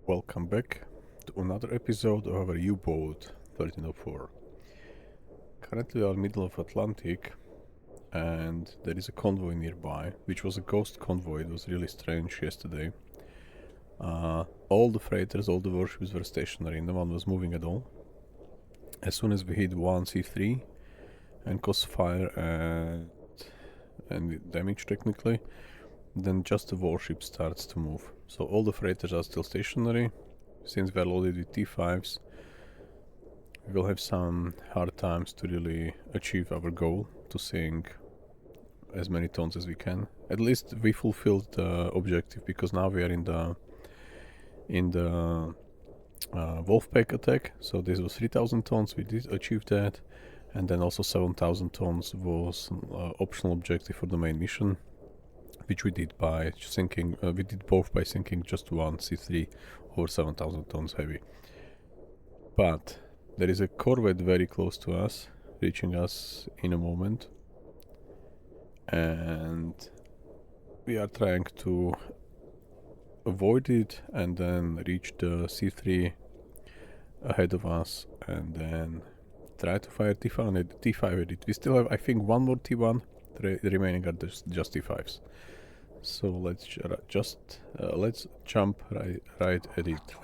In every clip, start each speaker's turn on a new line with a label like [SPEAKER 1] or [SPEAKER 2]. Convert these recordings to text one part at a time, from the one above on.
[SPEAKER 1] Welcome back to another episode of our Uboat 1304. Currently we are in the middle of Atlantic and there is a convoy nearby, which was a ghost convoy. It was really strange yesterday. All the freighters, all the warships were stationary, no one was moving at all. As soon as we hit one C3 and cause fire and damage technically, then just the warship starts to move. So all the freighters are still stationary. Since we are loaded with T5s, we will have some hard times to really achieve our goal to sink as many tons as we can. At least we fulfilled the objective, because now we are in the Wolfpack attack. So this was 3,000 tons, we did achieve that, and then also 7,000 tons was optional objective for the main mission, which we did by sinking. We did both by sinking just one C3 over 7,000 tons heavy. But there is a corvette very close to us, reaching us in a moment, and we are trying to avoid it and then reach the C3 ahead of us and then try to fire T5 at it. We still have, I think, one more T1. The remaining are just T5s. So let's let's jump right at it.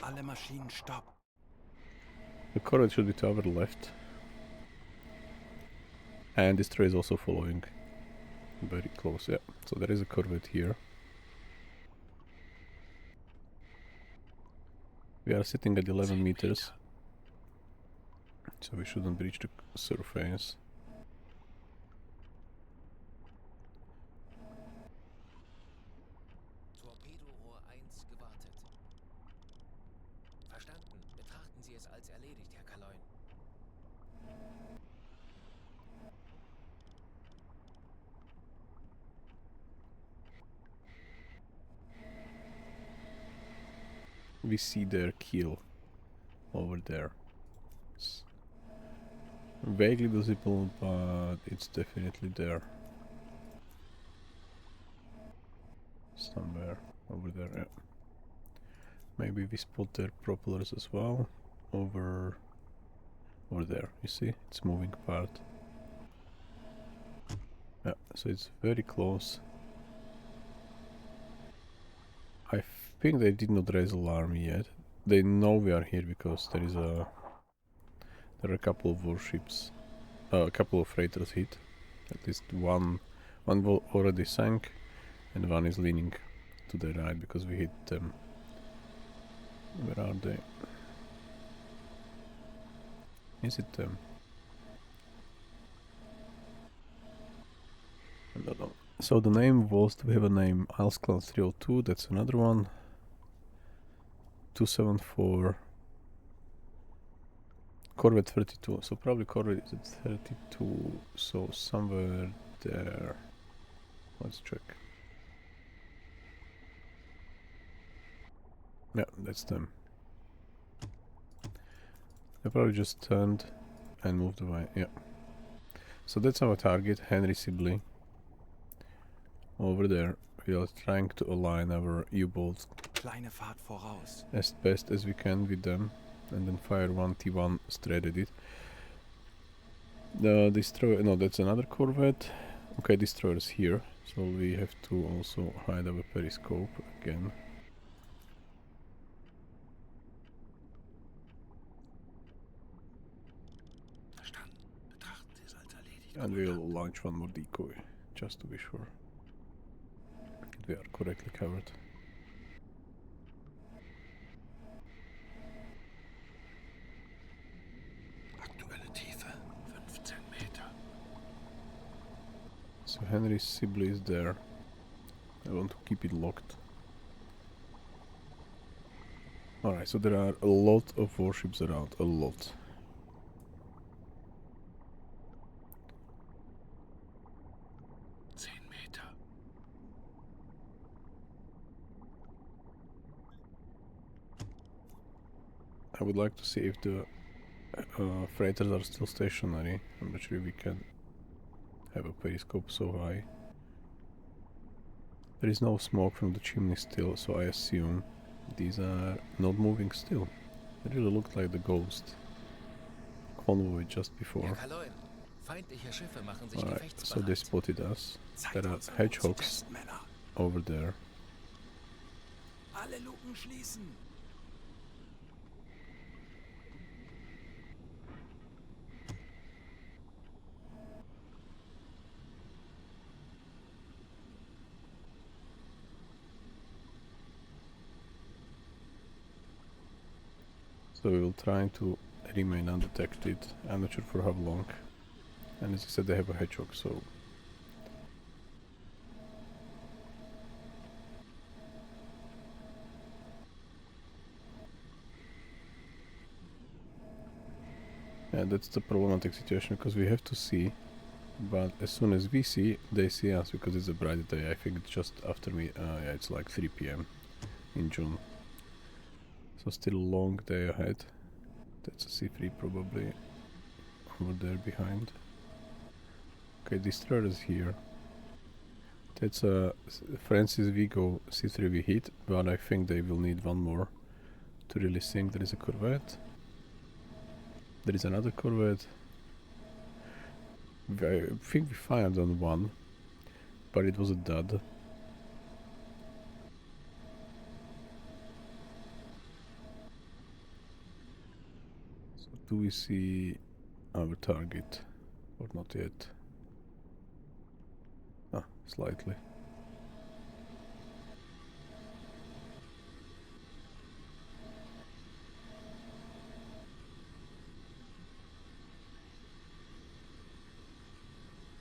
[SPEAKER 2] Alle Maschinen stopp.
[SPEAKER 1] The corvette should be to our left. And this tray is also following. Very close, yeah. So there is a corvette here. We are sitting at 11 meters. So we shouldn't breach the surface.
[SPEAKER 3] Torpedo-Rohr 1 gewartet. Verstanden. Betrachten Sie es als erledigt, Herr Kaloin.
[SPEAKER 1] We see their keel over there. It's vaguely visible, but it's definitely there. Somewhere over there, yeah. Maybe we spot their propellers as well. Over there, you see? It's moving part. Yeah, so it's very close. I think they did not raise alarm yet. They know we are here because there are a couple of warships, a couple of freighters hit. At least one already sank, and one is leaning to the right because we hit them. Where are they? Is it them? I don't know. So the name was, we have a name, Isles Clan 302, that's another one. 274. Corvette 32, so probably Corvette is at 32, so somewhere there. Let's check. Yeah, that's them. They probably just turned and moved away, yeah. So that's our target, Henry Sibley. Over there, we are trying to align our U-boats as best as we can with them, and then fire one T1 straight at it. The destroyer, no, that's another corvette. Okay, destroyer's here, so we have to also hide our periscope again. And we'll launch one more decoy, just to be sure that we are correctly covered. So Henry Sibley is there. I want to keep it locked. Alright, so there are a lot of warships around, a lot. I would like to see if the freighters are still stationary. I'm not sure if we can have a periscope so high. There is no smoke from the chimney still, so I assume these are not moving still. It really looked like the ghost convoy just
[SPEAKER 3] Herr
[SPEAKER 1] before.
[SPEAKER 3] Kaloin, feindliche Schiffe machen sich
[SPEAKER 1] Alright, so they
[SPEAKER 3] gefechtsbereit.
[SPEAKER 1] spotted us.
[SPEAKER 2] Zeigt
[SPEAKER 1] There are
[SPEAKER 2] unsere
[SPEAKER 1] hedgehogs
[SPEAKER 2] Testmänner.
[SPEAKER 1] over there.
[SPEAKER 2] Alle Luken schließen.
[SPEAKER 1] So we will try to remain undetected. I'm not sure for how long. And as I said, they have a hedgehog, so... Yeah, that's the problematic situation, because we have to see, but as soon as we see, they see us, because it's a bright day. I think it's just after me, yeah, it's like 3 p.m. in June. So still a long day ahead. That's a C3 probably over there behind. Okay, destroyer is here. That's a Francis Vigo C3 we hit, but I think they will need one more to really sink. There is a corvette. There is another corvette. I think we fired on one, but it was a dud. So do we see our target or not yet? Ah, slightly.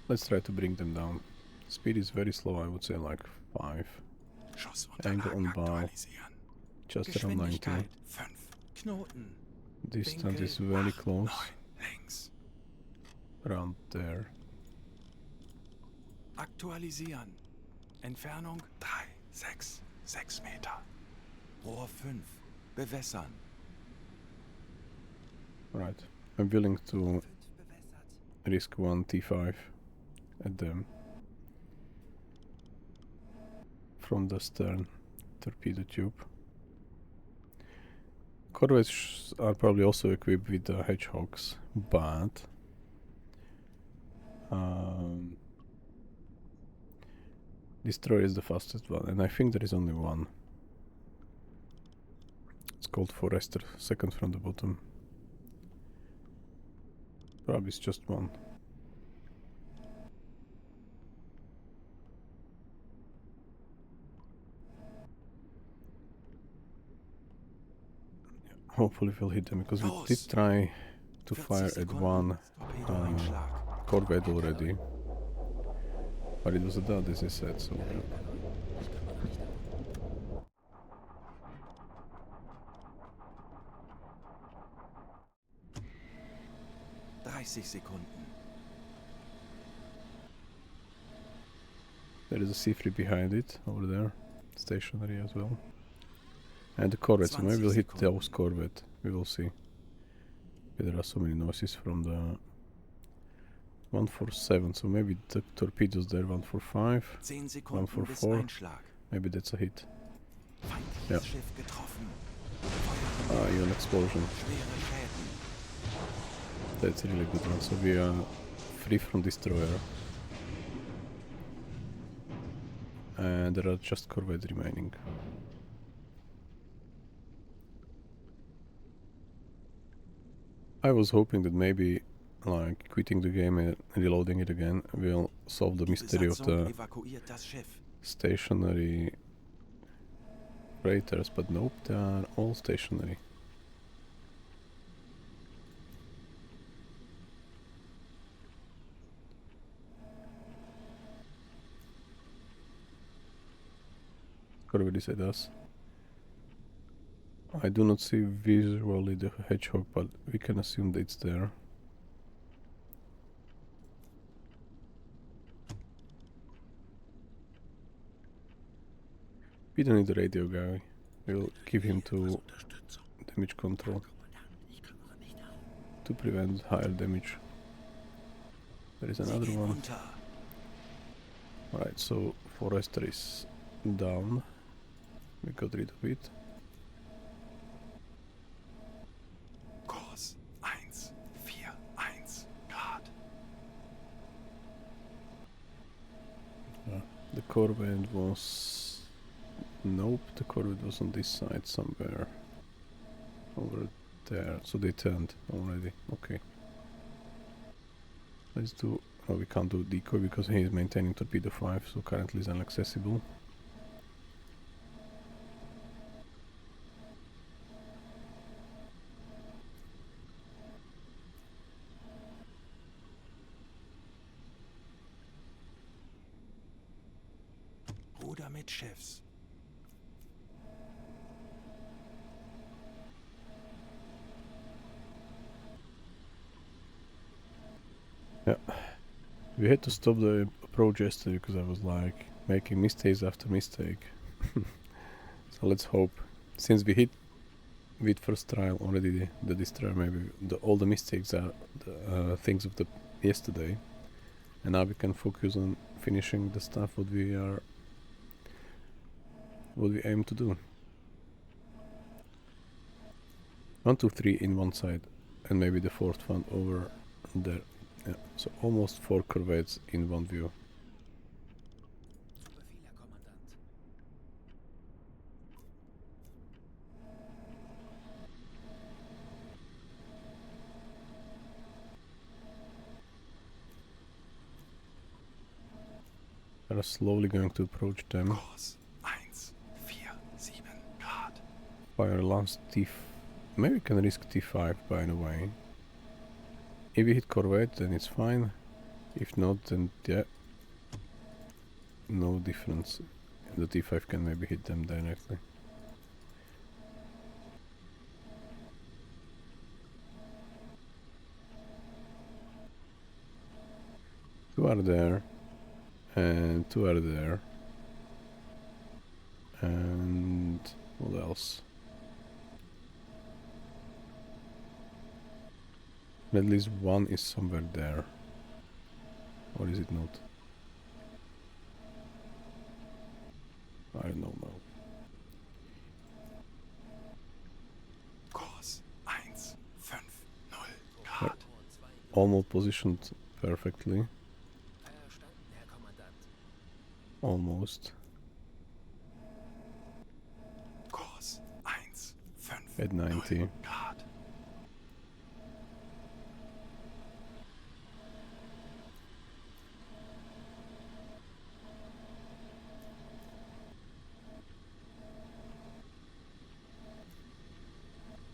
[SPEAKER 1] Let's try to bring them down. Speed is very slow, I would say like 5. Angle on
[SPEAKER 2] Schussunterlagen
[SPEAKER 1] bow,
[SPEAKER 2] aktualisieren.
[SPEAKER 1] just around 90.
[SPEAKER 2] Geschwindigkeit 5 Knoten.
[SPEAKER 1] Distance is
[SPEAKER 2] Winkel
[SPEAKER 1] very
[SPEAKER 2] 8,
[SPEAKER 1] close,
[SPEAKER 2] 9 links.
[SPEAKER 1] around there.
[SPEAKER 2] Aktualisieren. Entfernung 3, 6, 6 Meter. Rohr 5. Bewässern.
[SPEAKER 1] Right, I'm willing to risk one T5 at them from the stern torpedo tube. Corvettes are probably also equipped with the hedgehogs, but destroyer is the fastest one, and I think there is only one. It's called Forester, second from the bottom. Probably it's just one. Hopefully we'll hit them, because we did try to
[SPEAKER 2] 40
[SPEAKER 1] fire at
[SPEAKER 2] Sekunden.
[SPEAKER 1] one
[SPEAKER 2] Torpedoeinschlag.
[SPEAKER 1] corvette already, but it was a dud, as I said, so...
[SPEAKER 2] Sekunden.
[SPEAKER 1] There is a C3 behind it, over there, stationary as well. And the corvette, so maybe we'll hit those corvette, we will see. There are so many noises from the 147, so maybe the torpedoes there, 145,
[SPEAKER 2] 10 Sekunden bis
[SPEAKER 1] 144,
[SPEAKER 2] Einschlag.
[SPEAKER 1] maybe that's a hit.
[SPEAKER 2] Feindliches
[SPEAKER 1] Yep.
[SPEAKER 2] Schiff getroffen.
[SPEAKER 1] Ion explosion,
[SPEAKER 2] Schwere Schäden.
[SPEAKER 1] that's a really good one, so we are free from destroyer. And there are just corvettes remaining. I was hoping that maybe, like, quitting the game and reloading it again will solve the mystery of
[SPEAKER 2] Besatzung
[SPEAKER 1] the
[SPEAKER 2] evakuiert das Schiff.
[SPEAKER 1] stationary freighters, but nope, they are all stationary. Corvette at us. I do not see visually the hedgehog, but we can assume that it's there. We don't need the radio guy. We'll give him to damage control to prevent higher damage. There is another one. Alright, so Forester is down. We got rid of it.
[SPEAKER 2] Kurs 141 Grad.
[SPEAKER 1] The corvette was... Nope, the corvette was on this side somewhere. Over there. So they turned already. Okay. Let's do... Oh, we can't do decoy because he is maintaining torpedo 5, so currently is inaccessible.
[SPEAKER 2] Ruder mit Schiffs.
[SPEAKER 1] Yeah. We had to stop the approach yesterday because I was like making mistakes after mistake. So let's hope, since we hit with first trial already the destroyer, maybe all the mistakes are the things of the yesterday, and now we can focus on finishing the stuff what we aim to do. 1, 2, 3 in one side, and maybe the fourth one over there. Yeah, so almost 4 corvettes in one view.
[SPEAKER 3] Zu Befehl, Herr Kommandant.
[SPEAKER 1] We are slowly going to approach them.
[SPEAKER 2] Kurs 147 Grad.
[SPEAKER 1] Fire last maybe we can risk T5 by the way. If we hit corvette then it's fine. If not then yeah, no difference. The T5 can maybe hit them directly. Two are there and 2 are there, and what else? At least 1 is somewhere there, or is it not? I don't know now.
[SPEAKER 2] Kurs 150 Grad.
[SPEAKER 1] Almost positioned perfectly.
[SPEAKER 3] Verstanden, Herr Kommandant.
[SPEAKER 1] Almost.
[SPEAKER 2] Kurs 150
[SPEAKER 1] At 90.
[SPEAKER 2] Grad.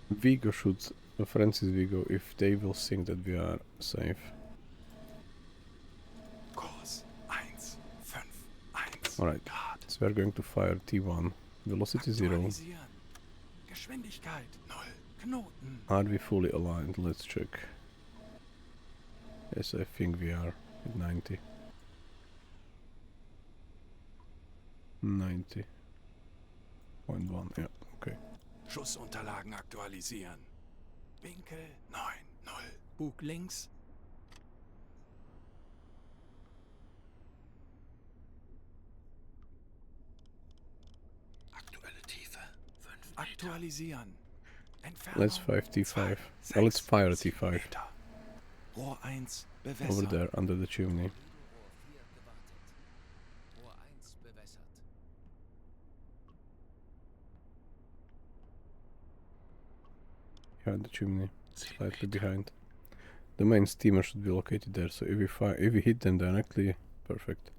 [SPEAKER 1] Vigo should, Francis Vigo, if they will think that we are safe.
[SPEAKER 2] Kurs 151
[SPEAKER 1] Alright,
[SPEAKER 2] Grad.
[SPEAKER 1] so we are going to fire T1. Velocity 0.
[SPEAKER 2] Aktualisieren. Geschwindigkeit 0 Knoten.
[SPEAKER 1] Are we fully aligned? Let's check. Yes, I think we are at 90. 90.1, yeah, okay.
[SPEAKER 2] Schussunterlagen aktualisieren. Winkel 9-0. Bug links. Aktuelle Tiefe 5 Meter. Aktualisieren. Entfernung
[SPEAKER 1] Let's 5 T5.
[SPEAKER 2] 2,
[SPEAKER 1] Oh, let's
[SPEAKER 2] 6,
[SPEAKER 1] fire
[SPEAKER 2] 7
[SPEAKER 1] T5
[SPEAKER 2] Meter. Rohr 1 bewässert.
[SPEAKER 1] over there under the chimney.
[SPEAKER 3] Rohr 4 gewartet. Rohr 1 bewässert.
[SPEAKER 1] Behind the chimney, slightly behind. The main steamer should be located there, so if we hit them directly, perfect.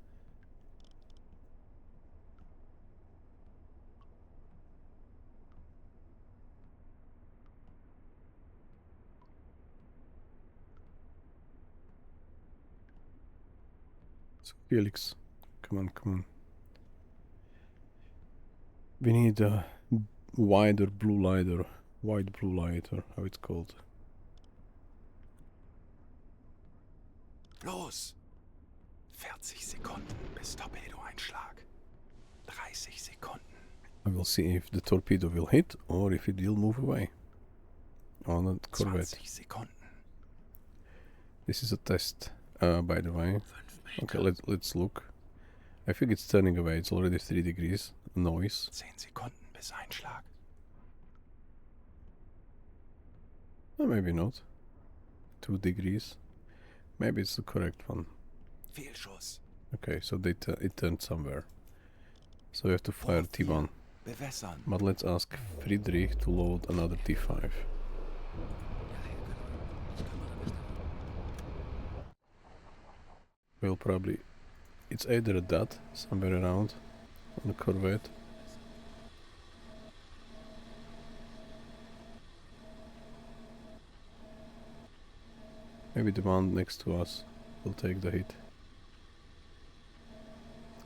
[SPEAKER 1] So Felix, come on, come on. We need a wider blue lighter. Wide blue lighter, how it's called.
[SPEAKER 2] Los! 40 Sekunden bis Torpedoeinschlag. 30 Sekunden.
[SPEAKER 1] I will see if the torpedo will hit or if it will move away on a corvette.
[SPEAKER 2] 20 Sekunden.
[SPEAKER 1] This is a test, by the way. Okay, let's look. I think it's turning away. It's already 3 degrees. Noise.
[SPEAKER 2] 10 Sekunden bis Einschlag.
[SPEAKER 1] Maybe not. 2 degrees. Maybe it's the correct one.
[SPEAKER 2] Fehlschuss.
[SPEAKER 1] Okay, so it turned somewhere. So we have to fire T1.
[SPEAKER 2] Bewässern.
[SPEAKER 1] But let's ask Friedrich to load another T5.
[SPEAKER 3] Ja, Herr Kaloy. Das können wir dann bestimmen.
[SPEAKER 1] We'll probably... It's either a dot somewhere around on the corvette. Maybe the one next to us will take the hit.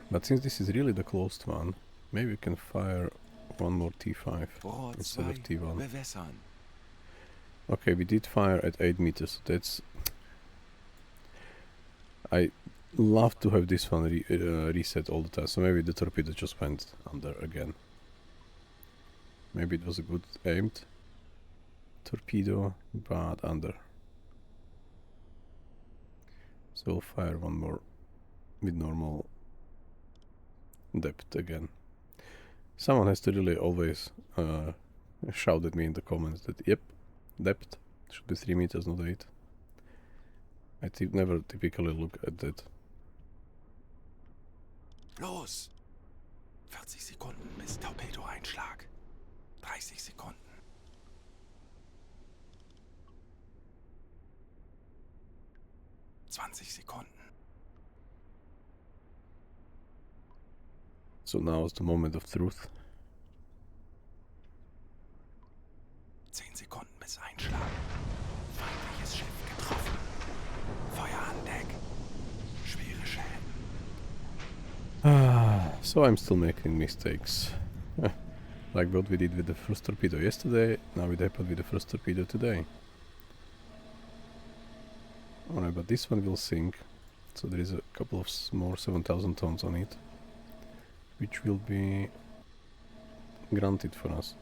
[SPEAKER 1] But since this is really the closed one, maybe we can fire one more T5
[SPEAKER 2] Rohr
[SPEAKER 1] instead
[SPEAKER 2] 2.
[SPEAKER 1] of T1.
[SPEAKER 2] Bewässern.
[SPEAKER 1] Okay, we did fire at 8 meters. That's... I love to have this one reset all the time. So maybe the torpedo just went under again. Maybe it was a good aimed torpedo, but under. So we'll fire one more with normal depth again. Someone has to really always shout at me in the comments that, yep, depth should be 3 meters, not 8. I never typically look at that.
[SPEAKER 2] Los! 40 Sekunden bis Torpedo-Einschlag. 30 Sekunden. Sekunden.
[SPEAKER 1] So now is the moment of truth.
[SPEAKER 2] 10 Sekunden bis Einschlag. Feindliches Schiff getroffen. Feuer an Deck. Schwere Schäden.
[SPEAKER 1] So I'm still making mistakes. Like what we did with the first torpedo yesterday, now it happened with the first torpedo today. Alright, but this one will sink. So there is a couple of more 7,000 tons on it, which will be granted for us.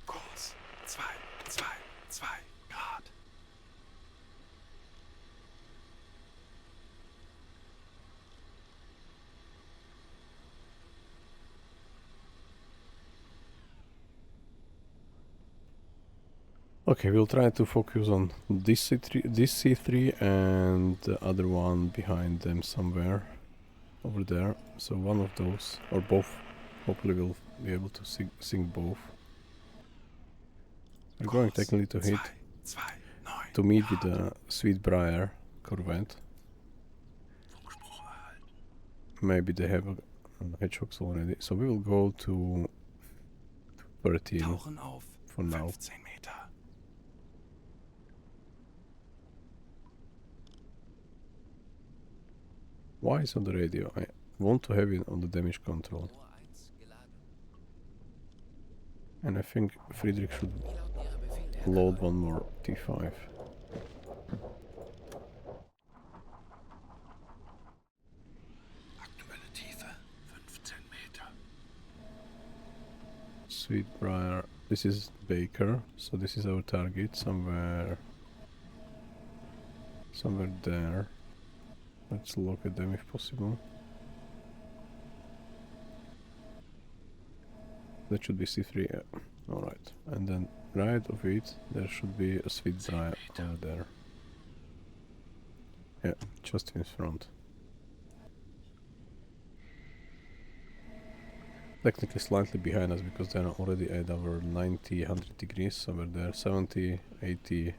[SPEAKER 2] Kurs 2 Grad.
[SPEAKER 1] Okay, we'll try to focus on this C3 and the other one behind them somewhere over there. So one of those, or both, hopefully we'll be able to sink both. We're going technically to hit, to meet with the Sweetbriar corvette. Maybe they have hedgehogs already, so we will go to 13
[SPEAKER 2] Tauchen auf
[SPEAKER 1] for now.
[SPEAKER 2] 15 Meter.
[SPEAKER 1] Why is on the radio? I want to have it on the damage control.
[SPEAKER 3] Rohr 1 geladen.
[SPEAKER 1] And I think Friedrich should
[SPEAKER 3] Wie lauten Ihre Befehle, Herr
[SPEAKER 1] load
[SPEAKER 3] Kaloy?
[SPEAKER 1] one more T5.
[SPEAKER 2] Aktuelle Tiefe 15 Meter.
[SPEAKER 1] Sweetbriar. This is Baker, so this is our target somewhere there. Let's look at them if possible. That should be C3, yeah. Alright. And then right of it there should be a Sweetbriar over there. Yeah, just in front. Technically slightly behind us because they're already at our 90, 100 degrees, somewhere there, 70, 80.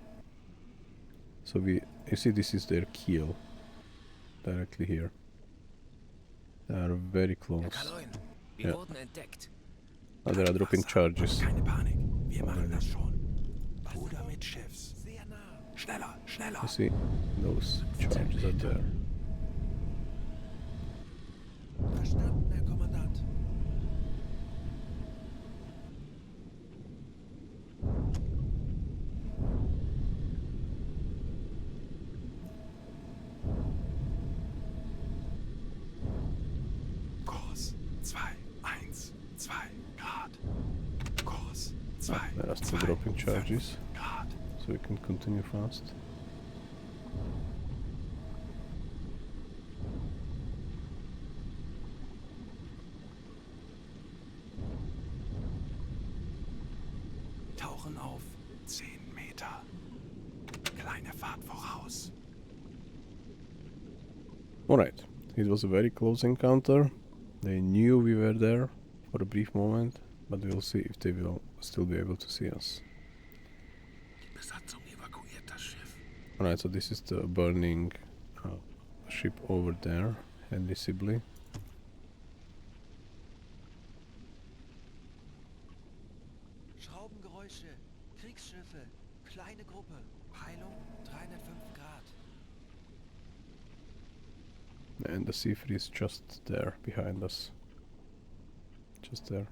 [SPEAKER 1] So you see this is their keel, directly here. They are very
[SPEAKER 3] Herr
[SPEAKER 1] close.
[SPEAKER 3] Kaloy, wir
[SPEAKER 1] Ja.
[SPEAKER 3] wurden entdeckt.
[SPEAKER 1] They are dropping charges.
[SPEAKER 2] Keine Panik, wir machen
[SPEAKER 1] Already.
[SPEAKER 2] das schon. Ruder mit Schiffs. Schneller, schneller.
[SPEAKER 1] You see, those charges are there.
[SPEAKER 2] Verstanden, Herr Kommandant. Kurs 2-1. 2 Grad. Kurs 2,
[SPEAKER 1] There are still
[SPEAKER 2] 2,
[SPEAKER 1] dropping
[SPEAKER 2] 5
[SPEAKER 1] charges,
[SPEAKER 2] Grad.
[SPEAKER 1] so we can continue fast.
[SPEAKER 2] Tauchen auf 10 Meter. Kleine Fahrt voraus.
[SPEAKER 1] Alright, it was a very close encounter. They knew we were there for a brief moment, but we'll see if they will still be able to see us.
[SPEAKER 3] Die Besatzung evakuiert das Schiff.
[SPEAKER 1] Alright, so this is the burning ship over there, Henry Sibley.
[SPEAKER 3] Schraubengeräusche, Kriegsschiffe, kleine Gruppe. Peilung 305 Grad.
[SPEAKER 1] And the Sea is just there, behind us. Just there.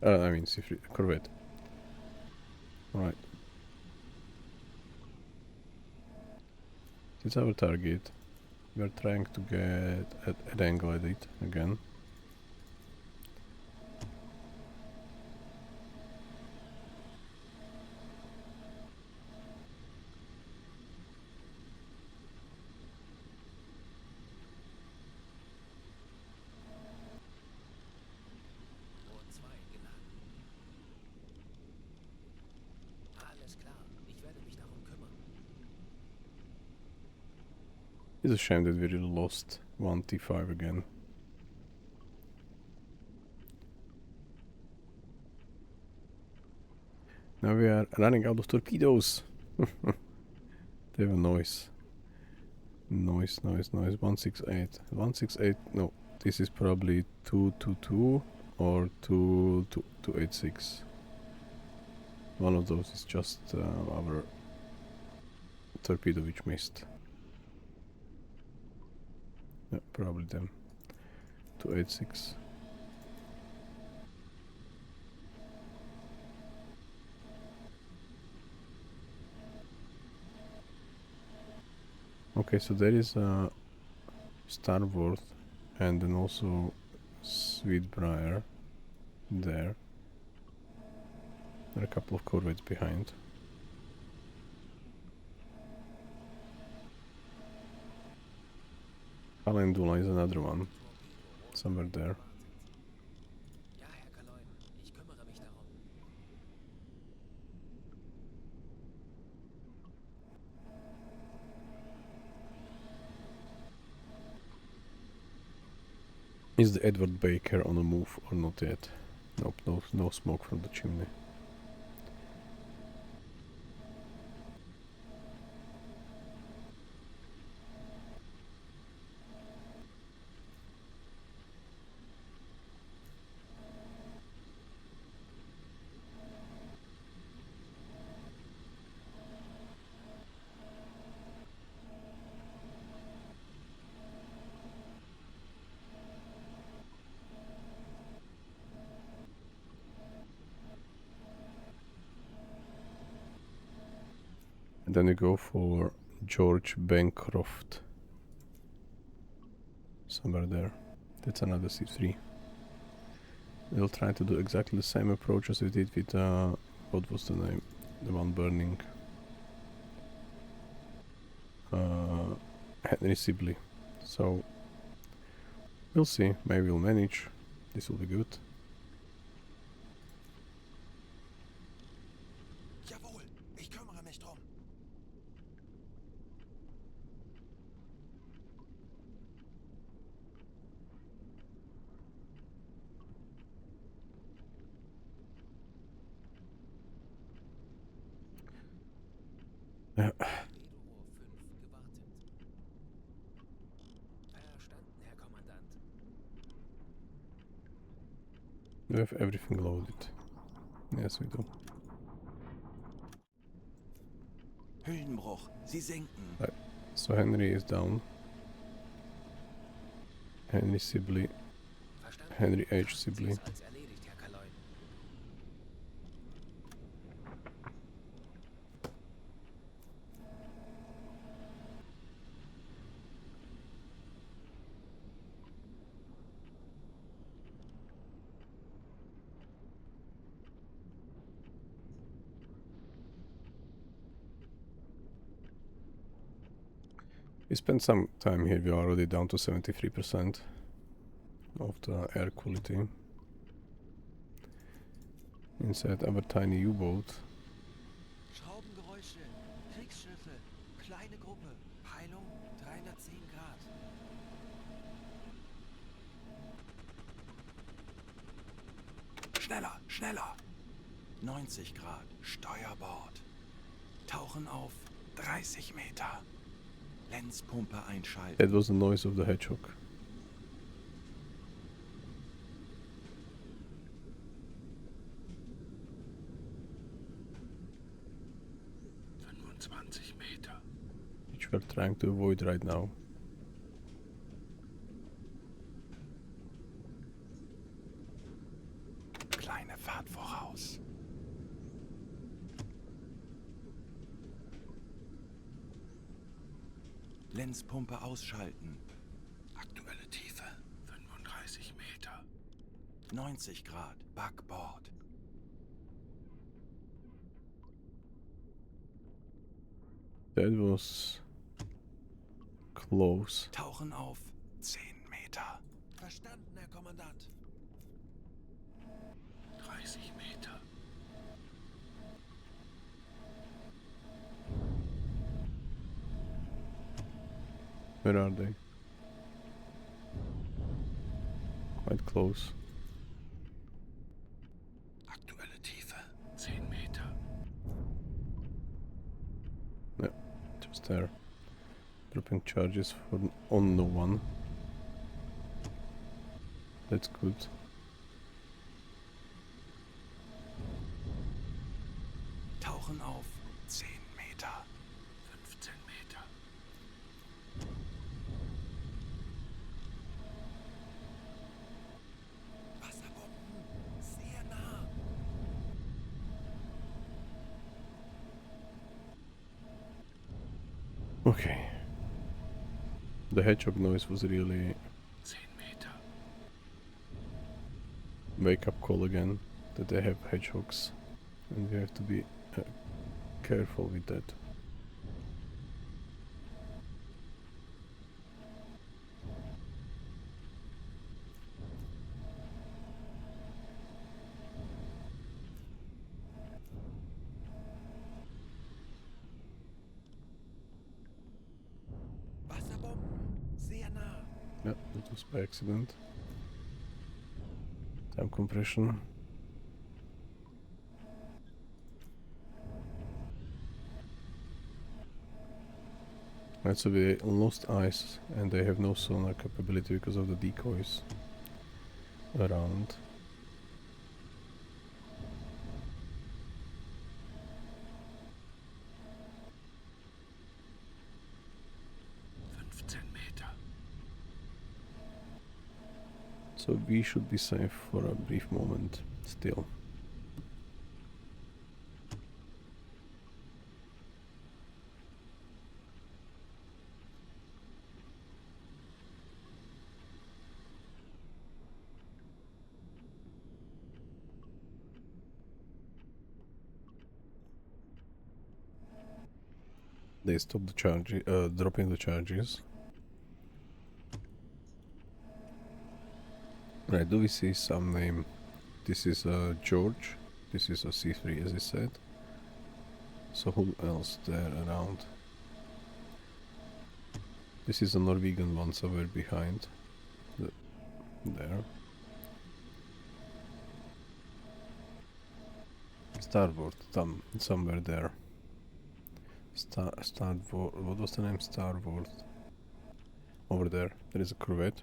[SPEAKER 1] I mean, Sea corvette. Alright. It's our target. We are trying to get at angle at it again.
[SPEAKER 3] Rohr 2 geladen. Alles klar, ich werde mich darum kümmern.
[SPEAKER 1] It's a shame that we really lost one T5 again. Now we are running out of torpedoes. They have a noise. Noise. 168. 168. No, this is probably 222 or 286. One of those is just our torpedo which missed. Yeah, probably them. 286. Okay, so there is Starboard and then also Sweetbriar there. There are a couple of corvettes behind. Calendula is another one, somewhere there.
[SPEAKER 3] Ja, Herr Kaloin, ich kümmere mich darum.
[SPEAKER 1] Is the Edward Baker on the move or not yet? Nope, no smoke from the chimney. And then we go for George Bancroft. Somewhere there. That's another C3. We'll try to do exactly the same approach as we did with, what was the name? The one burning. Henry Sibley. So, we'll see. Maybe we'll manage. This will be good.
[SPEAKER 2] Jawohl, ich kümmere mich drum.
[SPEAKER 1] Ja.
[SPEAKER 3] Torpedorohr 5 gewartet. Verstanden, Herr Kommandant.
[SPEAKER 1] We have everything loaded. Yes, we do.
[SPEAKER 2] Hüllenbruch, sie sinken.
[SPEAKER 1] Right. So Henry is down. Henry Sibley.
[SPEAKER 3] Verstanden.
[SPEAKER 1] Henry H.
[SPEAKER 3] Betrachten Sie
[SPEAKER 1] Sibley.
[SPEAKER 3] es als erledigt, Herr Kaloin.
[SPEAKER 1] We spent some time here, we are already down to 73% of the air quality. Inside our tiny U-boat.
[SPEAKER 3] Schraubengeräusche, Kriegsschiffe, kleine Gruppe, Peilung 310 Grad.
[SPEAKER 2] Schneller, schneller. 90 Grad, Steuerbord. Tauchen auf 30 Meter. Lenzpumpe einschalten.
[SPEAKER 1] That was the noise of the hedgehog.
[SPEAKER 2] Meter.
[SPEAKER 1] Which we are trying to avoid right now.
[SPEAKER 2] Kleine Fahrt voraus. Lenzpumpe ausschalten. Aktuelle Tiefe 35 Meter. 90 Grad, Backbord.
[SPEAKER 1] That was close.
[SPEAKER 2] Tauchen auf 10 Meter.
[SPEAKER 3] Verstanden, Herr Kommandant.
[SPEAKER 2] 30 Meter.
[SPEAKER 1] Where are they? Quite close.
[SPEAKER 2] Aktuelle Tiefe 10 Meter.
[SPEAKER 1] Just there. Dropping charges on no one. That's good.
[SPEAKER 2] Tauchen auf 10 Meter. 15 Meter.
[SPEAKER 3] Wasserbomben, sehr nah.
[SPEAKER 1] Okay. The hedgehog noise was really
[SPEAKER 2] 10 Meter.
[SPEAKER 1] wake up call again that they have hedgehogs and we have to be careful with that.
[SPEAKER 3] Wasserbomben, sehr nah.
[SPEAKER 1] Yeah, that was by accident. Time compression. Right, so we lost ice and they have no sonar capability because of the decoys around. So we should be safe for a brief moment still. They stopped the charge, dropping the charges. Right, do we see some name? This is George. This is a C3 as I said. So who else there around? This is a Norwegian one somewhere behind. There. Starboard, somewhere there. Starboard, what was the name? Starboard. Over there, there is a corvette.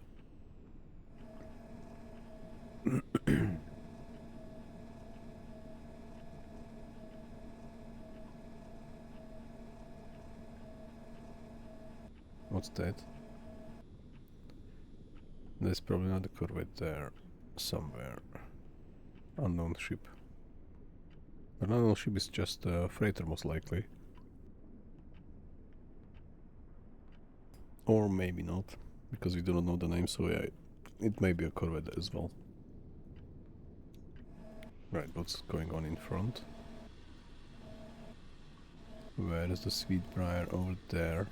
[SPEAKER 1] What's that? There's probably not a corvette there. Somewhere. Unknown ship. An unknown ship is just a freighter most likely. Or maybe not. Because we do not know the name, so yeah, it may be a corvette as well. Right, what's going on in front? Where is the Sweetbriar? Over there.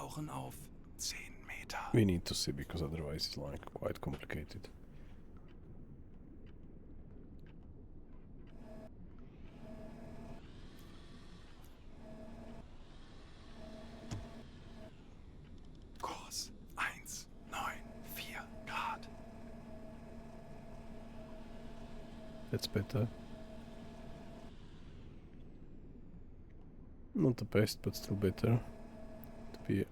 [SPEAKER 2] Tauchen auf 10 Meter.
[SPEAKER 1] We need to see because otherwise it's like quite complicated.
[SPEAKER 2] Kurs 194 Grad.
[SPEAKER 1] That's better. Not the best, but still better. To be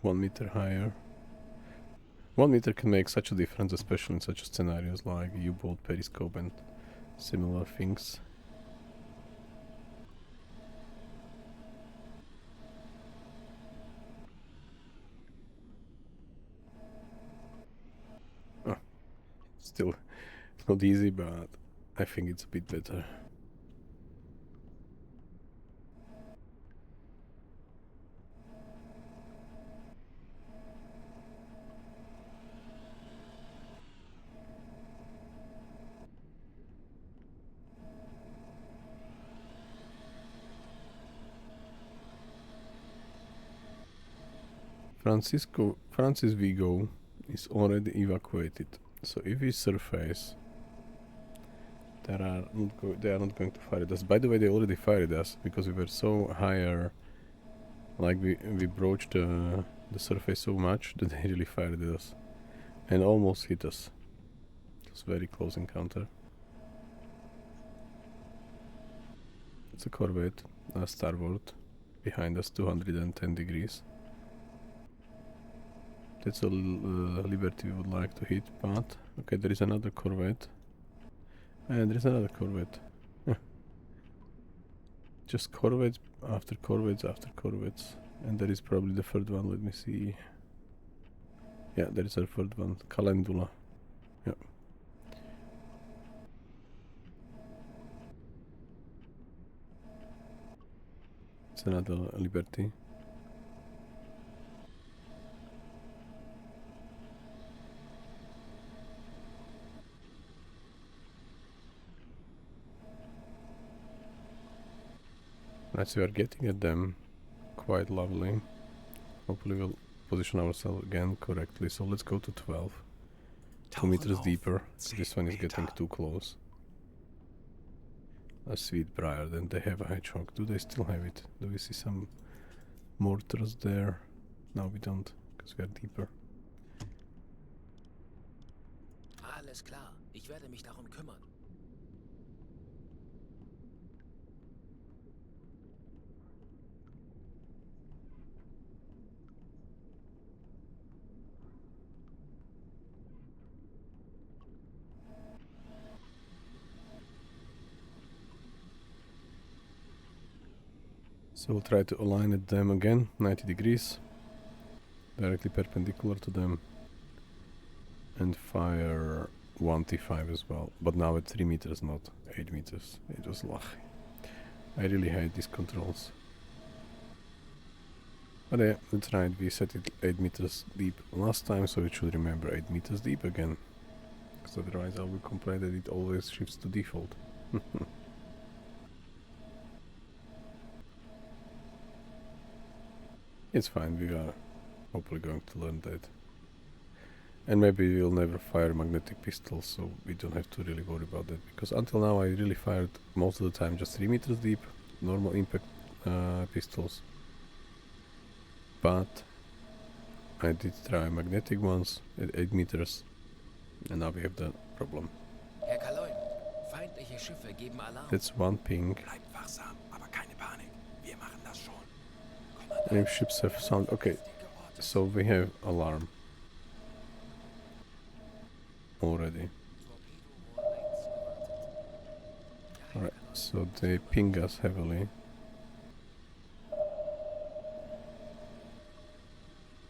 [SPEAKER 1] 1 meter higher. 1 meter can make such a difference, especially in such scenarios like U-boat, periscope and similar things. Oh, still not easy, but I think it's a bit better. Francis Vigo is already evacuated. So if we surface, they are not going to fire at us. By the way, they already fired at us because we were so higher. Like we broached the surface so much that they really fired at us and almost hit us. It was a very close encounter. It's a corvette, starboard, behind us 210 degrees. That's a Liberty we would like to hit, but okay, there is another corvette. And there is another corvette. Just corvettes after corvettes after corvettes. And there is probably the third one, let me see. Yeah, there is a third one, Calendula. Yeah. It's another Liberty. Right, so we are getting at them quite lovely. Hopefully we'll position ourselves again correctly. So let's go to 12. 2 meters deeper. This one is getting too close. A Sweetbriar, then they have a hedgehog. Do they still have it? Do we see some mortars there? No, we don't, because we are deeper.
[SPEAKER 3] Alles klar. Ich werde mich darum kümmern.
[SPEAKER 1] So we'll try to align at them again, 90 degrees, directly perpendicular to them, and fire 1T5 as well, but now at 3 meters, not 8 meters. It was lucky. I really hate these controls. But yeah, that's right, we set it 8 meters deep last time, so it should remember 8 meters deep again. Because otherwise I will complain that it always shifts to default. It's fine, we are hopefully going to learn that. And maybe we'll never fire magnetic pistols, so we don't have to really worry about that. Because until now I really fired most of the time just 3 meters deep, normal impact pistols. But I did try magnetic ones at 8 meters, and now we have the problem.
[SPEAKER 3] Herr Kaloin, feindliche Schiffe geben Alarm.
[SPEAKER 1] That's one ping.
[SPEAKER 2] Bleibt wachsam, aber keine Panik. Wir machen das schon.
[SPEAKER 1] Enemy ships have sound. Okay, so we have alarm already. Alright, so they ping us heavily.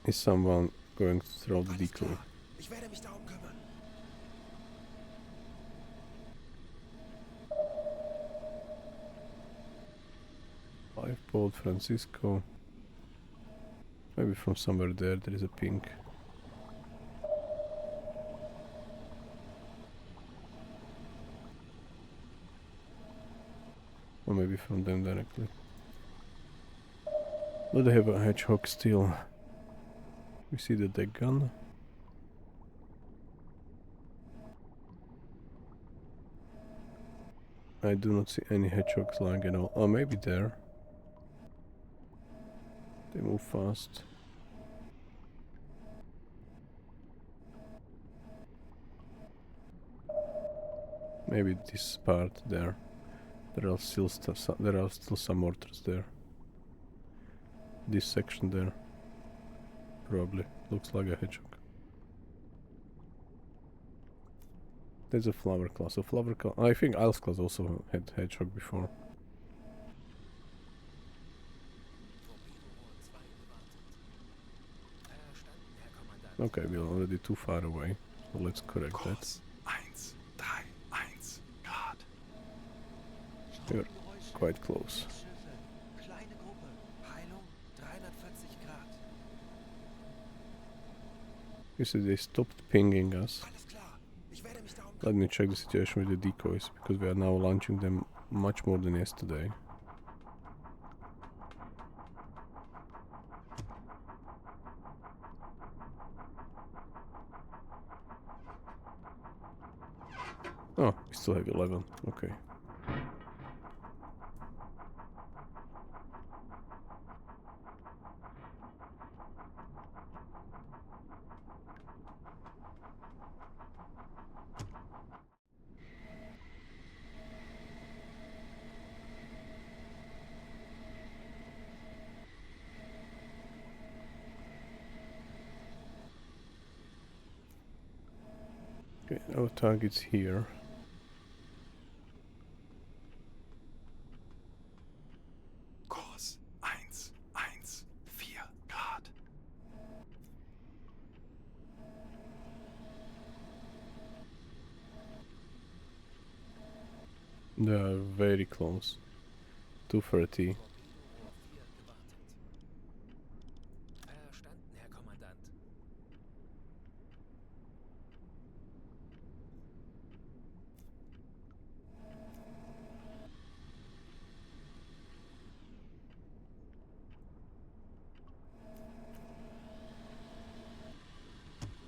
[SPEAKER 1] Is someone going to throw the decoy?
[SPEAKER 2] Ich werde mich darum kümmern.
[SPEAKER 1] Lifeboat Francisco. Maybe from somewhere there is a ping. Or maybe from them directly. Do they have a hedgehog still? We see the deck gun. I do not see any hedgehogs lying at all. Oh, maybe there. They move fast. Maybe this part there. There are still some mortars there. This section there. Probably looks like a hedgehog. There's a flower class. I think Isles class also had hedgehog before. Okay, we're already too far away, so let's correct that.
[SPEAKER 2] Kurs 131 Grad.
[SPEAKER 1] We're quite close.
[SPEAKER 3] Kleine Gruppe. Peilung 340 Grad.
[SPEAKER 1] You see, they stopped pinging us.
[SPEAKER 2] Alles klar. Ich werde mich darum
[SPEAKER 1] Let me check the situation with the decoys, because we are now launching them much more than yesterday. Oh, we still have 11. Okay. Okay, our target's here.
[SPEAKER 2] Kurs 114 Grad.
[SPEAKER 1] They are very close. 230.
[SPEAKER 3] Verstanden, Herr Kommandant.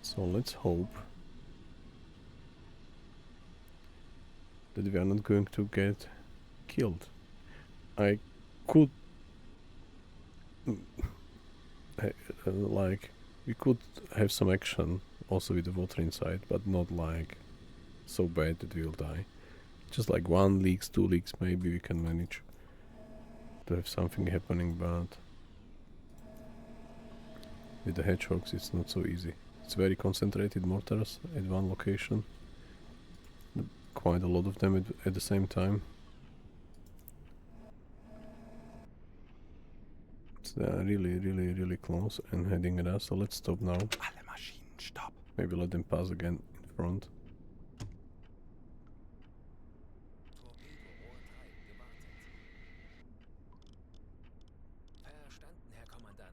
[SPEAKER 1] So let's hope that we are not going to get killed. I could like we could have some action also with the water inside, but not like so bad that we'll die. Just like 1 leaks, 2 leaks, maybe we can manage to have something happening, but with the hedgehogs it's not so easy. It's very concentrated mortars at one location. Quite a lot of them at the same time. So they are really close and heading at us, so let's stop now.
[SPEAKER 2] Alle Maschinen stopp.
[SPEAKER 1] Maybe let them pass again in front.
[SPEAKER 3] Torpedo Rohr 3 gewartet. Verstanden, Herr Kommandant.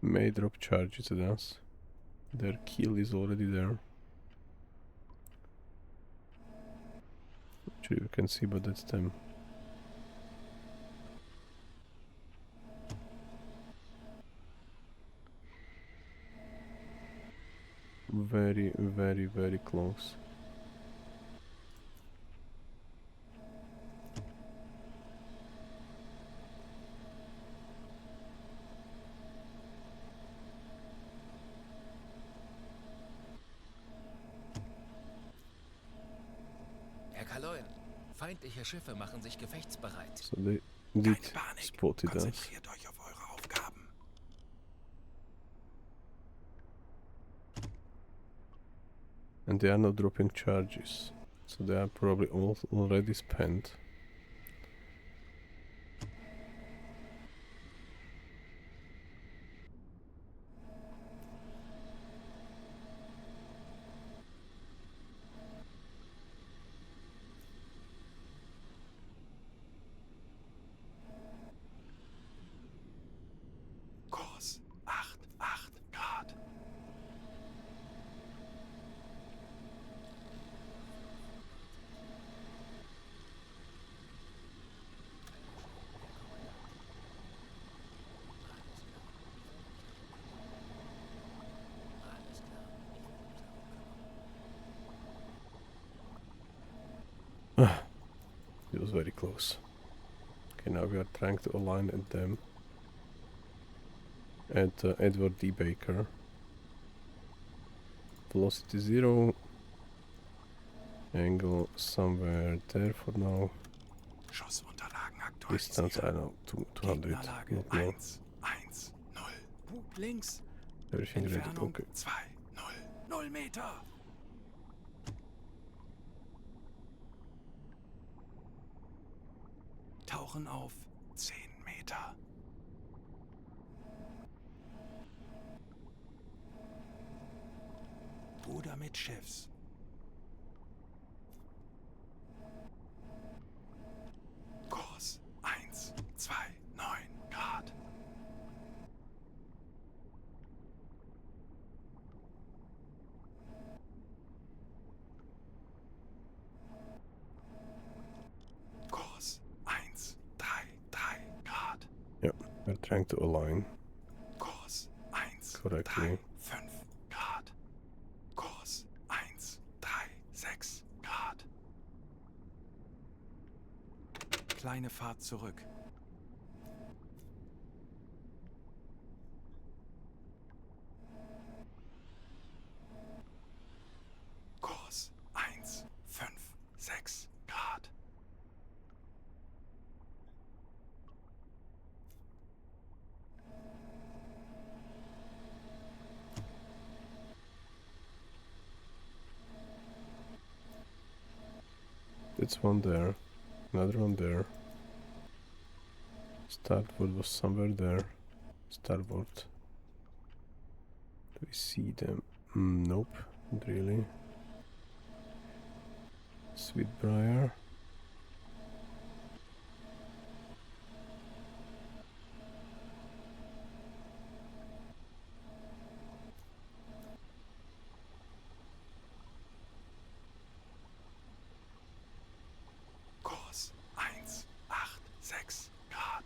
[SPEAKER 1] May drop charges at us. Their kill is already there. Actually, you can see, but that's them. Very close.
[SPEAKER 3] Herr Kaloyan, feindliche Schiffe machen sich gefechtsbereit.
[SPEAKER 1] So they
[SPEAKER 2] Keine
[SPEAKER 1] did
[SPEAKER 2] Panik.
[SPEAKER 1] spotted us.
[SPEAKER 2] Konzentriert euch auf eure Aufgaben.
[SPEAKER 1] And they are not dropping charges. So they are probably all already spent. It was very close. Okay, now we are trying to align at them. At Edward D. Baker. Velocity 0. Angle somewhere there for now.
[SPEAKER 2] Schussunterlagen
[SPEAKER 1] Distance, I
[SPEAKER 2] aktualisieren.
[SPEAKER 1] don't know, 200,
[SPEAKER 2] Gegnerlage
[SPEAKER 1] not more.
[SPEAKER 2] 110.
[SPEAKER 3] Bug links.
[SPEAKER 1] Everything ready,
[SPEAKER 2] Entfernung
[SPEAKER 1] okay.
[SPEAKER 2] 0 Meter. Tauchen auf 10 Meter. Ruder mit Schiffs. Kurs 129 Grad. Kurs 133 Grad.
[SPEAKER 1] Yeah, we're trying to align
[SPEAKER 2] Kurs
[SPEAKER 1] correctly.
[SPEAKER 2] 135 Grad. Kurs 136 Grad. Kleine Fahrt zurück. Kurs 156 Grad.
[SPEAKER 1] That's one there. Another one there. Starboard was somewhere there. Starboard. Do we see them? Nope, not really. Sweetbriar.
[SPEAKER 2] Kurs 186 Grad.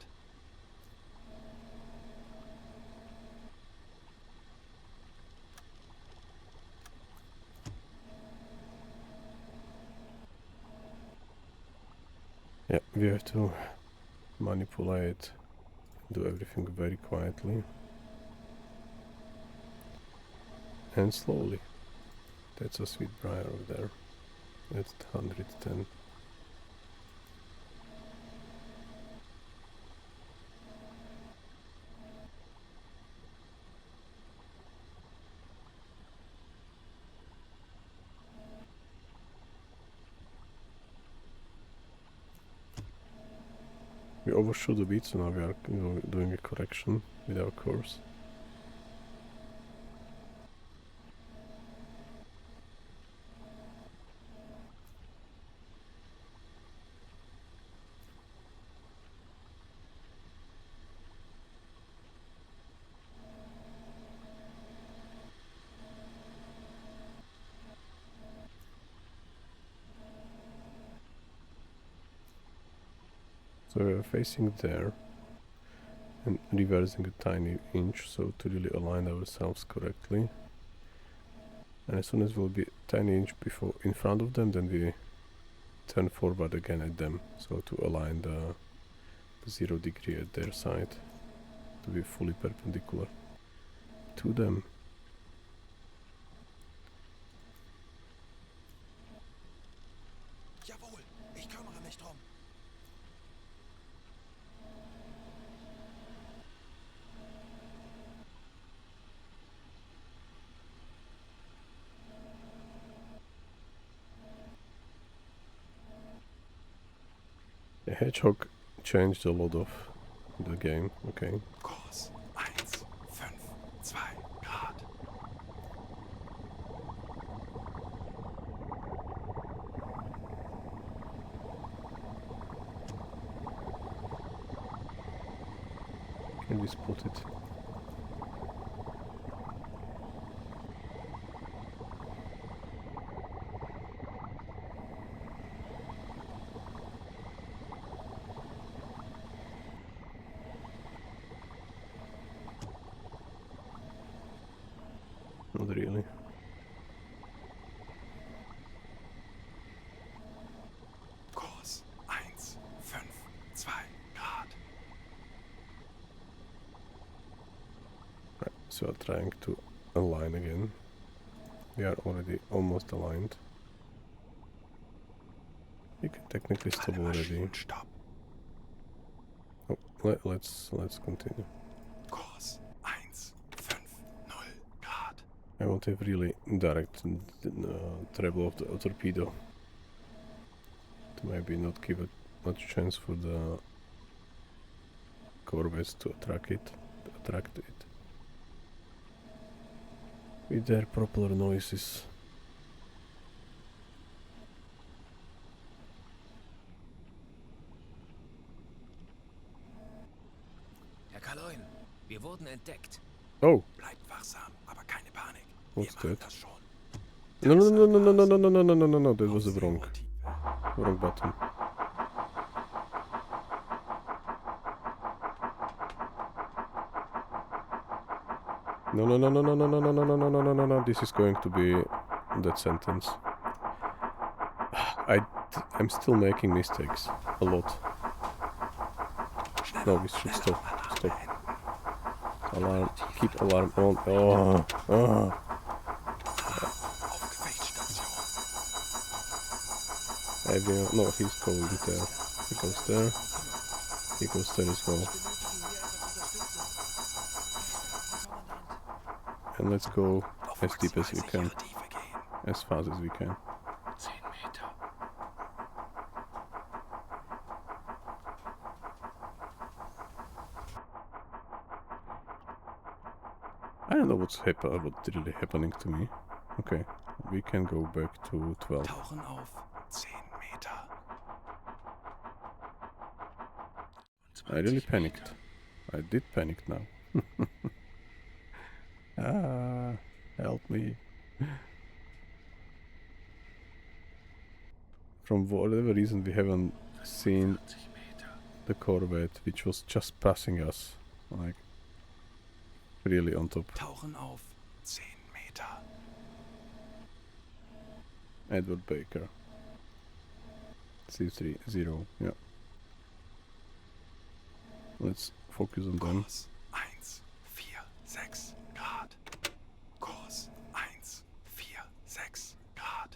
[SPEAKER 1] Yeah, we have to manipulate, do everything very quietly and slowly. That's a Sweetbriar over there. That's 110. We overshot a bit, so now we are doing a correction with our course. So we are facing there and reversing a tiny inch, so to really align ourselves correctly. And as soon as we'll be a tiny inch before in front of them, then we turn forward again at them, so to align the 0 degree at their side to be fully perpendicular to them.
[SPEAKER 2] Jawohl, ich kümmere mich drum.
[SPEAKER 1] The Hedgehog changed a lot of the game, okay.
[SPEAKER 2] Kurs 152 Grad.
[SPEAKER 1] Can we spot it? Not really.
[SPEAKER 2] Kurs 1
[SPEAKER 1] corvettes are trying to align again. We are already almost aligned. You can technically stop
[SPEAKER 2] Alle
[SPEAKER 1] already.
[SPEAKER 2] Maschinen stopp.
[SPEAKER 1] Oh, let's continue.
[SPEAKER 2] Kurs 150 Grad.
[SPEAKER 1] I want to have really direct treble of the torpedo to maybe not give it much chance for the corvettes to attract it with their propeller noises.
[SPEAKER 3] Herr Kaloin, wir wurden entdeckt.
[SPEAKER 1] Oh,
[SPEAKER 2] Bleibt wachsam, aber keine Panik.
[SPEAKER 1] what's
[SPEAKER 2] Wir machen
[SPEAKER 1] that?
[SPEAKER 2] das schon.
[SPEAKER 1] No, no, no, no, no, no, no, no, no, no, no, no, no, that was the wrong button. No, no, no, no, no, no, no, no, no, no, no, no, no, no, no, this is going to be that sentence. I'm still making mistakes. A lot. No, we should stop. Stop. Alarm. Keep alarm on. Oh. Oh. No, he's going there. He goes there. He goes there as well. And let's go as deep as we can. As fast as we can.
[SPEAKER 3] 10 Meter.
[SPEAKER 1] I don't know what's really happening to me. Okay, we can go back to 12.
[SPEAKER 2] Tauchen auf 10 Meter.
[SPEAKER 1] I really panicked. I did panic now. Ah, help me. From whatever reason we haven't seen
[SPEAKER 3] 40 Meter.
[SPEAKER 1] the corvette, which was just passing us. Like, really on top.
[SPEAKER 2] Tauchen auf 10 Meter.
[SPEAKER 1] Edward Baker. C30, yeah. Let's focus on them.
[SPEAKER 2] Kurs 146 Grad. Kurs 146 Grad.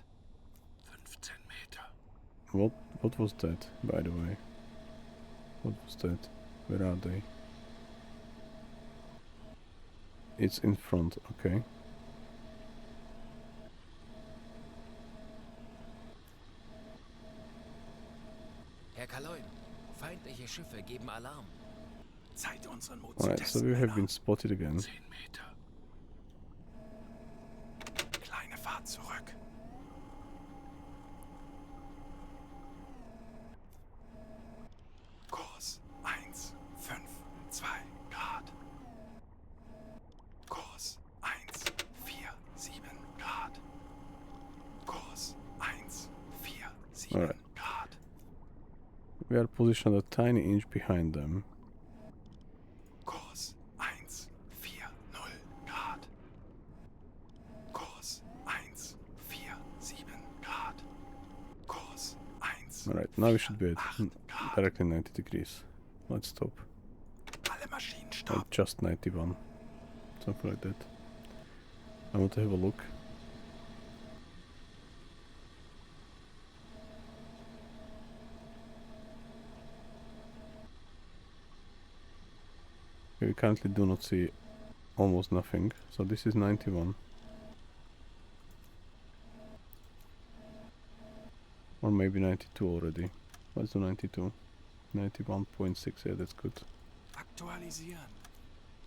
[SPEAKER 3] 15 Meter.
[SPEAKER 1] What was that, by the way? What was that? Where are they? It's in front, okay.
[SPEAKER 3] Herr Kaloin, feindliche Schiffe geben Alarm.
[SPEAKER 2] Zeit, unseren Mut zu
[SPEAKER 1] Alright, so
[SPEAKER 2] testen,
[SPEAKER 1] we have
[SPEAKER 2] Männer.
[SPEAKER 1] been spotted again.
[SPEAKER 3] 10 Meter.
[SPEAKER 2] Kleine Fahrt zurück. Kurs 152 Grad. Kurs 147 Grad. Kurs 147
[SPEAKER 1] Alright.
[SPEAKER 2] Grad.
[SPEAKER 1] We are positioned a tiny inch behind them.
[SPEAKER 2] Kurs 140 Grad. Kurs 147 Grad. Kurs 1.
[SPEAKER 1] Alright, now we should be at directly 90 degrees. Let's stop.
[SPEAKER 2] Alle Maschinen
[SPEAKER 1] Or
[SPEAKER 2] stopp.
[SPEAKER 1] just 91. Something like that. I want to have a look. Okay, we currently do not see almost nothing. So this is 91. Or maybe 92 already. Let's do 92. 91.6, yeah, that's good.
[SPEAKER 2] Aktualisieren.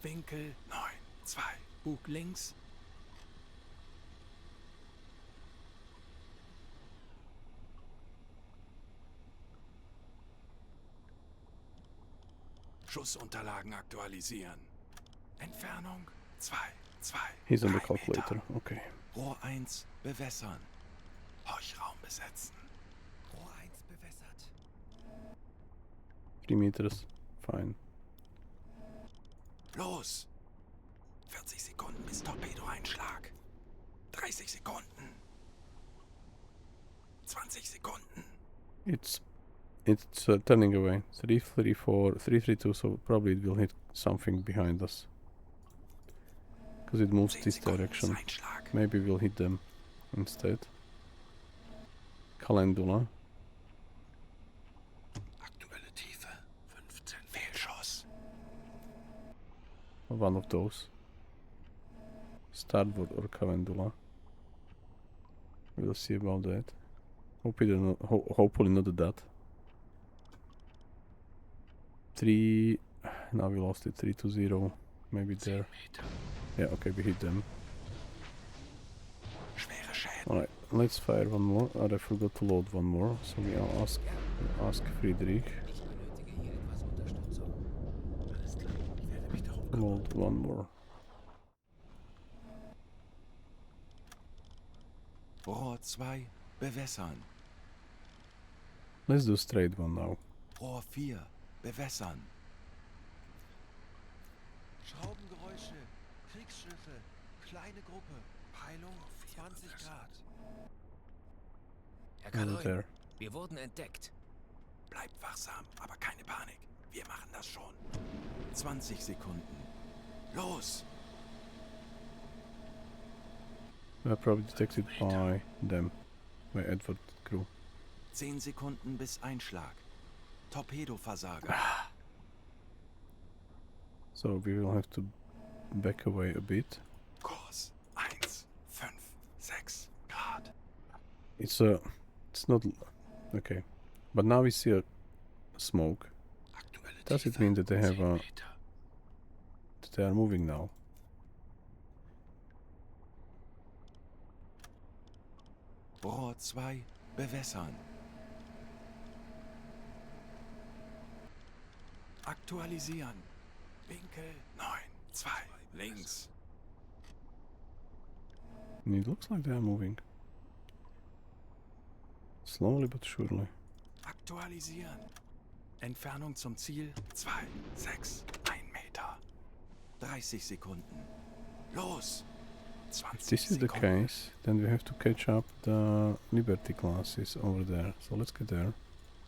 [SPEAKER 2] Winkel 9,2. Bug links. Schussunterlagen aktualisieren. Entfernung 2,2.
[SPEAKER 1] He's on the
[SPEAKER 2] 3 Meter.
[SPEAKER 1] calculator, okay.
[SPEAKER 2] Rohr 1 bewässern. Heuchraum besetzen.
[SPEAKER 3] Rohr 1 bewässert.
[SPEAKER 1] 3 meters, fine.
[SPEAKER 2] Los! 40 Sekunden bis Torpedoeinschlag. 30 Sekunden. 20 Sekunden.
[SPEAKER 1] It's turning away. 334, 332, so probably it will hit something behind us. because it moves
[SPEAKER 2] 10
[SPEAKER 1] this
[SPEAKER 2] Sekunden bis
[SPEAKER 1] direction.
[SPEAKER 2] Einschlag.
[SPEAKER 1] Maybe we'll hit them instead. Calendula.
[SPEAKER 2] Aktuelle Tiefe 15. Fehlschuss.
[SPEAKER 1] One of those. Starboard or calendula. We'll see about that. Hopefully not that. 3. Now we lost it. 3-0. Maybe there. Yeah, okay, we hit them.
[SPEAKER 2] Schwere Schäden.
[SPEAKER 1] Alright, let's fire one more. I forgot to load one more, so we'll ask Friedrich.
[SPEAKER 3] Ich benötige hier etwas Unterstützung.
[SPEAKER 2] Alles klar, ich werde mich darum kümmern.
[SPEAKER 1] Load one more.
[SPEAKER 2] Rohr 2 bewässern.
[SPEAKER 1] Let's do straight one now.
[SPEAKER 2] Rohr 4 bewässern.
[SPEAKER 4] Schraubengeräusche, Kriegsschiffe, kleine Gruppe, Peilung 20 Grad.
[SPEAKER 3] Herr
[SPEAKER 1] Over
[SPEAKER 3] Kaloy,
[SPEAKER 1] there.
[SPEAKER 3] wir wurden entdeckt.
[SPEAKER 2] Bleibt wachsam, aber keine Panik. Wir machen das schon. 20 Sekunden. Los!
[SPEAKER 1] We are probably detected by them. By Edward crew.
[SPEAKER 2] 10 Sekunden bis Einschlag. Torpedoversager.
[SPEAKER 1] So we will have to back away a bit.
[SPEAKER 2] Kurs 1, 5, 6 Grad.
[SPEAKER 1] It's not okay. But now we see a smoke.
[SPEAKER 2] Aktuelle
[SPEAKER 1] Does it
[SPEAKER 2] Tiefe
[SPEAKER 1] mean that they have
[SPEAKER 2] 10
[SPEAKER 1] a
[SPEAKER 2] Meter.
[SPEAKER 1] that they are moving now?
[SPEAKER 2] Rohr 2 bewässern. Aktualisieren. Winkel 9, 2 links.
[SPEAKER 1] And it looks like they are moving. Slowly but surely.
[SPEAKER 2] Aktualisieren. Entfernung zum Ziel 2, 6, 1 Meter. 30 Sekunden. Los! 20
[SPEAKER 1] If this is the
[SPEAKER 2] Sekunden.
[SPEAKER 1] case, then we have to catch up the Liberty classes over there. So let's get there.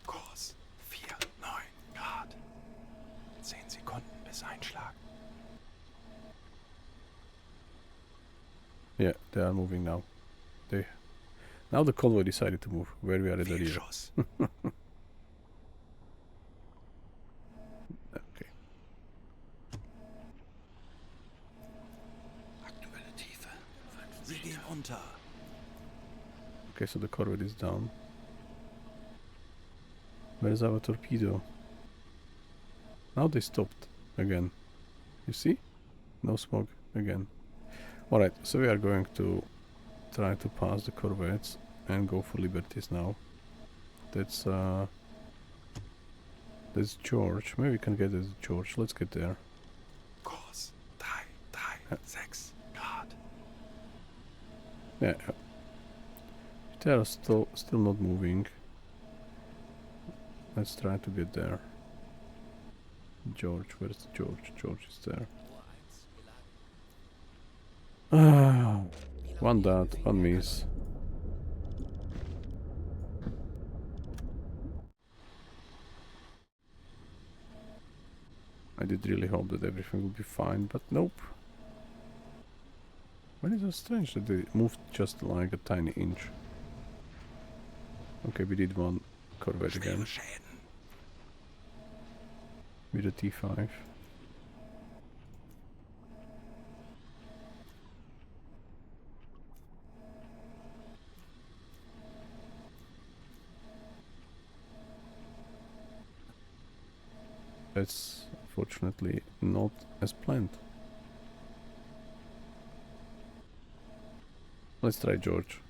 [SPEAKER 2] Kurs 4, 9 Grad. 10 Sekunden bis Einschlag.
[SPEAKER 1] Yeah, they are moving now. Now the convoy decided to move where we are at the rear.
[SPEAKER 2] Fehlschuss.
[SPEAKER 1] Okay.
[SPEAKER 2] Aktuelle Tiefe. Sie gehen unter.
[SPEAKER 1] Okay, so the corvette is down. Where's our torpedo? Now they stopped again. You see? No smoke again. Alright, so we are going to try to pass the corvettes and go for liberties now. That's George. Maybe we can get it at George. Let's get there.
[SPEAKER 2] Kurs 3, 3, 6 Grad.
[SPEAKER 1] Yeah. They are still not moving. Let's try to get there. George, where's George? George is there.
[SPEAKER 3] Rohr 1 geladen.
[SPEAKER 1] Ah, one dot, one miss. I did really hope that everything would be fine, but nope. But it's so strange that they moved just like a tiny inch. Okay, we did one corvette
[SPEAKER 2] Schwere
[SPEAKER 1] again
[SPEAKER 2] Schäden.
[SPEAKER 1] with a T5. That's unfortunately not as planned. Let's try George.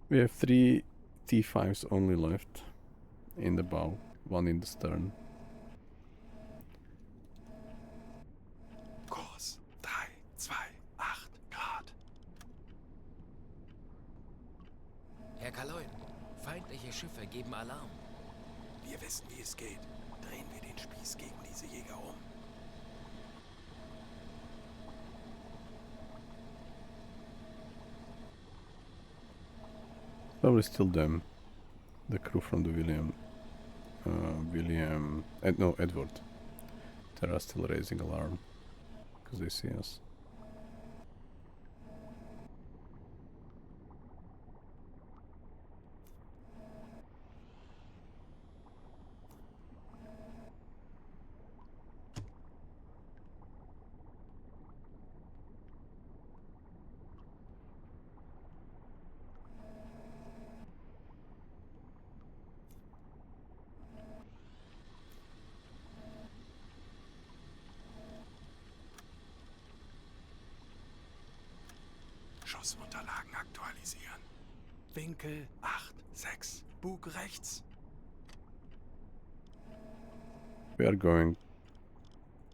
[SPEAKER 1] We have 3 T5s only left in the bow, 1 in the stern.
[SPEAKER 2] Kurs 3, 2, 8 Grad.
[SPEAKER 3] Herr Kaloy, feindliche Schiffe geben Alarm.
[SPEAKER 2] Wir wissen, wie es geht. Drehen wir den Spieß gegen diese Jäger um.
[SPEAKER 1] Probably still them, the crew from the no, Edward. They are still raising alarm. because they see us.
[SPEAKER 2] Schussunterlagen aktualisieren. Winkel 8, 6. Bug rechts.
[SPEAKER 1] We are going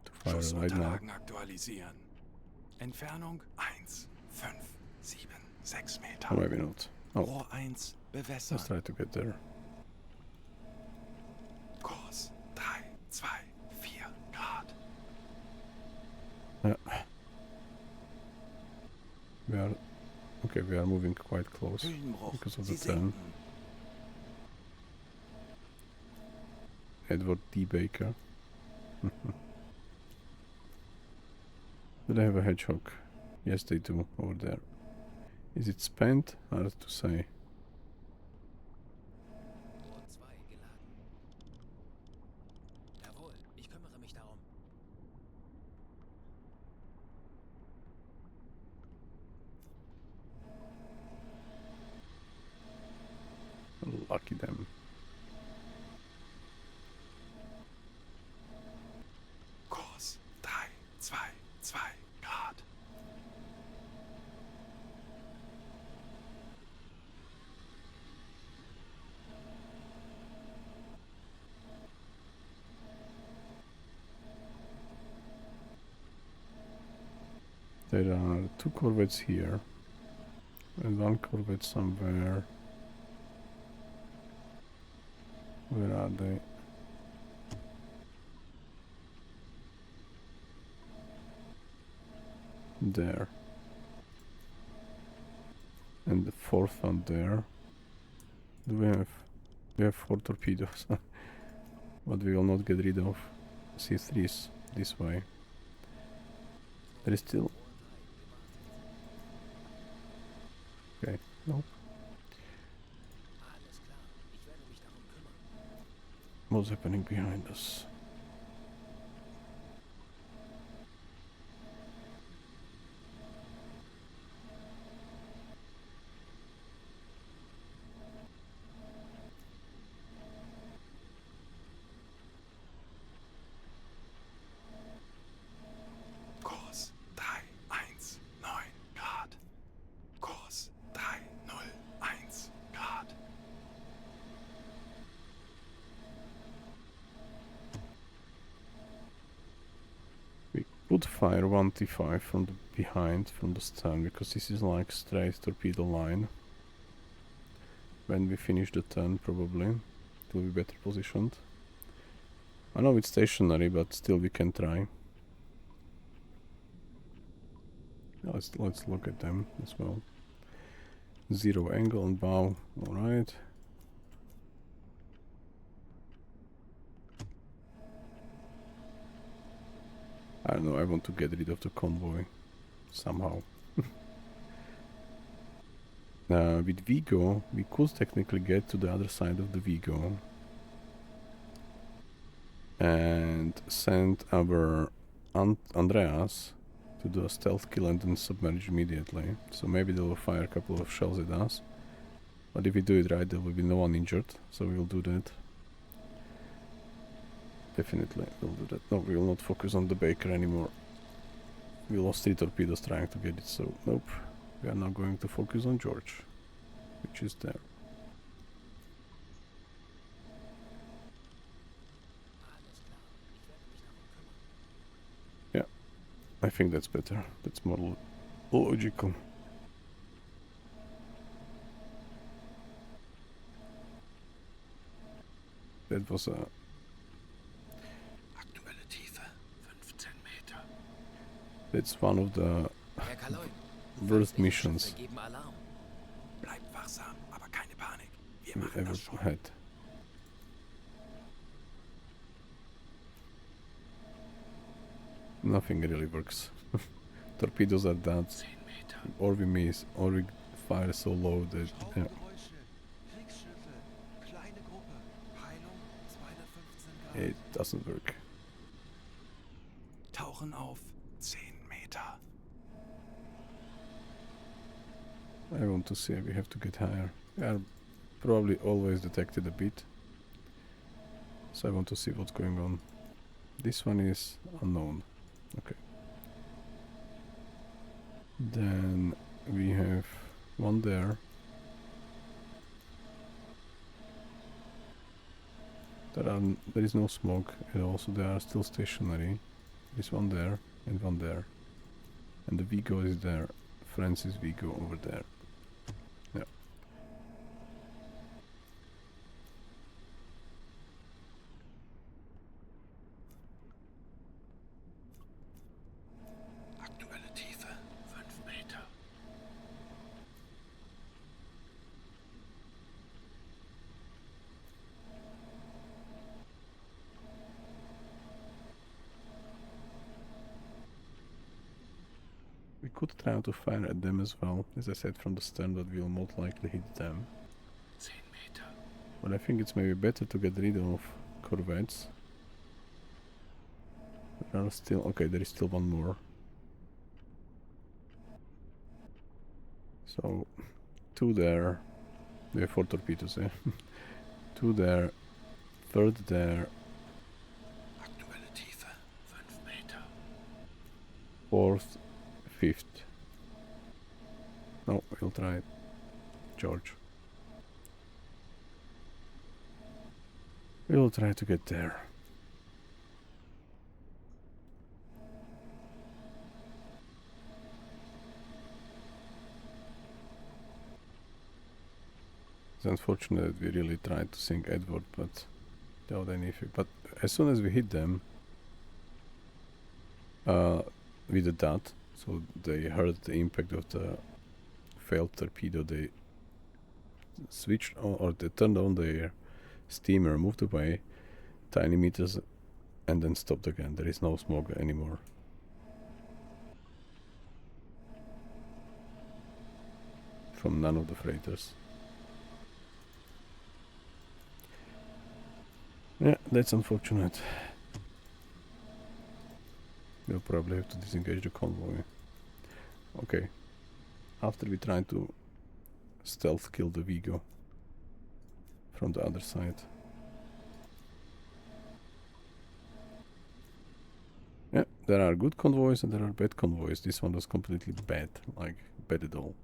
[SPEAKER 1] to fire right now.
[SPEAKER 2] Schussunterlagen aktualisieren. Entfernung 1, 5, 7, 6 Meter.
[SPEAKER 1] Or maybe not. Oh,
[SPEAKER 2] Rohr 1 bewässern.
[SPEAKER 1] let's try to get there.
[SPEAKER 2] Kurs 3, 2, 4 Grad.
[SPEAKER 1] We are okay. We are moving quite close
[SPEAKER 2] Hüllenbruch.
[SPEAKER 1] because of
[SPEAKER 2] Sie
[SPEAKER 1] the turn.
[SPEAKER 2] sinken.
[SPEAKER 1] Edward D. Baker. Do they have a hedgehog? Yes, they do over there. Is it spent? Hard to say.
[SPEAKER 3] Rohr 2 geladen. Jawohl, ich kümmere mich darum.
[SPEAKER 1] Lucky them.
[SPEAKER 2] Kurs 3, 2, 2 Grad.
[SPEAKER 1] There are 2 corvettes here and 1 corvette somewhere. Where are they? There. And the 4th one there. Do we have? We have 4 torpedoes. But we will not get rid of C3s this way. There is still... Okay, nope.
[SPEAKER 3] Alles klar, ich werde mich darum kümmern.
[SPEAKER 1] What's happening behind us?
[SPEAKER 2] Kurs 3, 1, 9 Grad. Kurs 3, 0, 1 Grad.
[SPEAKER 1] We could fire 1T5 from the behind, from the stern, because this is like straight torpedo line. When we finish the turn, probably it will be better positioned. I know it's stationary, but still we can try. Let's look at them as well. 0 angle and bow. All right. I don't know. I want to get rid of the convoy somehow. With Vigo, we could technically get to the other side of the Vigo and send our Andreas to do a stealth kill and then submerge immediately. So maybe they will fire a couple of shells at us. But if we do it right, there will be no one injured. So we will do that. Definitely, we'll do that. No, we will not focus on the Baker anymore. We lost 3 torpedoes trying to get it, so nope. We are now going to focus on George, which is there.
[SPEAKER 3] Alles klar, ich werde mich darum kümmern.
[SPEAKER 1] I think that's better. That's more logical. That was a...
[SPEAKER 2] Aktuelle Tiefe 15 Meter.
[SPEAKER 1] That's one of the
[SPEAKER 3] Herr Kaloin,
[SPEAKER 1] worst
[SPEAKER 3] feindliche
[SPEAKER 1] missions
[SPEAKER 3] Schiffe geben Alarm.
[SPEAKER 2] Bleibt wachsam, aber keine Panik. Wir
[SPEAKER 1] we
[SPEAKER 2] machen
[SPEAKER 1] ever
[SPEAKER 2] das schon.
[SPEAKER 1] had. Nothing really works. Torpedoes are dead,
[SPEAKER 3] 10 Meter.
[SPEAKER 1] or we miss, or we fire so low that yeah,
[SPEAKER 4] Schraubengeräusche, Kriegsschiffe, kleine Gruppe, Peilung 215 Grad.
[SPEAKER 1] it doesn't work.
[SPEAKER 2] Tauchen auf 10 Meter.
[SPEAKER 1] I want to see, we have to get higher. We are probably always detected a bit. So I want to see what's going on. This one is unknown. Okay. Then we have one there. There is no smoke and also they are still stationary. There's one there and one there. And the Vigo is there. Francis Vigo over there. Yeah.
[SPEAKER 3] Aktuelle Tiefe 5 Meter.
[SPEAKER 1] We could try to fire at them as well. As I said from the stern that we'll most likely hit them.
[SPEAKER 3] 10 Meter.
[SPEAKER 1] But I think it's maybe better to get rid of corvettes. There are still... okay, there is still one more. So, 2 there. We have 4 torpedoes, yeah. 2 there. 3rd there.
[SPEAKER 3] Aktuelle Tiefe 5 Meter.
[SPEAKER 1] 4th. 5th. No, we'll try it. George. We'll try to get there. It's unfortunate that we really tried to sink Edward, but without any effect. But as soon as we hit them with the dot, so they heard the impact of the failed torpedo, they switched on, or they turned on their steamer, moved away tiny meters, and then stopped again. There is no smoke anymore. From none of the freighters. Yeah, that's unfortunate. We'll probably have to disengage the convoy. Okay. After we try to stealth kill the Vigo from the other side. Yeah, there are good convoys and there are bad convoys. This one was completely bad, like bad at all.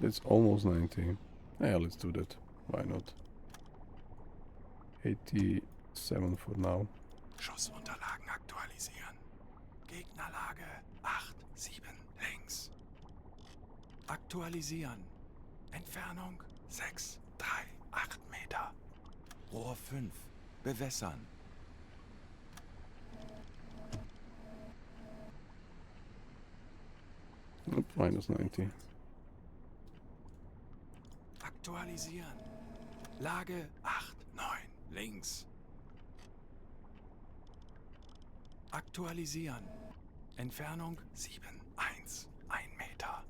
[SPEAKER 1] It's almost 90. Yeah, let's do that. Why not? 87 for now.
[SPEAKER 2] Schussunterlagen aktualisieren. Gegnerlage 8, 7 links. Aktualisieren. Entfernung 6, 3, 8 Meter. Rohr 5. Bewässern.
[SPEAKER 1] Nope, minus 90.
[SPEAKER 2] Aktualisieren. Lage 8, 9 links. Aktualisieren. Entfernung 7, 1, 1 Meter.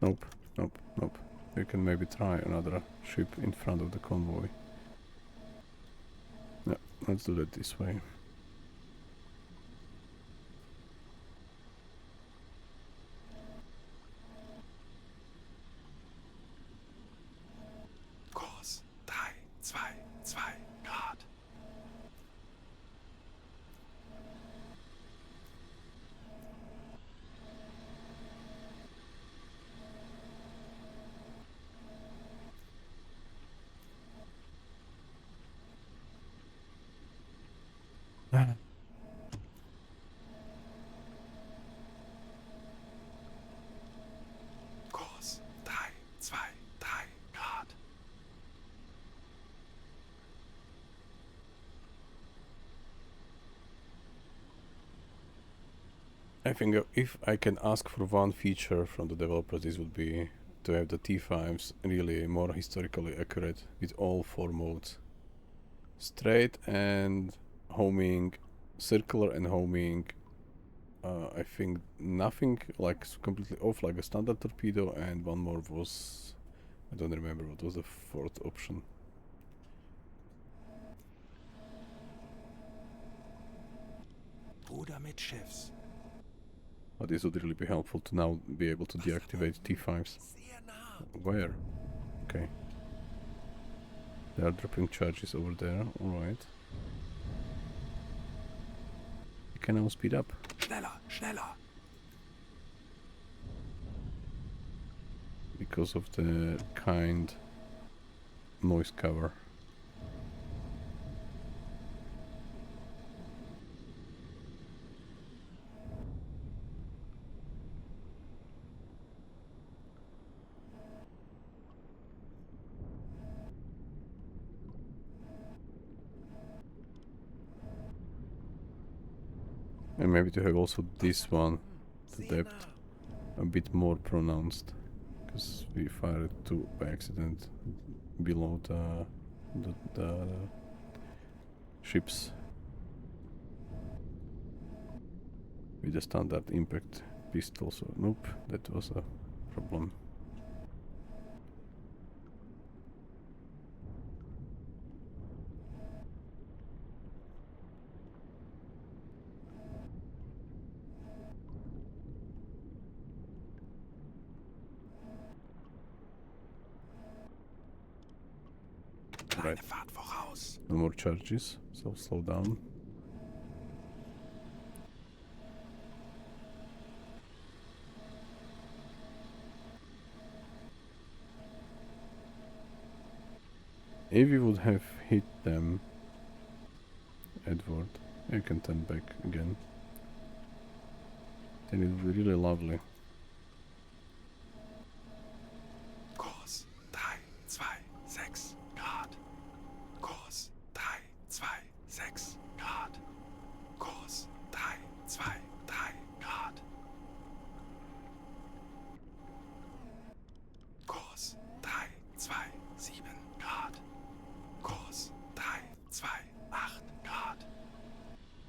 [SPEAKER 1] Nope, nope, nope. We can maybe try another ship in front of the convoy. Yeah, let's do that this way.
[SPEAKER 2] Kurs 3, 2, 2 Grad.
[SPEAKER 1] I think if I can ask for one feature from the developers, this would be to have the T5s really more historically accurate with all 4 modes. Straight and homing, circular and homing. I think nothing like completely off like a standard torpedo, and one more was, I don't remember what was the 4th option.
[SPEAKER 2] Ruder mit Schiffs.
[SPEAKER 1] But this would really be helpful to now be able to deactivate T5s.
[SPEAKER 2] Sehr nah.
[SPEAKER 1] Where? Okay. They are dropping charges over there, alright. You can now speed up.
[SPEAKER 2] Schneller, schneller.
[SPEAKER 1] Because of the kind noise cover. And maybe to have also this one, the depth, a bit more pronounced, because we fired two by accident below the ships with the standard impact pistol. So nope, that was a problem.
[SPEAKER 2] Kleine Fahrt voraus.
[SPEAKER 1] No more charges, so slow down. If you would have hit them, Edward, you can turn back again. Then it would be really lovely.
[SPEAKER 2] Kurs 326 Grad. Kurs 326 Grad. Kurs 323 Grad. Kurs 327 Grad. Kurs 328 Grad.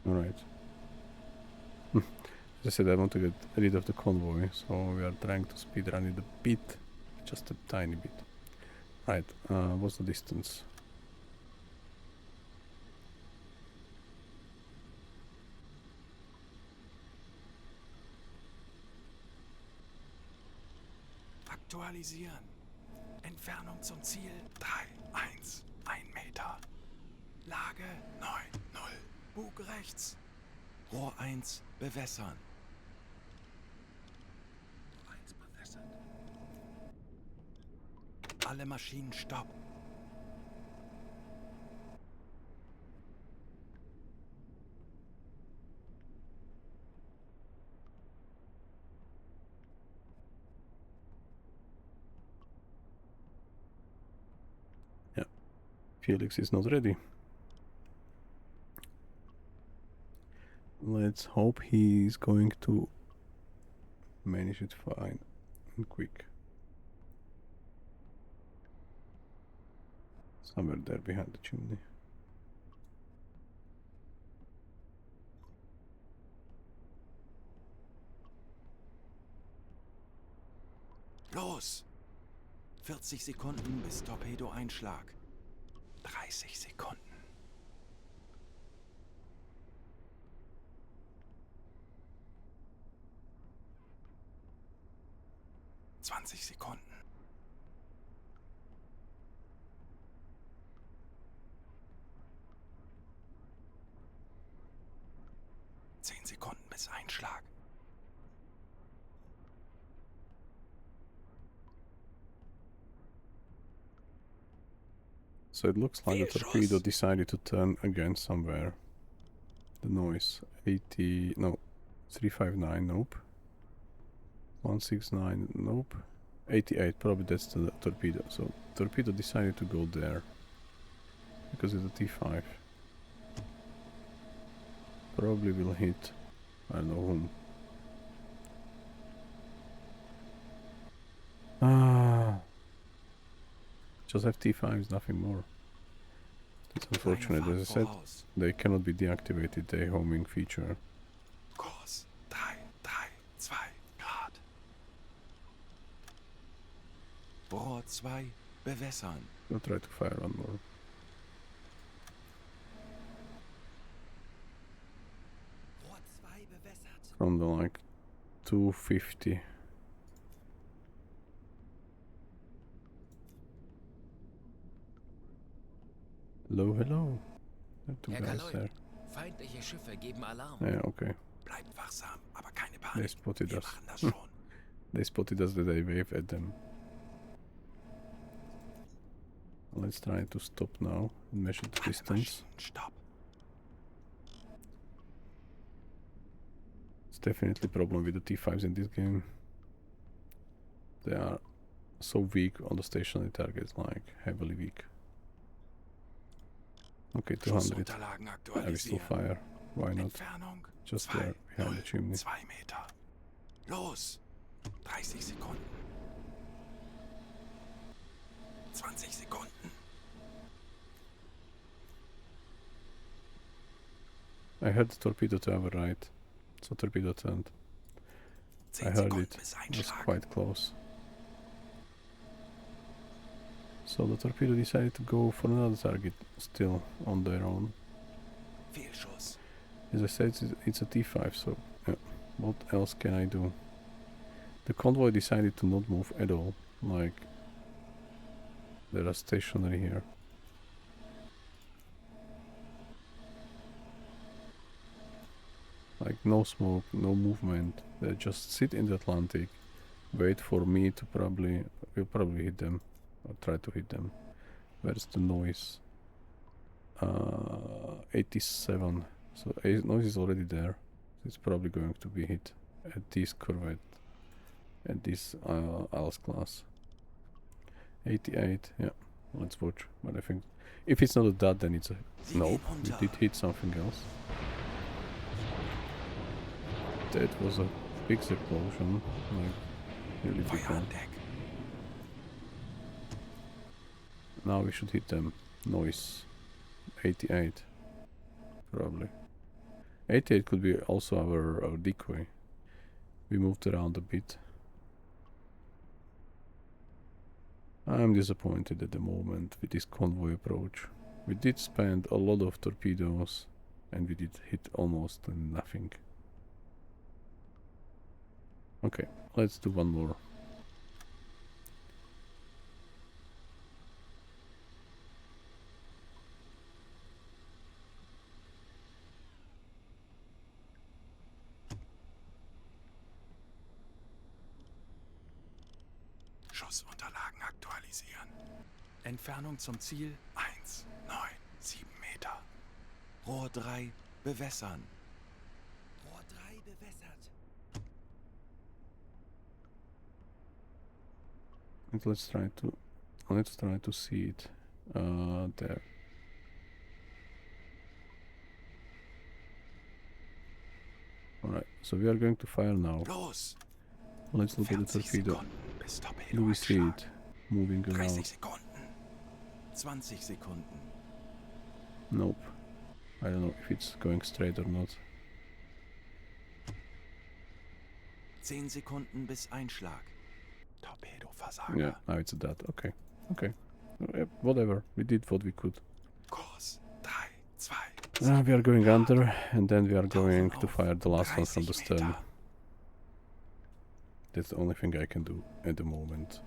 [SPEAKER 1] Alright. As I said, I want to get rid of the convoy, so we are trying to speed run it a bit, just a tiny bit. Right, what's the distance?
[SPEAKER 2] Aktualisieren. Entfernung zum Ziel 3,1 Meter. Lage 9,0. Bug rechts. Rohr 1 bewässern.
[SPEAKER 3] 1 bewässert.
[SPEAKER 2] Alle Maschinen stopp.
[SPEAKER 1] Felix is not ready. Let's hope he's going to manage it fine and quick. Somewhere there behind the chimney.
[SPEAKER 2] Los! 40 Sekunden bis Torpedo-Einschlag. 30 Sekunden. 20 Sekunden. 10 Sekunden bis Einschlag.
[SPEAKER 1] So it looks like the torpedo
[SPEAKER 2] Schuss.
[SPEAKER 1] decided to turn again somewhere. The noise 80, no, 359, nope. 169, nope. 88, probably that's the torpedo. So torpedo decided to go there because it's a T5. Probably will hit, I don't know whom. Ah, just have T5s, nothing more. It's
[SPEAKER 2] Kleine
[SPEAKER 1] unfortunate.
[SPEAKER 2] Fahrt
[SPEAKER 1] As I said,
[SPEAKER 2] voraus.
[SPEAKER 1] they cannot be deactivated, the homing feature.
[SPEAKER 2] Kurs 332 Grad. Rohr 2 bewässern.
[SPEAKER 1] I'll try to fire one more.
[SPEAKER 4] Rohr 2 bewässert.
[SPEAKER 1] From the like 250. Hello, hello. There are two
[SPEAKER 3] Herr
[SPEAKER 1] guys
[SPEAKER 3] Kaloi,
[SPEAKER 1] there.
[SPEAKER 3] feindliche Schiffe geben Alarm.
[SPEAKER 1] Yeah, okay.
[SPEAKER 2] Bleibt wachsam, aber keine
[SPEAKER 1] They
[SPEAKER 2] Panik.
[SPEAKER 1] spotted
[SPEAKER 2] Wir
[SPEAKER 1] us.
[SPEAKER 2] machen das schon.
[SPEAKER 1] They spotted us that I waved at them. Let's try to stop now and measure the
[SPEAKER 2] Alle
[SPEAKER 1] distance.
[SPEAKER 2] Maschinen, stopp.
[SPEAKER 1] It's definitely a problem with the T5s in this game. They are so weak on the stationary targets, like heavily weak. Okay, 200.
[SPEAKER 2] Schussunterlagen
[SPEAKER 1] I will still
[SPEAKER 2] aktualisieren.
[SPEAKER 1] fire. Why not?
[SPEAKER 2] Entfernung
[SPEAKER 1] Just there, behind the chimney.
[SPEAKER 2] 2 Meter. Los! 30 Sekunden. 20 Sekunden.
[SPEAKER 1] I heard the torpedo to our right. So torpedo turned. I
[SPEAKER 2] 10
[SPEAKER 1] heard
[SPEAKER 2] Sekunden
[SPEAKER 1] it.
[SPEAKER 2] bis
[SPEAKER 1] It was
[SPEAKER 2] Einschlag.
[SPEAKER 1] quite close. So the torpedo decided to go for another target still on their own.
[SPEAKER 2] Fehlschuss.
[SPEAKER 1] As I said, it's a T5, so what else can I do? The convoy decided to not move at all, like they are stationary here. Like no smoke, no movement. They just sit in the Atlantic, wait for me to we'll probably hit them, or try to hit them. Where's the noise? 87. So noise is already there. It's probably going to be hit at this corvette, at this ALS class. 88, yeah. Let's watch. But I think if it's not a dud, then it's a nope. We did hit something else. That was a big explosion, like really big
[SPEAKER 2] Feuer
[SPEAKER 1] one.
[SPEAKER 2] an Deck.
[SPEAKER 1] Now we should hit them. Noise. 88. Probably. 88 could be also our decoy. We moved around a bit. I'm disappointed at the moment with this convoy approach. We did spend a lot of torpedoes and we did hit almost nothing. Okay, let's do one more.
[SPEAKER 2] Schussunterlagen aktualisieren. Entfernung zum Ziel 197 Meter. Rohr 3 bewässern.
[SPEAKER 4] Rohr 3 bewässert.
[SPEAKER 1] And let's try to see it there. Alright, so we are going to fire now.
[SPEAKER 2] Los!
[SPEAKER 1] Let's look at the
[SPEAKER 2] 40
[SPEAKER 1] torpedo.
[SPEAKER 2] Sekunden bis
[SPEAKER 1] Do we see
[SPEAKER 2] Torpedoeinschlag.
[SPEAKER 1] it moving
[SPEAKER 2] 30
[SPEAKER 1] around?
[SPEAKER 2] Sekunden. 20 Sekunden.
[SPEAKER 1] Nope. I don't know if it's going straight or not.
[SPEAKER 2] 10 Sekunden bis Einschlag. Torpedoversager.
[SPEAKER 1] Yeah, now it's a dot. Okay, okay. Whatever. We did what we could.
[SPEAKER 2] Kurs 3-2.
[SPEAKER 1] We are going under, and then we are going to fire the last one from the
[SPEAKER 2] 30
[SPEAKER 1] stern.
[SPEAKER 2] Meter.
[SPEAKER 1] That's the only thing I can do at the moment.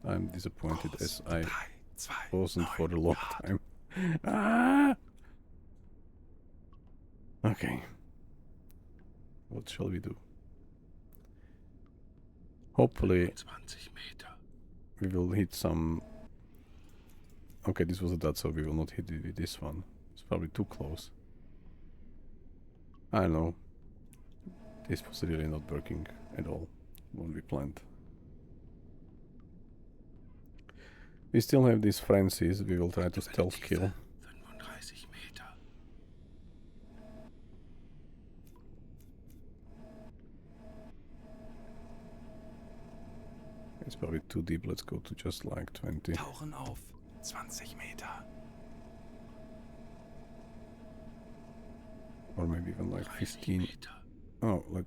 [SPEAKER 1] I'm disappointed as I wasn't for a long time. Ah! Okay. What shall we do? Hopefully we will hit some... Okay, this was a dot, so we will not hit it with this one. It's probably too close. I don't know. This was really not working at all when we planned. We still have these frenzies. We will try to stealth kill. It's probably too deep. Let's go to just like 20.
[SPEAKER 2] Tauchen auf. 20 Meter.
[SPEAKER 1] Or maybe even like 15. Oh, like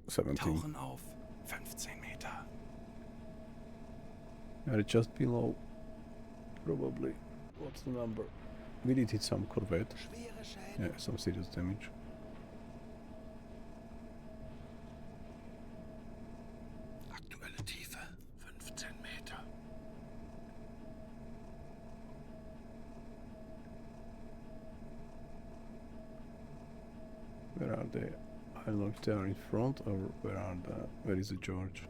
[SPEAKER 1] 17.
[SPEAKER 2] Tauchen auf. 15 Meter.
[SPEAKER 1] Are just below. Probably. What's the number? We did hit some corvette.
[SPEAKER 4] Schwere Schäden.
[SPEAKER 1] Yeah, some serious damage.
[SPEAKER 2] Aktuelle Tiefe. 15 Meter.
[SPEAKER 1] Where are they? I don't know if they are in front or where is the George?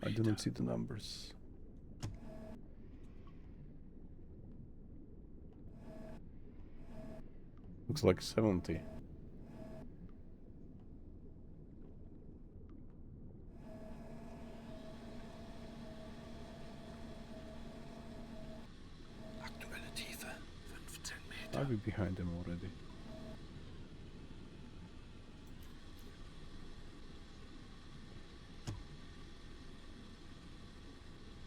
[SPEAKER 1] I do not see the numbers. Looks like 70.
[SPEAKER 2] Aktuelle Tiefe. 15 Meter.
[SPEAKER 1] I'll be behind them already.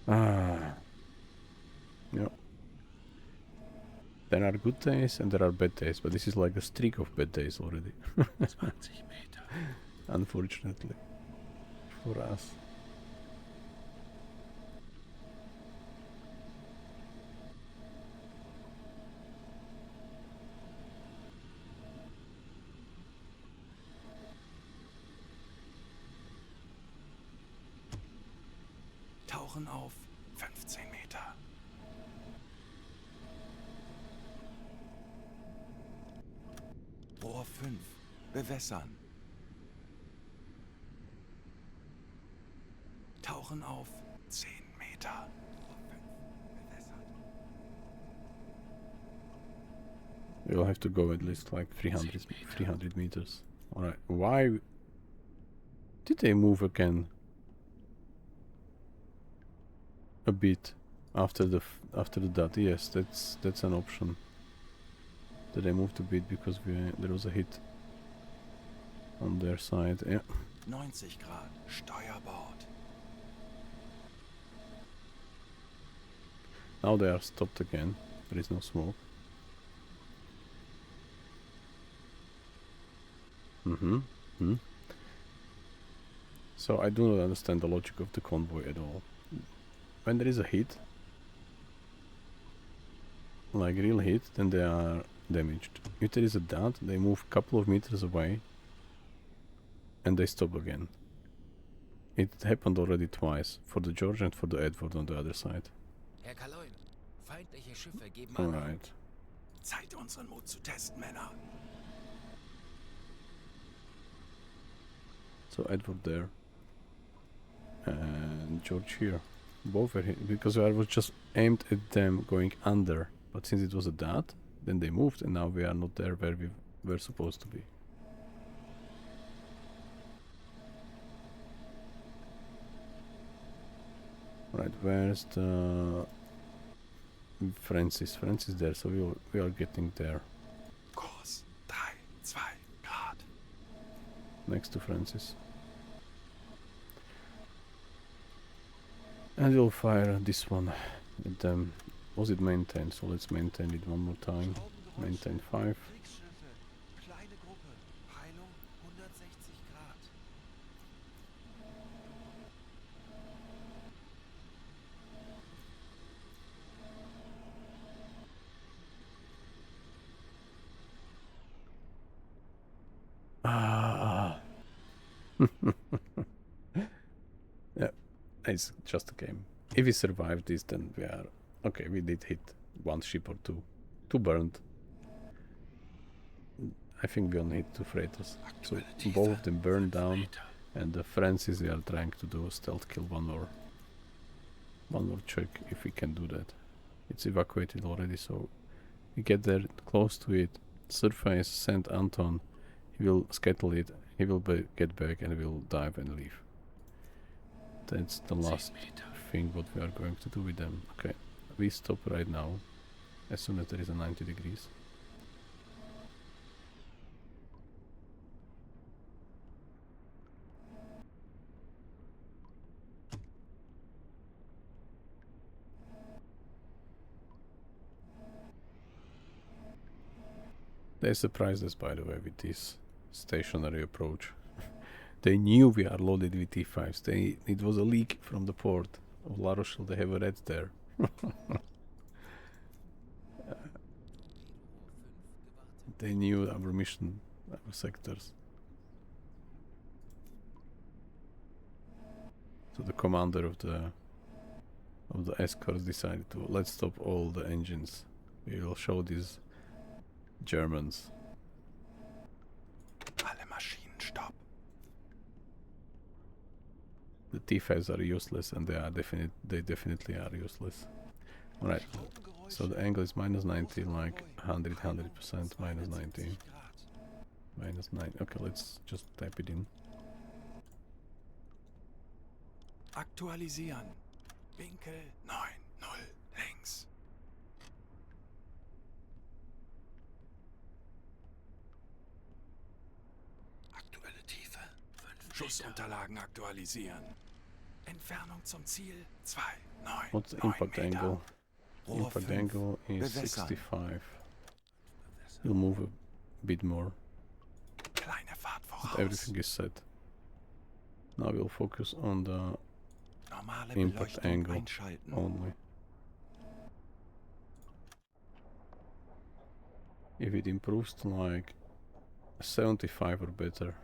[SPEAKER 1] Ah. Yeah. There are good days and there are bad days, but this is like a streak of bad days already.
[SPEAKER 2] 20 Meter.
[SPEAKER 1] Unfortunately. For us.
[SPEAKER 2] Tauchen auf. 15 Meter. Rohr 5. Bewässern. Tauchen auf. 10 Meter. Rohr 5. Bewässert.
[SPEAKER 1] We'll have to go at least like 300 meters. Alright, why did they move again? A bit after the dot. Yes, that's an option. That they moved a bit because there was a hit on their side. Yeah.
[SPEAKER 2] 90 Grad. Steuerbord.
[SPEAKER 1] Now they are stopped again. There is no smoke. So I do not understand the logic of the convoy at all. When there is a hit, like real hit, then they are damaged. If there is a dot, they move a couple of meters away and they stop again. It happened already twice, for the George and for the Edward on the other side.
[SPEAKER 3] Herr Kaloin, feindliche Schiffe geben Alarm.
[SPEAKER 1] Alright.
[SPEAKER 2] Zeit, unseren Mut zu testen, Männer.
[SPEAKER 1] So Edward there. And George here. Both were hit, because I was just aimed at them going under. But since it was a dot, then they moved and now we are not there where we were supposed to be. Right, where's the Francis? Francis there, so we are getting there.
[SPEAKER 2] Kurs 3, 2 Grad.
[SPEAKER 1] Next to Francis. And we'll fire this one at them. Was it maintained? So let's maintain it one more time. Maintain 5.
[SPEAKER 4] Kriegsschiffe. Kleine Gruppe. Peilung 160 Grad.
[SPEAKER 1] Ah. Yeah, it's just a game. If we survive this, then we are okay. We did hit one ship or two burned. I think we only hit 2 freighters, so both of them burned down, and the Francis we are trying to do a stealth kill, one more check if we can do that. It's evacuated already, so we get there close to it, surface, send Anton, he will scuttle it, he will get back and will dive and leave. That's the last thing what we are going to do with them. Okay, we stop right now, as soon as there is a 90 degrees. They surprised us, by the way, with this stationary approach. They knew we are loaded with T5s. It was a leak from the port of La Rochelle. They have a red there. They knew our mission, our sectors. So the commander of the escorts decided to let's stop all the engines. We will show these Germans.
[SPEAKER 2] Alle Maschinen stopp.
[SPEAKER 1] The T5s are useless, and they definitely are useless. Alright, so the angle is minus 90, like 100%, minus 90. Minus 9. Okay, let's just type it in.
[SPEAKER 2] Aktualisieren. Winkel 90 links.
[SPEAKER 4] Aktuelle Tiefe 5 Meter.
[SPEAKER 2] Schussunterlagen aktualisieren. Entfernung zum Ziel 2,9.
[SPEAKER 1] What's the impact angle?
[SPEAKER 2] Rohr
[SPEAKER 1] Impact
[SPEAKER 2] 5.
[SPEAKER 1] angle is
[SPEAKER 2] Bewässern.
[SPEAKER 1] 65. We'll move a bit more.
[SPEAKER 2] Kleine Fahrt
[SPEAKER 1] But
[SPEAKER 2] voraus.
[SPEAKER 1] everything is set. Now we'll focus on the
[SPEAKER 2] Normale
[SPEAKER 1] impact
[SPEAKER 2] Beleuchtung
[SPEAKER 1] angle
[SPEAKER 2] einschalten.
[SPEAKER 1] only. If it improves to like 75 or better,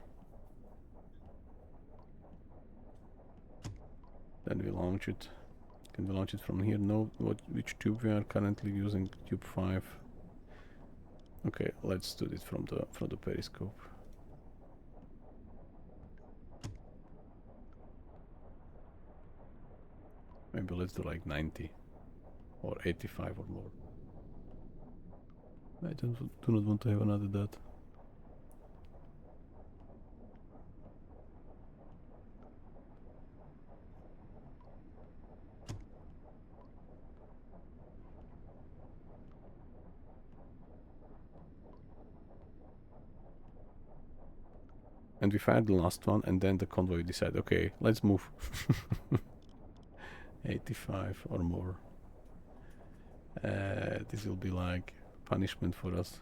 [SPEAKER 1] then we launch it. Can we launch it from here? No. Which tube we are currently using? Tube 5. Okay, let's do it from the periscope. Maybe let's do like 90 or 85 or more. I do not want to have another that. And we fired the last one, and then the convoy decided, okay, let's move. 85 or more. This will be like punishment for us.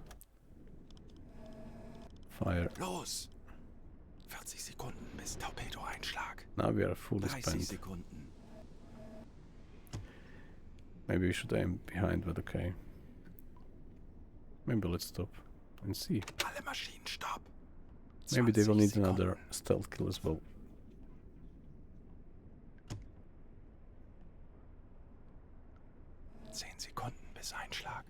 [SPEAKER 1] Fire.
[SPEAKER 2] Los! 40 Sekunden bis Torpedo-Einschlag.
[SPEAKER 1] Now we are fully
[SPEAKER 2] 30
[SPEAKER 1] spent.
[SPEAKER 2] Sekunden.
[SPEAKER 1] Maybe we should aim behind, but okay. Maybe let's stop and see.
[SPEAKER 2] Alle Maschinen stopp.
[SPEAKER 1] Maybe they will
[SPEAKER 2] 20
[SPEAKER 1] need
[SPEAKER 2] Sekunden.
[SPEAKER 1] another stealth kill as well.
[SPEAKER 2] Sekunden bis Einschlag.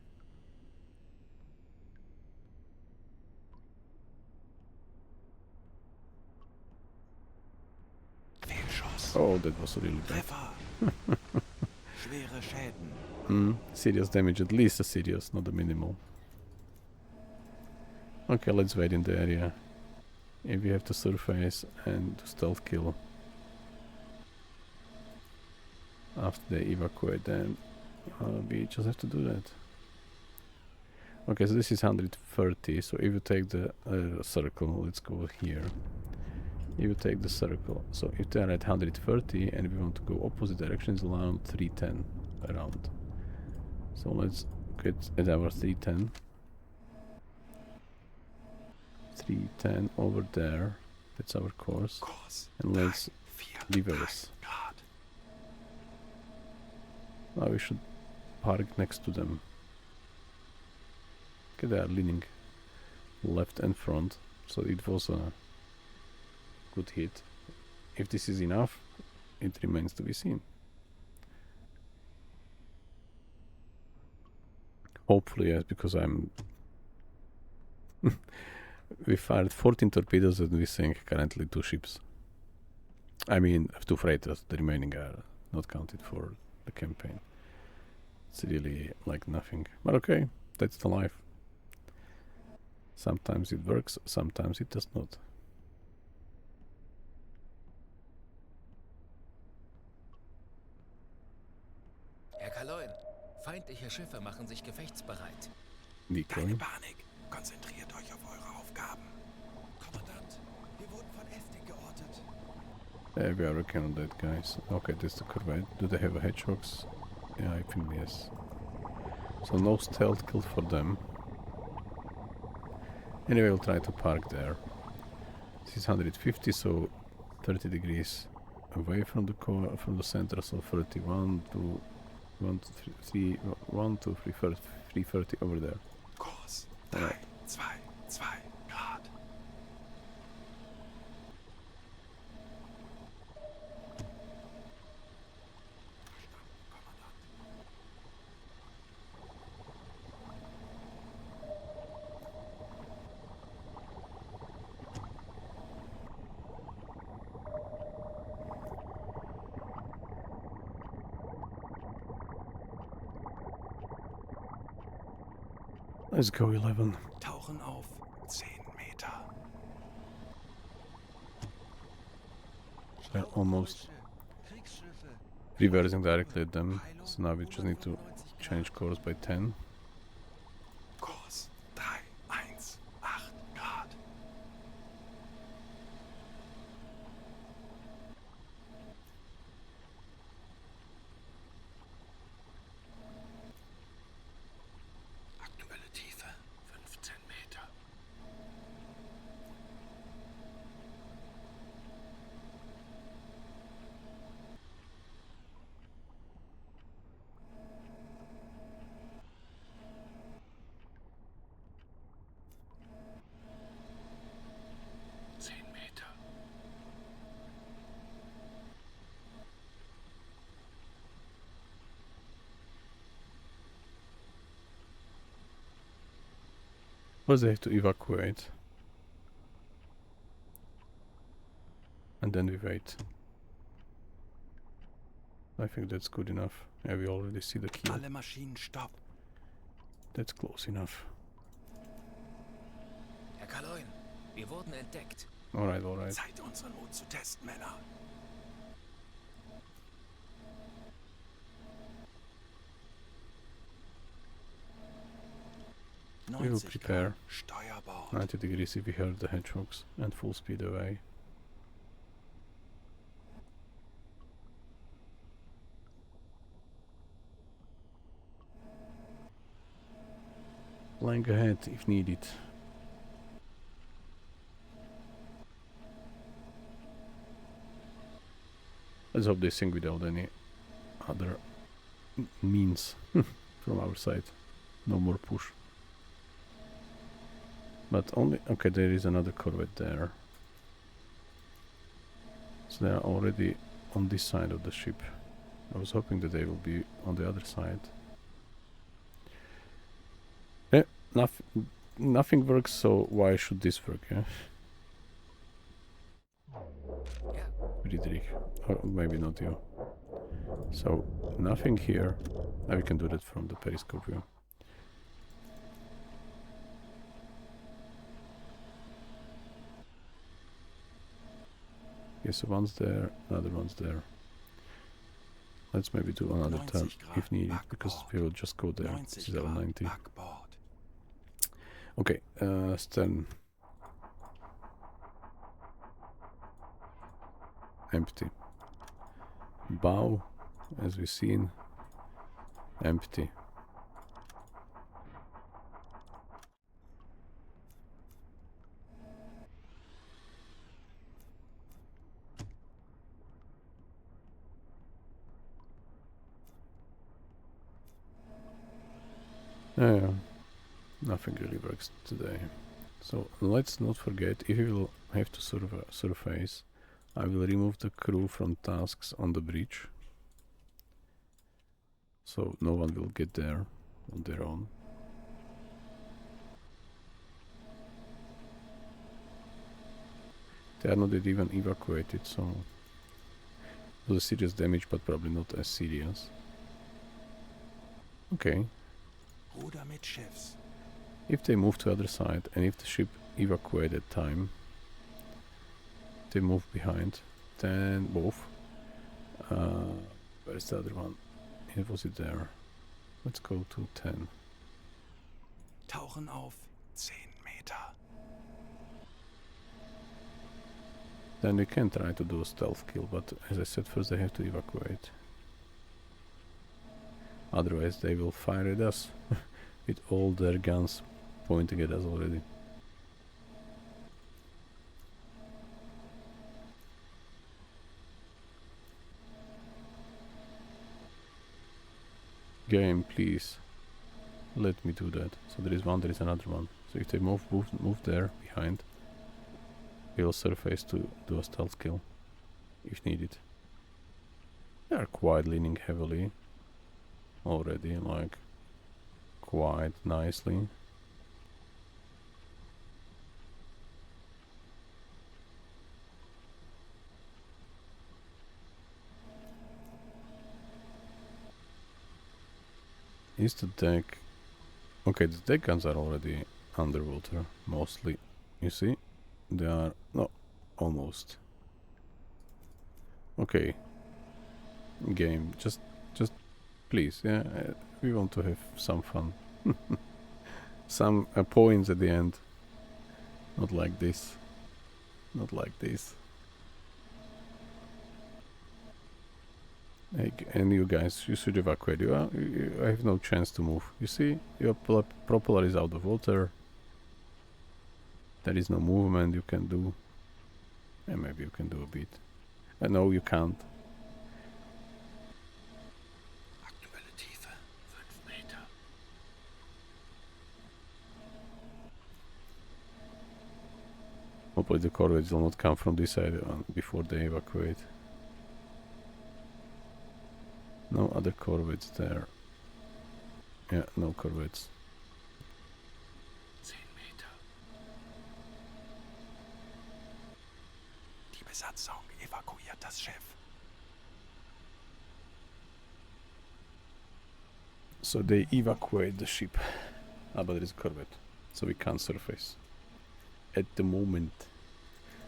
[SPEAKER 2] Fehlschuss.
[SPEAKER 1] Oh, that was really bad.
[SPEAKER 2] Treffer. Schwere Schäden.
[SPEAKER 1] Serious damage, at least a serious, not a minimal. Okay, let's wait in the area. If we have to surface and do stealth kill after they evacuate, then we just have to do that. Okay, so this is 130, so if you take the circle, let's go here. If you take the circle, so if they are at 130 and we want to go opposite direction, it's around 310 around. So let's get at our 310. 310 over there, that's our course. And let's reverse. Now we should park next to them. Okay, they are leaning left and front, so it was a good hit. If this is enough, it remains to be seen. Hopefully, yes, because I'm... We fired 14 torpedoes and we sank currently 2 ships. I mean, 2 freighters, the remaining are not counted for the campaign. It's really like nothing. But okay, that's the life. Sometimes it works, sometimes it does not.
[SPEAKER 3] Herr Kaloin, feindliche Schiffe machen sich gefechtsbereit.
[SPEAKER 1] Decoy.
[SPEAKER 2] Keine Panik. Konzentriert euch auf eure Aufgaben.
[SPEAKER 4] Kommandant, wir wurden von Estig geortet.
[SPEAKER 1] We are working on that, guys. Okay, that's the corvette. Do they have a hedgehogs? Yeah, I think yes. So no stealth kill for them. Anyway, we'll try to park there. This is 150, so 30 degrees away from the from the center, so 31 to 1 to 3, 1 to 330 over there.
[SPEAKER 2] Kurs
[SPEAKER 1] Alright.
[SPEAKER 2] 322 Grad.
[SPEAKER 1] Let's go 11.
[SPEAKER 2] Tauchen auf 10 Meter.
[SPEAKER 1] They're almost
[SPEAKER 4] Kriegsschiffe.
[SPEAKER 1] reversing directly at them, so now we just need to change course by 10.
[SPEAKER 2] Kurs 318 Grad.
[SPEAKER 4] Aktuelle Tiefe 15 Meter.
[SPEAKER 1] First they have to evacuate. And then we wait. I think that's good enough. Yeah, we already see the key.
[SPEAKER 2] Alle Maschinen stopp.
[SPEAKER 1] That's close enough.
[SPEAKER 3] Herr Kaloin, wir wurden entdeckt.
[SPEAKER 1] Alright, alright.
[SPEAKER 2] Zeit, unseren Mut zu testen, Männer.
[SPEAKER 1] We will prepare.
[SPEAKER 2] Steuerbord.
[SPEAKER 1] 90 degrees if we heard the hedgehogs, and full speed away. Flying ahead if needed. Let's hope they sink without any other means from our side. No more push. But only... okay, there is another corvette there. So they are already on this side of the ship. I was hoping that they will be on the other side. Eh, nothing works, so why should this work, yeah?
[SPEAKER 3] Ja,
[SPEAKER 1] Friedrich. Or maybe not you. So, nothing here. Now we can do that from the periscope view. Okay, so one's there, another one's there. Let's maybe do another turn
[SPEAKER 2] 90
[SPEAKER 1] if needed,
[SPEAKER 2] Grad
[SPEAKER 1] because
[SPEAKER 2] backboard.
[SPEAKER 1] we will just go there. This
[SPEAKER 2] 90
[SPEAKER 1] is our
[SPEAKER 2] Grad
[SPEAKER 1] 90.
[SPEAKER 2] Backbord.
[SPEAKER 1] Okay, stern. Empty. Bow, as we've seen, empty. Yeah, nothing really works today. So let's not forget, if we will have to surface, I will remove the crew from tasks on the bridge. So no one will get there on their own. They are not yet even evacuated, so it was a serious damage, but probably not as serious. Okay,
[SPEAKER 2] Ruder mit Schiffs.
[SPEAKER 1] if they move to the other side and if the ship evacuated time, they move behind, then both. Where's the other one? It was it there. Let's go to 10.
[SPEAKER 2] Tauchen auf 10 Meter.
[SPEAKER 1] Then we can try to do a stealth kill, but as I said, first they have to evacuate. Otherwise they will fire at us with all their guns pointing at us already. Game, please. Let me do that. So there is one, there is another one. So if they move there behind, we'll surface to do a stealth kill if needed. They are quite leaning heavily already, like quite nicely. Is the deck... Okay, the deck guns are already underwater, mostly. You see? They are... no, almost. Okay. Game, just please, yeah, we want to have some fun. Some points at the end. Not like this. Not like this. Hey, and you guys, you should evacuate. You have no chance to move. You see, your propeller is out of water. There is no movement you can do. And maybe you can do a bit. No, you can't.
[SPEAKER 4] Aktuelle Tiefe 5 Meter.
[SPEAKER 1] Hopefully the corvettes will not come from this side before they evacuate. No other corvettes there. Yeah, no corvettes.
[SPEAKER 4] 10 Meter.
[SPEAKER 2] Die Besatzung evakuiert das Schiff.
[SPEAKER 1] So they evacuate the ship. Ah, but there is a corvette, so we can't surface at the moment.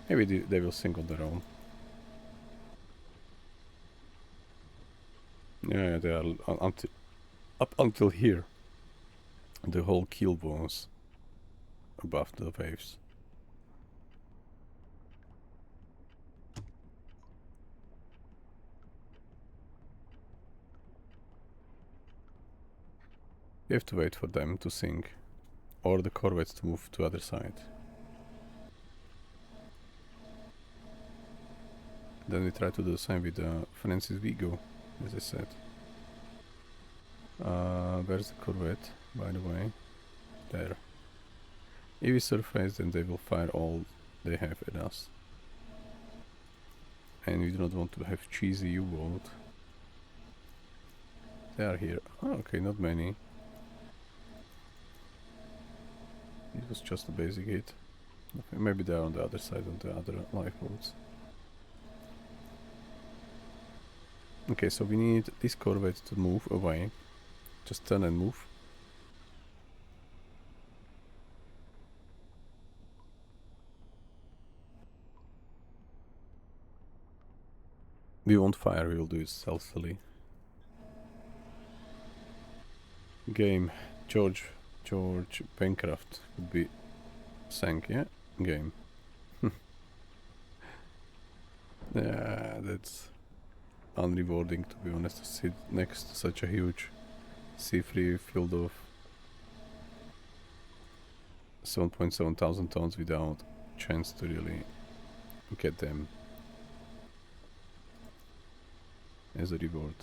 [SPEAKER 1] Maybe they will sink on their own. Yeah, they are up until here. The whole keel was above the waves. You have to wait for them to sink, or the corvettes to move to other side. Then we try to do the same with Francis Vigo, as I said. Where's the corvette, by the way? There. If we surface, then they will fire all they have at us. And we do not want to have cheesy U-boat. They are here. Oh, okay, not many. It was just a basic hit. Okay, maybe they are on the other side, on the other lifeboats. Okay, so we need this corvette to move away. Just turn and move. We won't fire, we will do it stealthily. Game. George Bancroft would be sank, yeah? Game. Yeah, that's unrewarding, to be honest, to sit next to such a huge sea-free field of 7.7 thousand tons without chance to really get them as a reward.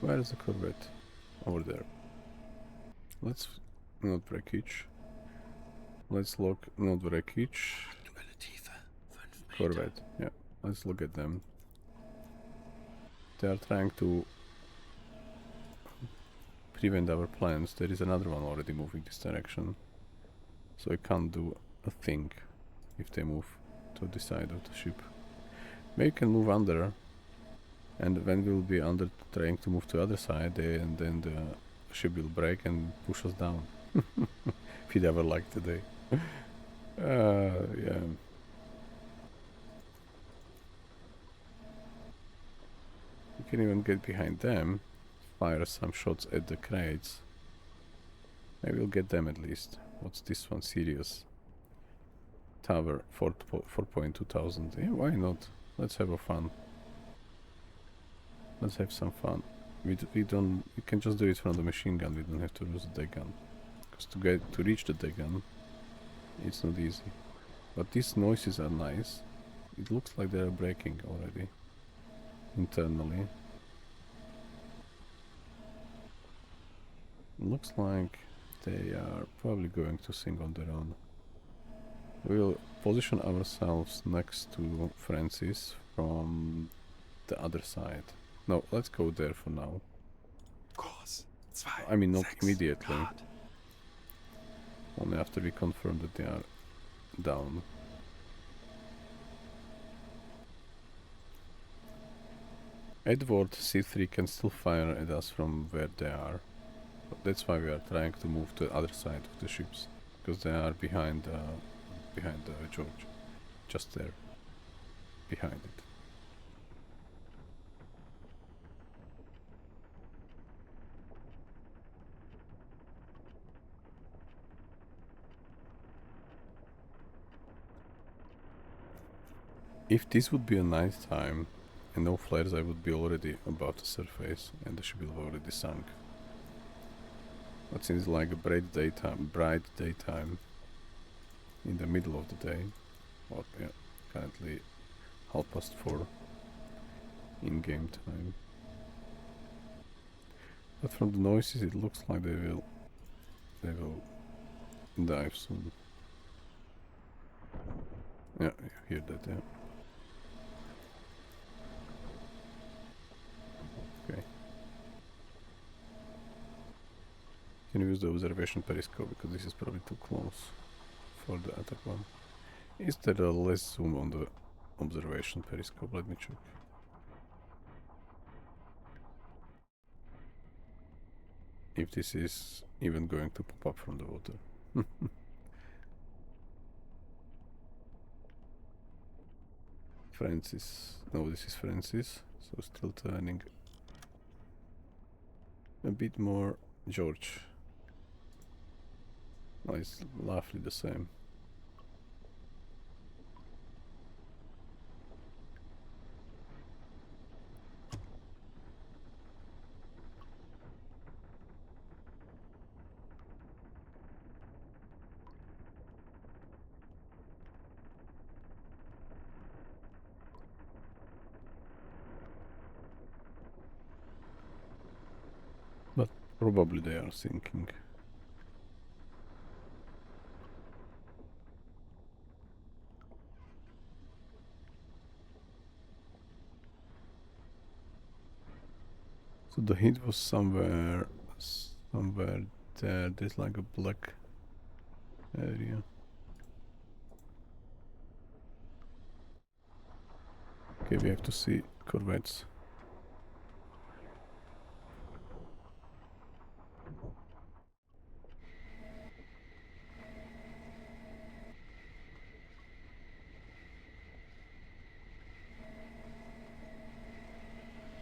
[SPEAKER 1] Where is the corvette? Over there. Let's not breakage. Let's look, not breakage.
[SPEAKER 4] Aktuelle Tiefe 5 Meter.
[SPEAKER 1] Corvette, yeah. Let's look at them. They are trying to prevent our plans. There is another one already moving this direction. So I can't do a thing if they move to the side of the ship. Maybe you can move under, and when we'll be under trying to move to the other side, and then the ship will break and push us down. If you'd ever like today. Yeah. You can even get behind them, fire some shots at the crates. Maybe we'll get them at least. What's this one? Sirius. Tower, 4.2 thousand. Yeah, why not? Let's have a fun. Let's have some fun. We can just do it from the machine gun. We don't have to use the deck gun. Because to reach the deck gun, it's not easy. But these noises are nice. It looks like they are breaking already internally. Looks like they are probably going to sink on their own. We'll position ourselves next to Francis from the other side. No, let's go there for now.
[SPEAKER 2] Kurs
[SPEAKER 1] I mean, not
[SPEAKER 2] 2, 6
[SPEAKER 1] immediately.
[SPEAKER 2] Grad.
[SPEAKER 1] Only after we confirm that they are down. Edward C3 can still fire at us from where they are. But that's why we are trying to move to the other side of the ships. Because they are behind George. Just there. Behind it. If this would be a night time and no flares, I would be already above the surface and the ship will have already sunk. But since it's like a bright daytime in the middle of the day, well, yeah, currently 4:30 in game time. But from the noises, it looks like they will dive soon. Yeah, you hear that, yeah. Okay. Can you use the observation periscope because this is probably too close for the attack one. Is there a less zoom on the observation periscope? Let me check. If this is even going to pop up from the water. Francis. No, this is Francis. So still turning a bit more George. No, it's roughly the same. But probably they are sinking. So the hit was somewhere there. There's like a black area. Okay, we have to see corvettes.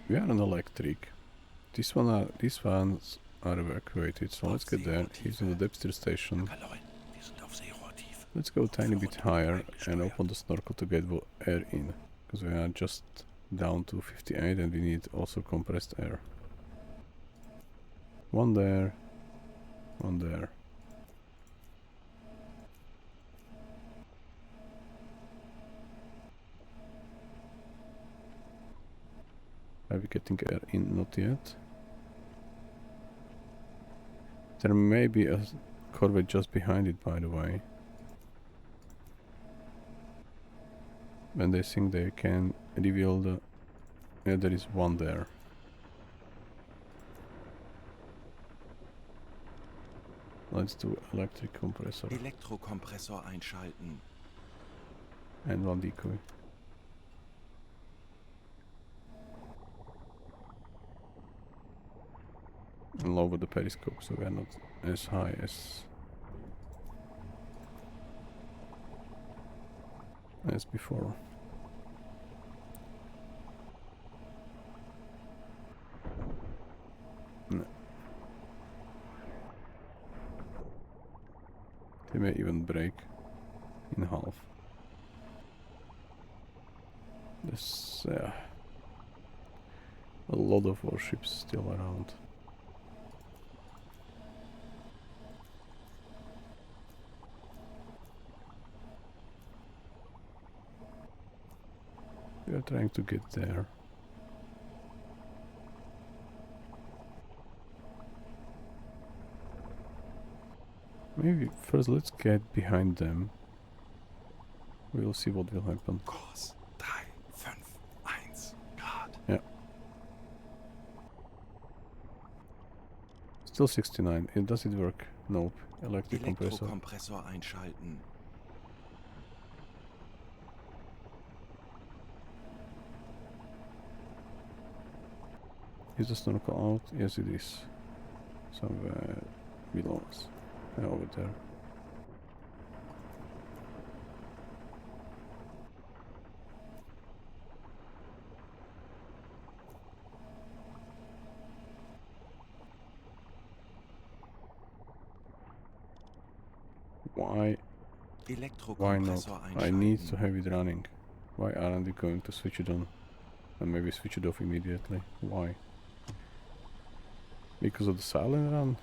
[SPEAKER 1] We are on electric. These ones are evacuated, so let's get there. He's in the depth station. Let's go a tiny bit higher and open the snorkel to get air in. Because we are just down to 58 and we need also compressed air. One there. One there. Are we getting air in? Not yet. There may be a corvette just behind it, by the way. When they think they can reveal the... Yeah, there is one there. Let's do electric compressor.
[SPEAKER 2] Elektrokompressor einschalten.
[SPEAKER 1] And one decoy. And lower the periscope so we are not as high as before. No. They may even break in half. There's a lot of warships still around. We are trying to get there. Maybe first let's get behind them. We'll see what will happen.
[SPEAKER 2] Kurs 351 Grad.
[SPEAKER 1] Yeah. Still 69. Does it work? Nope. Electric compressor.
[SPEAKER 2] Elektrokompressor einschalten.
[SPEAKER 1] Is the snorkel out? Yes, it is. Somewhere below us. Yeah, over there. Why not?
[SPEAKER 2] Elektrokompressor einschalten.
[SPEAKER 1] I need to have it running. Why aren't we going to switch it on? And maybe switch it off immediately. Why? Because of the silent run?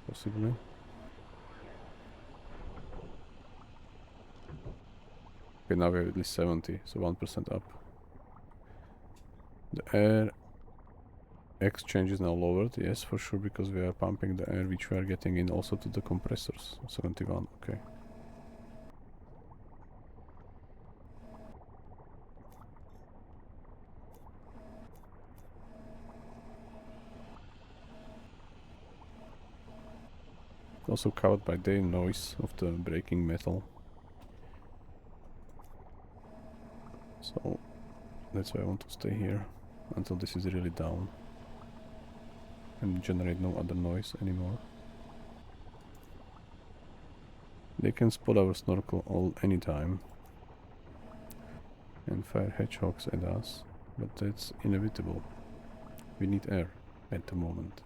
[SPEAKER 1] Possibly. Okay, now we have at least 70, so 1% up. The air exchange is now lowered, yes, for sure, because we are pumping the air which we are getting in also to the compressors. 71, okay. Also covered by the noise of the breaking metal. So that's why I want to stay here until this is really down and generate no other noise anymore. They can spot our snorkel anytime and fire hedgehogs at us, but that's inevitable. We need air at the moment.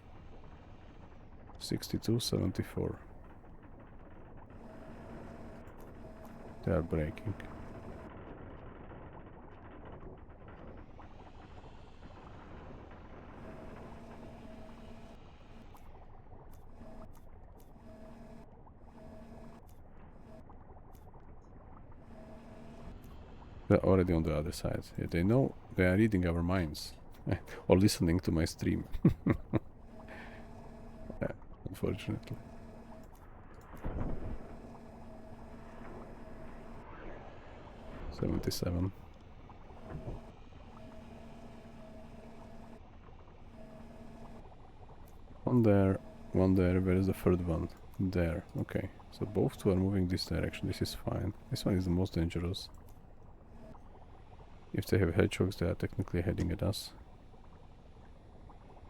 [SPEAKER 1] 62-74. They are breaking. They're already on the other side. Yeah, they know they are reading our minds or listening to my stream. Yeah, unfortunately. $77. One there, one there. Where is the third one? There. Okay. So both two are moving this direction. This is fine. This one is the most dangerous. If they have hedgehogs, they are technically heading at us.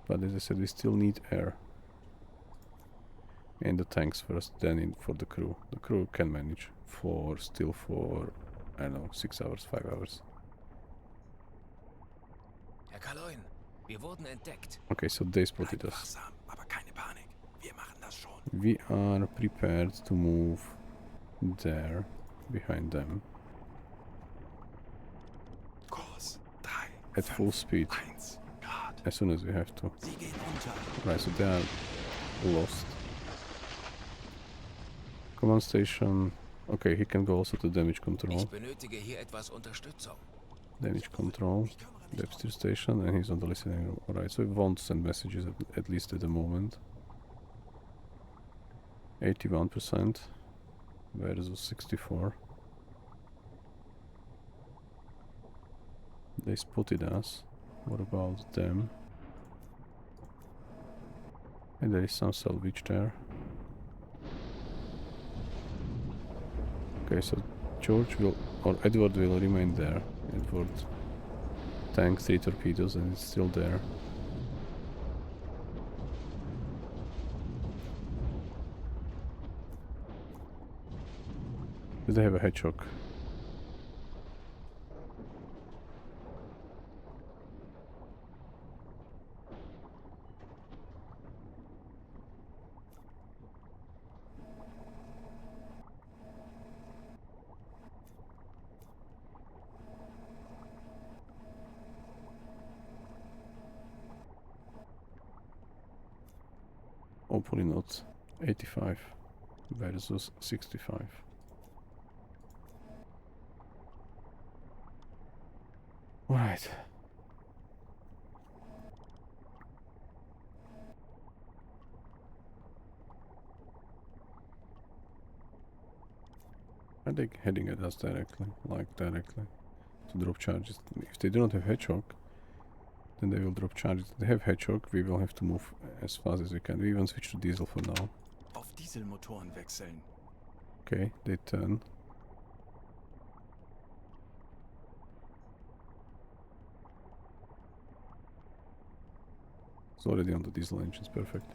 [SPEAKER 1] But as I said, we still need air. And the tanks first, then for the crew. The crew can manage for I don't know, 6 hours, 5 hours.
[SPEAKER 3] Herr Kaloin, wir wurden entdeckt.
[SPEAKER 1] Okay, so they spotted
[SPEAKER 2] Bleibt
[SPEAKER 1] us.
[SPEAKER 2] wachsam, aber keine Panik. Wir machen das schon.
[SPEAKER 1] We are prepared to move there, behind them,
[SPEAKER 2] Kurs
[SPEAKER 1] at full speed,
[SPEAKER 2] 351 Grad.
[SPEAKER 1] as soon as we have to.
[SPEAKER 2] Sie gehen unter.
[SPEAKER 1] Right, so they are lost. Command station. Okay, he can go also to damage control.
[SPEAKER 3] Ich benötige hier etwas Unterstützung.
[SPEAKER 1] Damage control. Depth steer station, and he's on the listening room. Alright, so he won't send messages at least at the moment. 81% versus 64. They spotted us. What about them? And there is some salvage there. Okay, so George will, or Edward will remain there. Edward tank 3 torpedoes and it's still there. Do they have a hedgehog? Hopefully not. 85 versus 65. Alright. Are they heading at us directly? Like directly? To drop charges. If they do not have hedgehog, then they will drop charges. If they have hedgehog, we will have to move as fast as we can. We even switch to diesel for now.
[SPEAKER 2] Auf Dieselmotoren wechseln.
[SPEAKER 1] Okay, they turn. It's already on the diesel engines, perfect.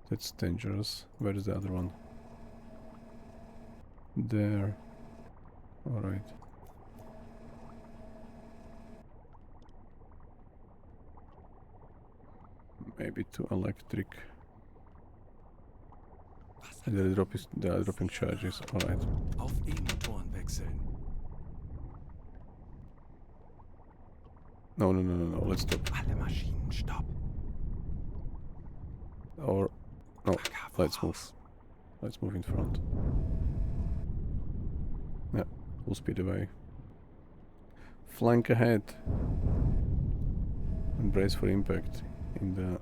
[SPEAKER 1] That's dangerous. Where is the other one? There. Alright. Maybe to electric. They are dropping charges. Alright.
[SPEAKER 2] Auf E-Motoren wechseln.
[SPEAKER 1] No, let's stop.
[SPEAKER 2] Alle Maschinen stopp.
[SPEAKER 1] Or no,
[SPEAKER 2] AK
[SPEAKER 1] let's move.
[SPEAKER 2] voraus.
[SPEAKER 1] Let's move in front. Yeah, full speed away. Flank ahead. And brace for impact in the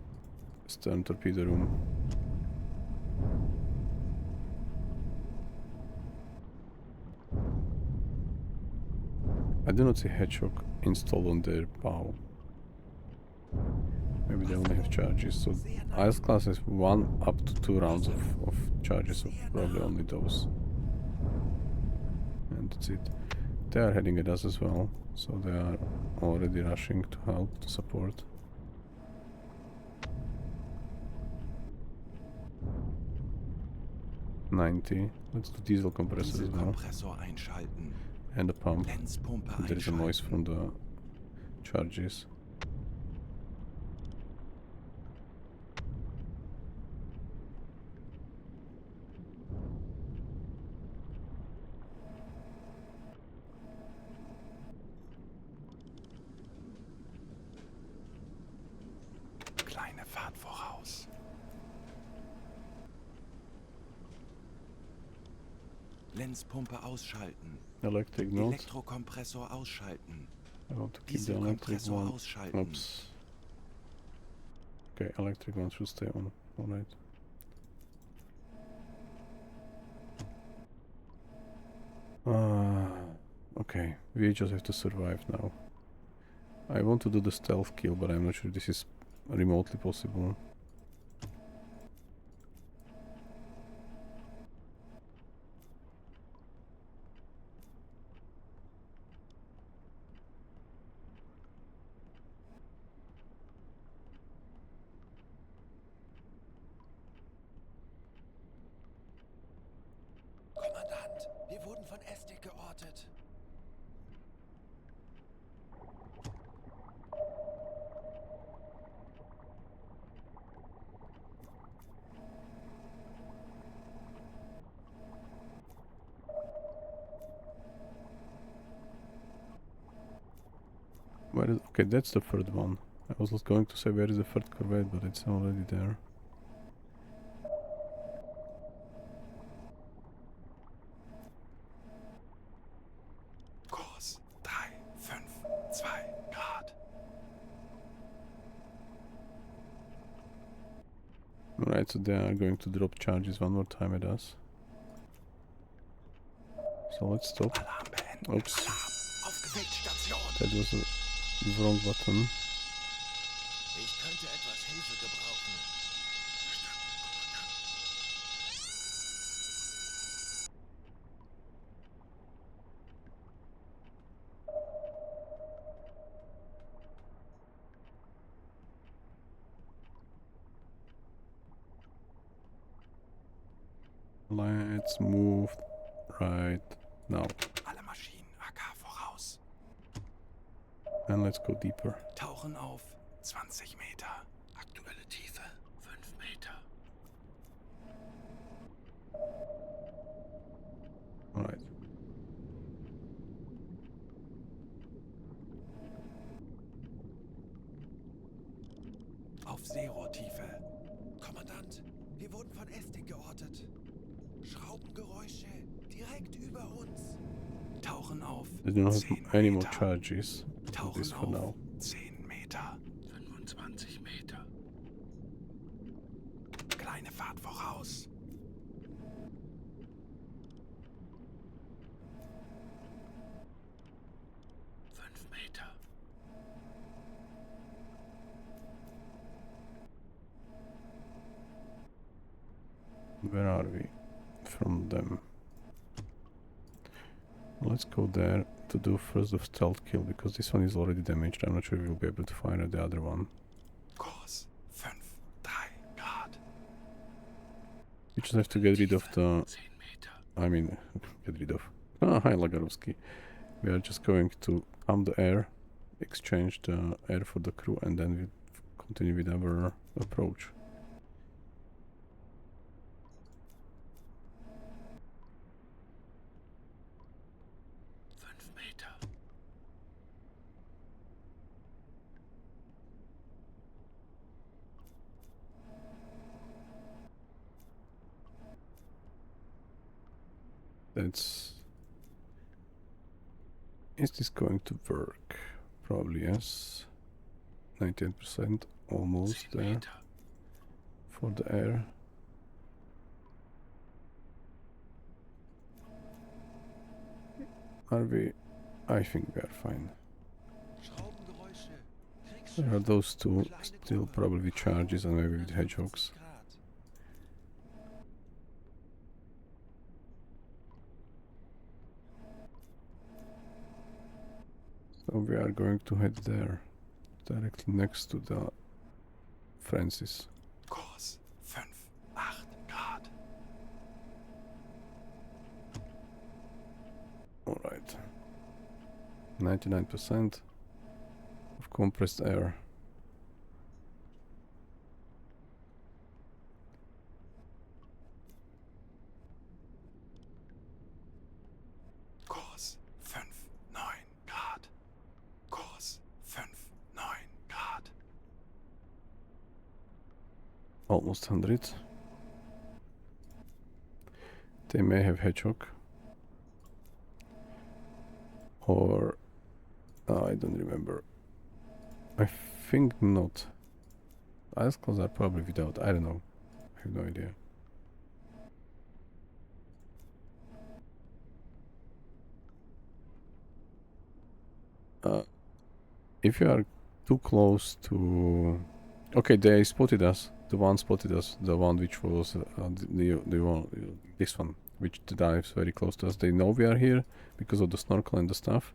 [SPEAKER 1] stern torpedo room. I do not see hedgehog installed on their bow. Maybe they only have charges. So IS class has 1 up to 2 rounds of charges, so probably only those. And that's it. They are heading at us as well, so they are already rushing to help, to support. $90. Let's do diesel compressor as well.
[SPEAKER 2] Dieselkompressor einschalten.
[SPEAKER 1] And a pump.
[SPEAKER 2] Lenzpumpe
[SPEAKER 1] There is a noise
[SPEAKER 2] einschalten.
[SPEAKER 1] from the charges.
[SPEAKER 2] Kleine Fahrt voraus. Lenzpumpe ausschalten.
[SPEAKER 1] Electric not.
[SPEAKER 2] Elektrokompressor ausschalten.
[SPEAKER 1] I want to keep the electric
[SPEAKER 2] Dieselkompressor
[SPEAKER 1] one.
[SPEAKER 2] ausschalten.
[SPEAKER 1] Oops. Okay, electric one should stay on. Alright. Okay, we just have to survive now. I want to do the stealth kill, but I'm not sure this is remotely possible.
[SPEAKER 4] Kommandant, wir wurden von VIIC geortet.
[SPEAKER 1] Where is, okay, that's the third one. I was going to say where is the third corvette, but it's already there.
[SPEAKER 2] Kurs 3, 5, 2 Grad.
[SPEAKER 1] Alright, so they are going to drop charges one more time at us. So let's stop.
[SPEAKER 2] Alarm beenden.
[SPEAKER 1] Oops,
[SPEAKER 2] Alarm. Aufgeweckt Station.
[SPEAKER 1] that was the wrong button.
[SPEAKER 4] Ich könnte etwas Hilfe gebrauchen.
[SPEAKER 1] Let's move right now.
[SPEAKER 2] Alle Maschinen AK voraus.
[SPEAKER 1] And let's go deeper.
[SPEAKER 2] Tauchen auf 20 Meter. Aktuelle Tiefe 5 Meter.
[SPEAKER 1] Alright.
[SPEAKER 2] Auf Seerohrtiefe.
[SPEAKER 4] Kommandant, wir wurden von VIIC geortet. Schraubengeräusche direkt über uns.
[SPEAKER 2] Tauchen Tauchen auf
[SPEAKER 1] They do not
[SPEAKER 2] 10
[SPEAKER 1] have any more
[SPEAKER 2] Meter.
[SPEAKER 1] charges. Do this
[SPEAKER 2] Tauchen
[SPEAKER 1] for now.
[SPEAKER 2] auf 10 Meter.
[SPEAKER 3] 25 Meter.
[SPEAKER 2] Kleine Fahrt voraus.
[SPEAKER 3] 5 Meter.
[SPEAKER 1] Where are we from them? Let's go there to do first the stealth kill, because this one is already damaged. I'm not sure if we'll be able to fire at the other one.
[SPEAKER 2] Kurs 5, 3 Grad.
[SPEAKER 1] We just have to get rid of the...
[SPEAKER 3] 10 Meter.
[SPEAKER 1] I mean, get rid of... Ah, hi Lagarovsky. We are just going to pump the air, exchange the air for the crew, and then we continue with our approach. That's... Is this going to work? Probably yes. 98%, almost
[SPEAKER 3] 10
[SPEAKER 1] there
[SPEAKER 3] Meter.
[SPEAKER 1] for the air. Are we? I think we are fine.
[SPEAKER 4] Schraubengeräusche.
[SPEAKER 1] There are
[SPEAKER 4] Kriegsschiff.
[SPEAKER 1] those two
[SPEAKER 4] Kleine
[SPEAKER 1] still
[SPEAKER 4] Gruppe.
[SPEAKER 1] probably with charges and maybe with
[SPEAKER 4] 51
[SPEAKER 1] hedgehogs.
[SPEAKER 4] Grad.
[SPEAKER 1] So we are going to head there, directly next to the Francis.
[SPEAKER 2] Kurs 5, 8 Grad.
[SPEAKER 1] Alright. 99% of compressed air.
[SPEAKER 2] Kurs 5, 9 Grad. Kurs 5, 9 Grad.
[SPEAKER 1] Almost 100. They may have hedgehog. Or... I don't remember. I think not. Ice claws are probably without. I don't know. I have no idea. If you are too close to... Okay, they spotted us. The one spotted us. The one which was the one, this one, which dives very close to us. They know we are here because of the snorkel and the stuff.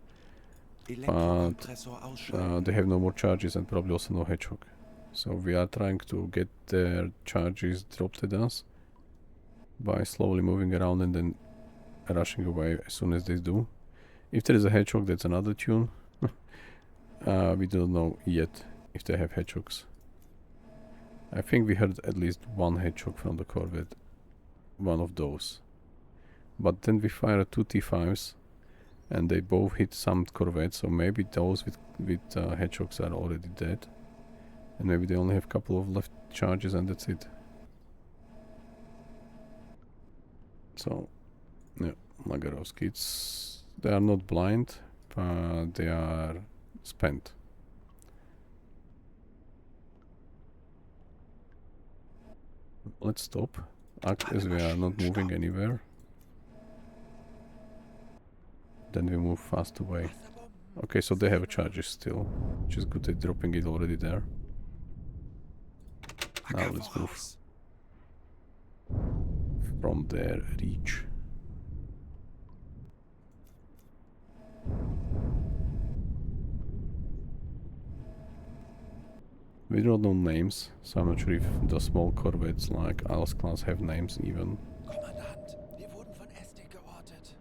[SPEAKER 2] Elektrokompressor ausschalten.
[SPEAKER 1] They have no more charges and probably also no hedgehog. So we are trying to get their charges dropped at us by slowly moving around and then rushing away as soon as they do. If there is a hedgehog, that's another tune. We don't know yet if they have hedgehogs. I think we heard at least one hedgehog from the corvette. One of those. But then we fired two T5s and they both hit some corvettes, so maybe those with hedgehogs are already dead. And maybe they only have a couple of left charges and that's it. So, yeah, Lagarovsky, they are not blind, but they are spent. Let's stop, act as we are not moving anywhere. Then we move fast away.
[SPEAKER 4] Wasserbomben.
[SPEAKER 1] Okay, so they have charges still, which is good. They're dropping it already there. Now
[SPEAKER 2] Acker
[SPEAKER 1] let's move
[SPEAKER 2] voraus.
[SPEAKER 1] from their reach. We don't know names, so I'm not sure if the small corvettes like Isles class have names even.
[SPEAKER 4] Kommandant, wir wurden von Estig geortet.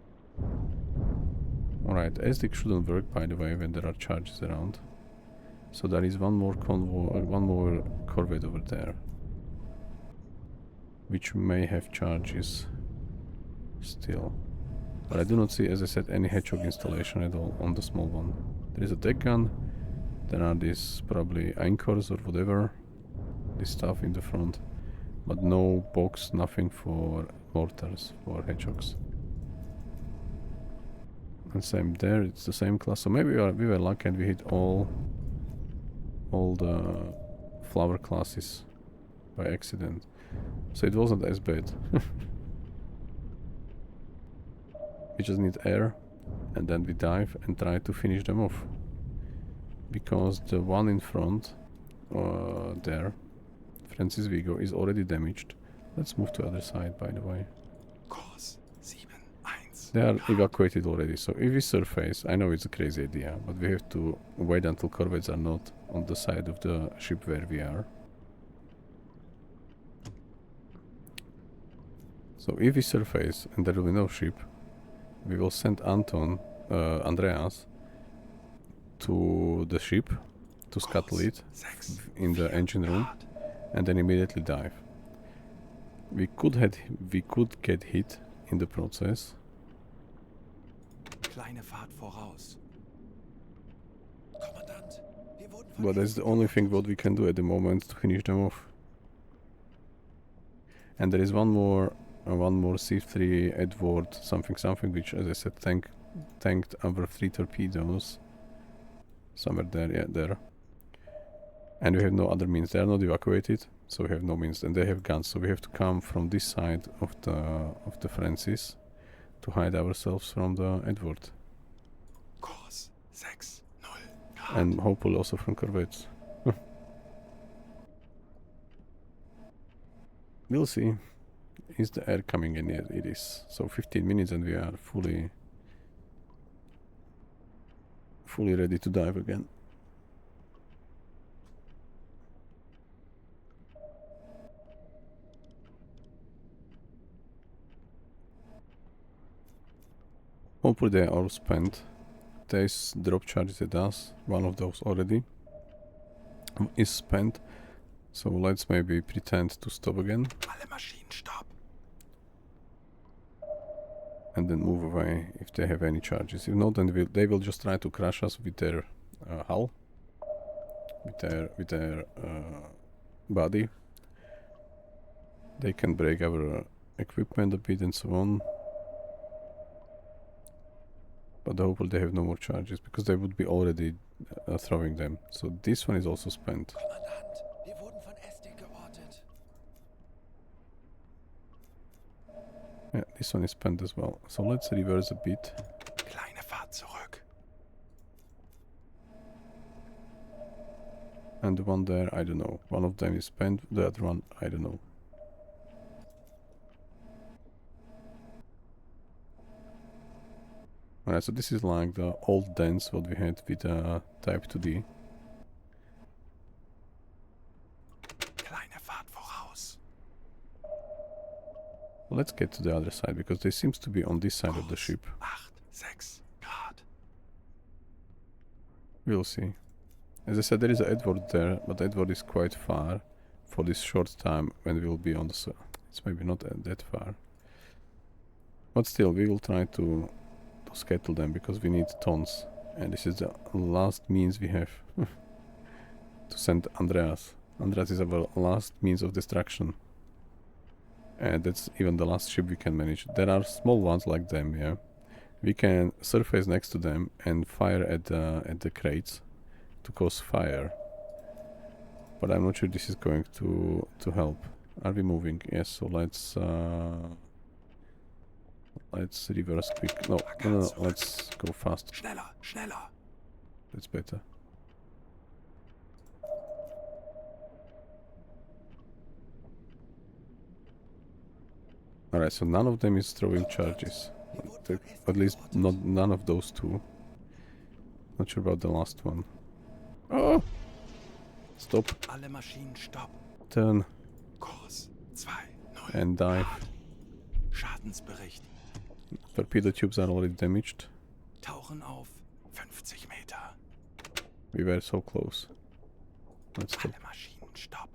[SPEAKER 1] Alright, SDIC shouldn't work by the way when there are charges around. So there is one more convoy, one more corvette over there, which may have charges still. But I do not see, as I said, any hedgehog installation at all on the small one. There is a deck gun, there are these probably anchors or whatever, this stuff in the front, but no box, nothing for mortars, for hedgehogs. And same there, it's the same class. So maybe we were lucky and we hit all the flower classes by accident. So it wasn't as bad. We just need air, and then we dive and try to finish them off. Because the one in front, there, Francis Vigo, is already damaged. Let's move to the other side, by the way.
[SPEAKER 2] Kurs 7-1.
[SPEAKER 1] They are evacuated already, so if we surface, I know it's a crazy idea, but we have to wait until corvettes are not on the side of the ship where we are. So if we surface and there will be no ship, we will send Andreas to the ship to scuttle it in the engine room and then immediately dive. We could get hit in the process.
[SPEAKER 2] Kleine Fahrt voraus.
[SPEAKER 4] Kommandant, wir wurden von
[SPEAKER 1] But that's the only thing what we can do at the moment to finish them off. And there is one more C3 Edward something, which, as I said, tanked our 3 torpedoes. Somewhere there, yeah, there. And we have no other means. They are not evacuated, so we have no means. And they have guns, so we have to come from this side of the Francis to hide ourselves from the Edward.
[SPEAKER 2] Kurs 6-0.
[SPEAKER 1] And hopefully also from corvettes. We'll see. Is the air coming in? Yes, it is. So 15 minutes and we are fully ready to dive again. Hopefully they are all spent. There's drop charges at us. One of those already is spent. So let's maybe pretend to stop again.
[SPEAKER 2] Alle Maschinen stopp.
[SPEAKER 1] And then move away if they have any charges. If not, then they will just try to crush us with their hull, with their body. They can break our equipment a bit and so on. But hopefully they have no more charges, because they would be already throwing them. So this one is also spent.
[SPEAKER 4] Kommandant, wir wurden von VIIC geortet.
[SPEAKER 1] Yeah, this one is spent as well. So let's reverse a bit.
[SPEAKER 2] Kleine Fahrt zurück.
[SPEAKER 1] And the one there, I don't know. One of them is spent, the other one, I don't know. Alright, so this is like the old dance what we had with Type 2D.
[SPEAKER 2] Kleine Fahrt voraus.
[SPEAKER 1] Let's get to the other side, because they seems to be on this side of the ship.
[SPEAKER 2] 8-6 Grad.
[SPEAKER 1] We'll see. As I said, there is an Edward there, but Edward is quite far for this short time when we will be on the... It's maybe not that far. But still, we will try to scuttle them, because we need tons. And this is the last means we have to send Andreas. Andreas is our last means of destruction. And that's even the last ship we can manage. There are small ones like them, yeah. We can surface next to them and fire at the crates to cause fire. But I'm not sure this is going to help. Are we moving? Yes, so let's reverse quick. No, let's go fast.
[SPEAKER 2] Schneller, schneller.
[SPEAKER 1] That's better. Alright, so none of them is throwing charges. At least none of those two. Not sure about the last one. Oh! Stop.
[SPEAKER 2] Alle Maschinen stopp.
[SPEAKER 1] Turn.
[SPEAKER 2] Kurs 2-0.
[SPEAKER 1] And dive.
[SPEAKER 2] Schadensbericht.
[SPEAKER 1] Torpedo tubes are already damaged.
[SPEAKER 2] Tauchen auf 50 Meter.
[SPEAKER 1] We were so close. Let's stop.
[SPEAKER 2] Alle Maschinen stopp.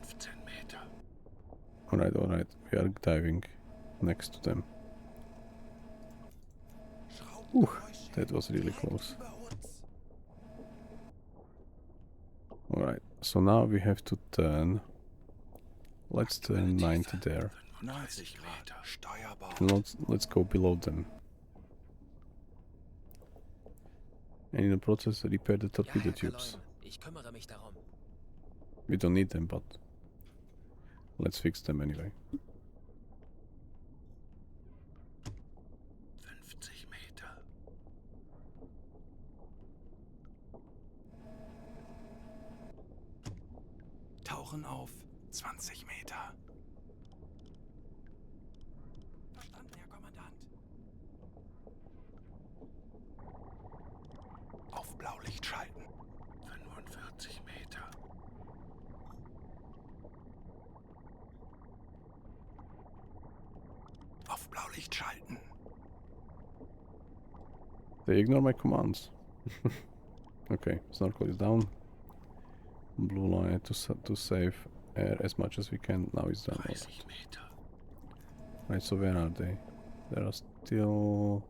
[SPEAKER 2] 15 Meter.
[SPEAKER 1] Alright. We are diving next to them. Ooh, that was really close. Alright, so now we have to turn. Let's turn 90 there.
[SPEAKER 2] 90 Grad. Steuerbord.
[SPEAKER 1] And let's go below them. And in the process repair the
[SPEAKER 3] Ja,
[SPEAKER 1] torpedo
[SPEAKER 3] Herr
[SPEAKER 1] tubes.
[SPEAKER 3] Kaloin, ich kümmere mich darum.
[SPEAKER 1] We don't need them, but let's fix them anyway.
[SPEAKER 4] 50 Meter.
[SPEAKER 2] Tauchen auf 20 Meter. Verstanden, Herr Kommandant. Auf Blaulicht schalten.
[SPEAKER 4] 45 Meter.
[SPEAKER 2] Auf Blaulicht schalten.
[SPEAKER 1] They ignore my commands. Okay, snorkel is down. Blue line to save air as much as we can. Now it's done.
[SPEAKER 4] 30 Meter.
[SPEAKER 1] Right, so where are they? There are still...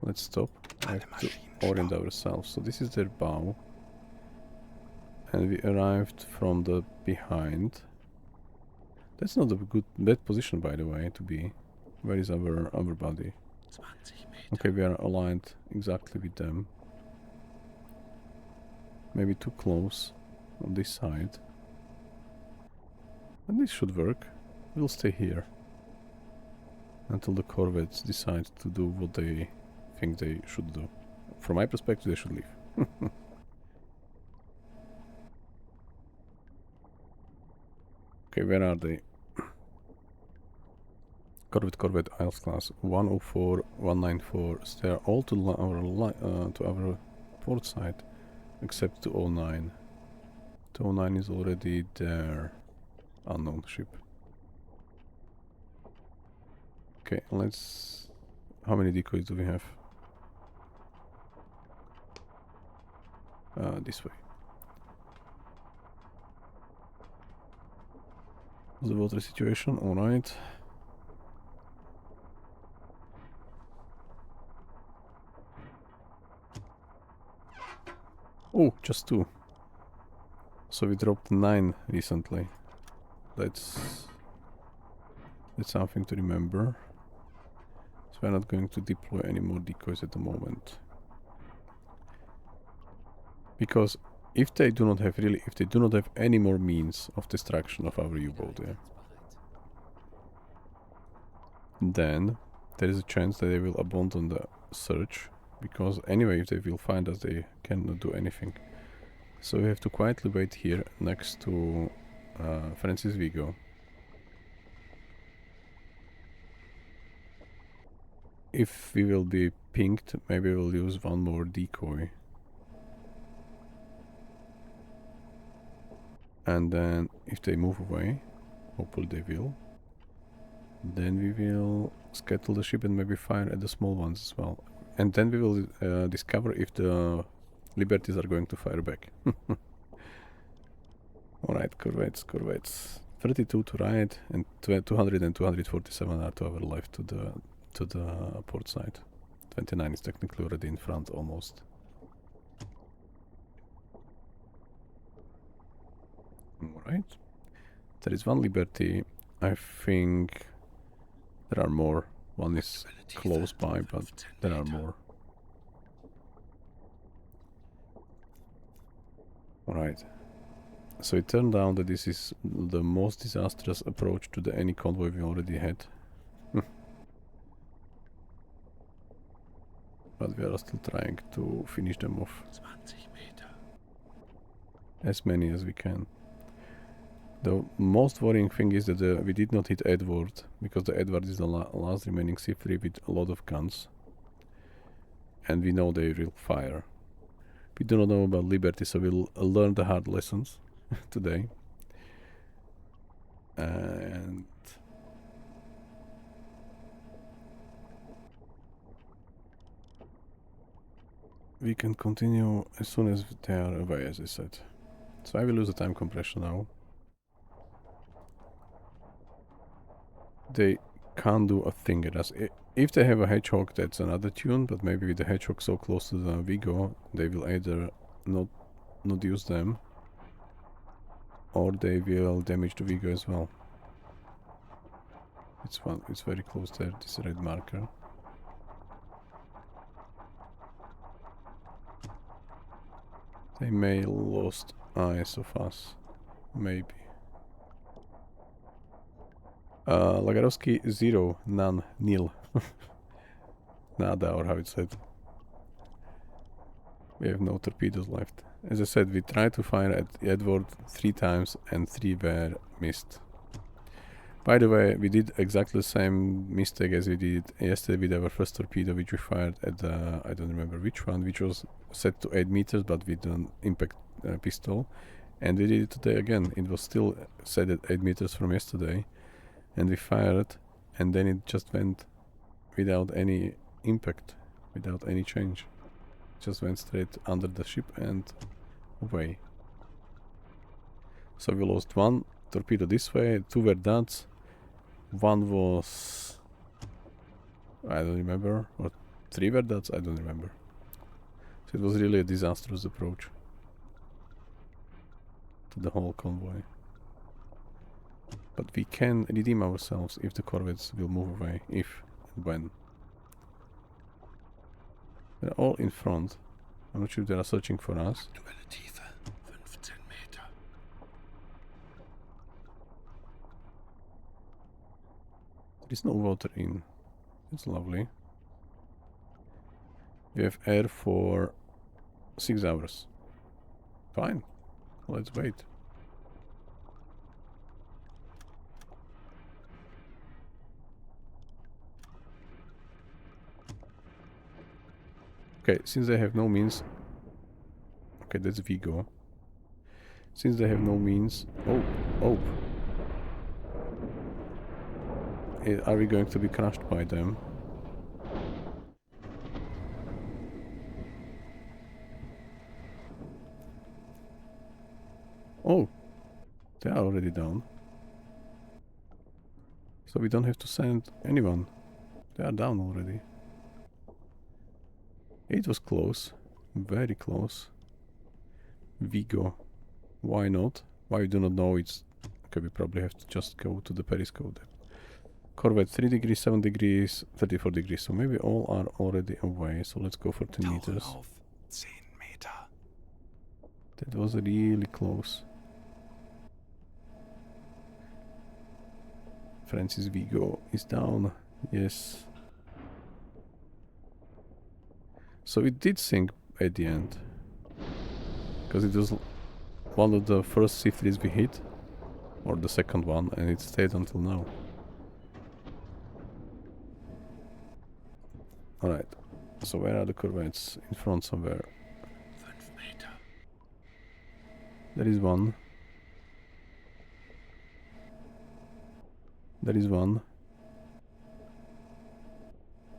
[SPEAKER 1] Let's stop. I have to orient ourselves. So this is their bow. And we arrived from the behind. That's not a bad position, by the way, to be. Where is our body?
[SPEAKER 4] 20 Meter.
[SPEAKER 1] Okay, we are aligned exactly with them. Maybe too close on this side. And this should work. We'll stay here until the corvettes decide to do what they think they should do. From my perspective, they should leave. Okay, where are they? Corvette Isles class 104, 194. So they are all to our port side, except 209. 209 is already there. Unknown ship. Okay, let's... How many decoys do we have? This way. The water situation, alright. Oh, just 2. So we dropped 9 recently. That's something to remember. So we're not going to deploy any more decoys at the moment. Because if they do not have any more means of destruction of our U-boat, yeah, then there is a chance that they will abandon the search. Because anyway, if they will find us, they cannot do anything. So we have to quietly wait here next to Francis Vigo. If we will be pinged, maybe we'll use one more decoy. And then if they move away, hopefully they will, then we will scuttle the ship and maybe fire at the small ones as well. And then we will discover if the liberties are going to fire back. Alright, corvettes. 32 to right and 200 and 247 are to our left to the port side. 29 is technically already in front almost. Alright. There is one liberty. I think there are more. One is close by, but there are more. Alright. So it turned out that this is the most disastrous approach to any convoy we already had. But we are still trying to finish them off.
[SPEAKER 4] 20 Meter.
[SPEAKER 1] As many as we can. The most worrying thing is that we did not hit Edward, because the Edward is the last remaining C3 with a lot of guns. And we know they will fire. We do not know about Liberty, so we'll learn the hard lessons today. And... we can continue as soon as they are away, as I said. So I will use the time compression now. They can't do a thing at us. If they have a Hedgehog, that's another tune, but maybe with the Hedgehog so close to the Vigo, they will either not use them, or they will damage the Vigo as well. It's very close there, this red marker. They may lost eyes of us. Maybe. Lagarovsky 0, none, nil. Nada, or how it's said. We have no torpedoes left. As I said, we tried to fire at Edward 3 times and 3 were missed. By the way, we did exactly the same mistake as we did yesterday with our first torpedo, which we fired at the, I don't remember which one, which was set to 8 meters but with an impact pistol. And we did it today again. It was still set at 8 meters from yesterday. And we fired, and then it just went without any impact, without any change. Just went straight under the ship and away. So we lost 1 torpedo this way, 2 were dots, 1 was, I don't remember, or 3 were dots, I don't remember. So it was really a disastrous approach to the whole convoy. But we can redeem ourselves if the corvettes will move away, if and when. They're all in front. I'm not sure if they are searching for us.
[SPEAKER 4] Aktuelle Tiefe 15 Meter.
[SPEAKER 1] There is no water in. It's lovely. We have air for 6 hours. Fine. Let's wait. Okay, since they have no means... Okay, that's Vigo. Since they have no means... Oh! Are we going to be crushed by them? Oh! They are already down. So we don't have to send anyone. They are down already. It was close. Very close. Vigo. Why not? Why we do not know it's... Okay, we probably have to just go to the periscope then. Corvette 3 degrees, 7 degrees, 34 degrees. So maybe all are already away. So let's go for 10 meters.
[SPEAKER 2] Tauchen auf 10 Meter.
[SPEAKER 1] That was really close. Francis Vigo is down. Yes. So it did sink at the end. Because it was one of the first C3s we hit. Or the second one, and it stayed until now. Alright. So where are the corvettes? In front somewhere.
[SPEAKER 4] 5 Meter.
[SPEAKER 1] There is one. There is one.